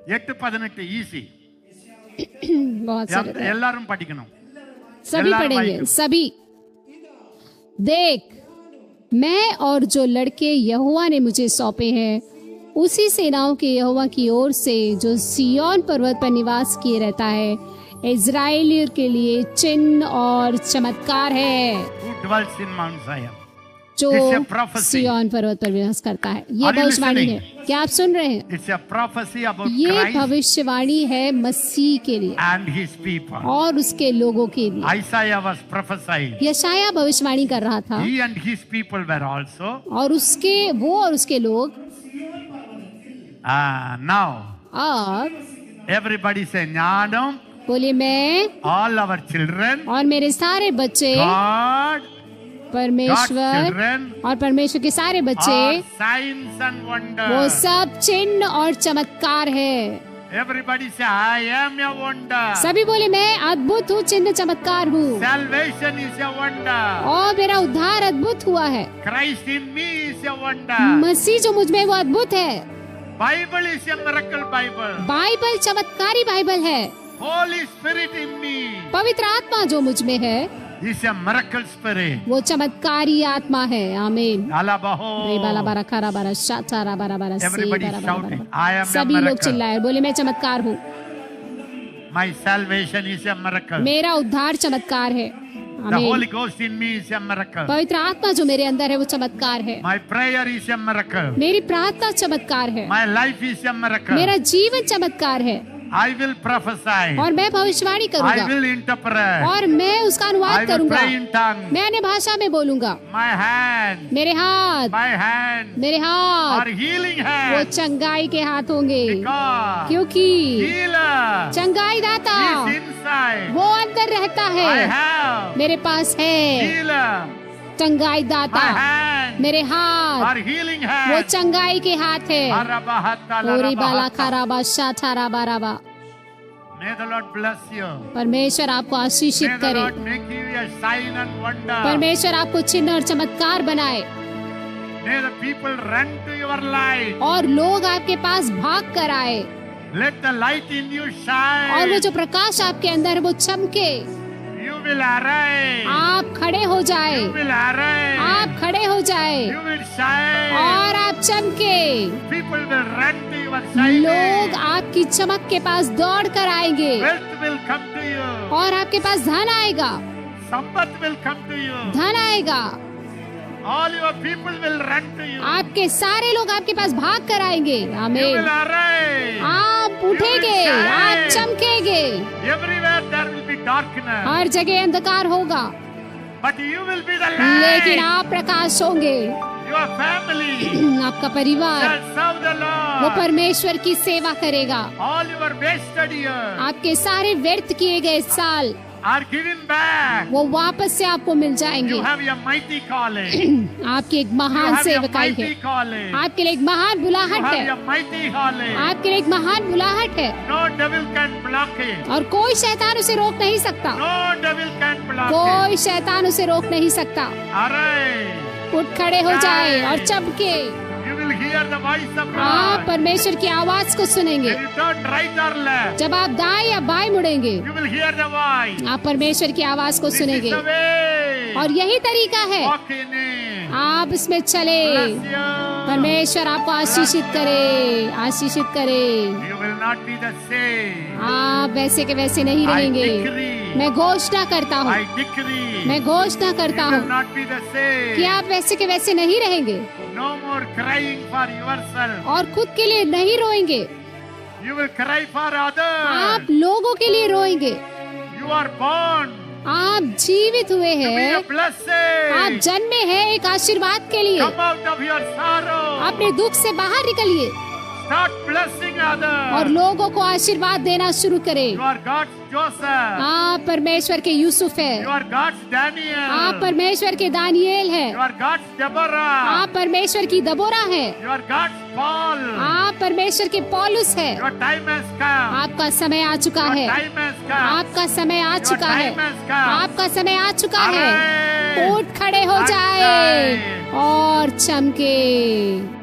8:18 easy. बहुत सारे हैं। எல்லாரும் படிக்கணும். सभी எல்லாரும் पढ़ेंगे, வாய்க்கணும். सभी। देख, मैं और जो लड़के यहोवा ने मुझे सौंपे हैं, उसी सेनाओं के यहोवा की ओर से जो सिय्योन पर्वत पर निवास किए रहता है, इज़राइलियों के लिए चिन्ह और चमत्कार है। Who dwells in Mount Zion? जो It's a prophecy. सिय्योन पर्वत पर निवास करता है। ये Are you भविष्यवाणी listening? है। क्या आप सुन रहे हैं? It's a prophecy about ये Christ भविष्यवाणी है मसीह के लिए and his people. और उसके लोगों के लिए। Isaiah was prophesying. यशाया भविष्यवाणी कर रहा था, He and his people were also. और उसके वो और उसके लोग। Now, अब everybody say, Jnanam, बोले मैं all our children, और मेरे सारे बच्चे God परमेश्वर children और परमेश्वर के सारे बच्चे are signs and wonders. वो सब चिन्ह और चमत्कार है। Everybody say, I am a wonder. सभी बोले मैं अद्भुत हूँ, चिन्ह चमत्कार हूँ, Salvation is a wonder. और मेरा उद्धार अद्भुत हुआ है। Christ in me is a wonder. मसीह जो मुझ में वो अद्भुत है। Bible is a miracle Bible. Bible चमत्कारी बाइबल है। Holy Spirit in me पवित्र आत्मा जो मुझ में है is a miracle spirit. वो चमत्कारी आत्मा है। आमीन। Alabaho. Everybody shouting, I am a सभी लोग miracle. चिल्लाए, बोले मैं चमत्कार हूँ, My salvation is a miracle. मेरा उद्धार चमत्कार है। The Holy आमीन। Ghost in me is a miracle. पवित्र आत्मा जो मेरे अंदर है वो चमत्कार है। My prayer is a miracle. मेरी प्रार्थना चमत्कार है। My life is a miracle. मेरा जीवन चमत्कार है। I will prophesy. और मैं भविष्यवाणी I करूंगा will interpret. और मैं उसका I अनुवाद will करूंगा। pray in tongues. मैं अन्य भाषा में बोलूंगा। My hand, मेरे हाथ, my hand मेरे are हाथ healing वो hands. चंगाई के हाथ होंगे, Because क्योंकि healer चंगाई दाता is inside. वो अंदर रहता I है। have मेरे पास है healer. चंगाई दाता, My hand मेरे हाथ are healing वो hands. चंगाई के हाथ है। ओरी बाला खराबा शाठारा बाराबा। May the Lord bless you. परमेश्वर आपको May आशीषित the करे। Lord make you a sign and wonder. परमेश्वर आपको चिन्ह और चमत्कार बनाए May the people run to your light. और लोग आपके पास भाग कर आए Let the light in you और वो shine. जो प्रकाश आपके अंदर है वो चमके। You will arise. आप खड़े हो जाए, You will arise. आप खड़े हो जाए You will shine. और आप चमके। People will run to your shining. लोग आपकी चमक के पास दौड़ कर आएंगे Wealth will come to you. और आपके पास धन आएगा, Sampat will come to you. धन आएगा। All your people will run to you. आपके सारे लोग आपके पास भाग कर आएंगे। You आमीन। will arise. आप उठेंगे, आप चमकेंगे। Everywhere there will be darkness. हर जगह अंधकार होगा, But you will be the लेकिन light. आप प्रकाश होंगे। Your family आपका परिवार shall serve the वो Lord. परमेश्वर की सेवा करेगा। All your wasted years आपके सारे व्यर्थ किए गए साल are given back. वो वापस से आपको मिल जाएंगे। You have a mighty calling. आपकी एक You महान have a सेवकाई है, mighty calling. आपके लिए एक महान You बुलाहट have है, a mighty calling. आपके लिए एक महान बुलाहट है No devil can block it. और कोई शैतान उसे रोक नहीं सकता। No devil can block कोई शैतान उसे रोक नहीं सकता। it. Arise. उठ खड़े हो जाए और चमके। You will hear the voice of आप God. परमेश्वर की आवाज को सुनेंगे। When you turn right or left, जब आप दाएं या बाएं मुड़ेंगे you will hear the voice. आप परमेश्वर की आवाज को This is सुनेंगे the way. और यही तरीका है। Walk in it. आप इसमें चले। Bless you. परमेश्वर आपको आशीषित करे, आशीषित करे। You will not be the same. आप वैसे के वैसे नहीं I रहेंगे। decree. मैं घोषणा करता हूँ, I decree. मैं घोषणा करता You will हूँ not be the same. कि आप वैसे के वैसे नहीं रहेंगे No more crying for yourself. और खुद के लिए नहीं रोएंगे। You will cry for others. आप लोगों के लिए रोएंगे। You are born आप जीवित हुए to be a हैं, blessing. आप जन्मे हैं एक आशीर्वाद के लिए। Come out of your sorrow. अपने दुख से बाहर निकलिए Start blessing others. और लोगों को आशीर्वाद देना शुरू करें। You are God's Joseph. आप परमेश्वर के यूसुफ You है, are God's Daniel. आप परमेश्वर के दानिएल है, You are God's Deborah. आप परमेश्वर की दबोरा है, You are God's Paul. आप परमेश्वर के पौलुस है। Your time has come. आपका समय आ चुका Your है, time has come. आपका समय आ Your चुका है, time has come. आपका समय आ चुका है। Arise. उठ खड़े हो And जाए shine. और चमके।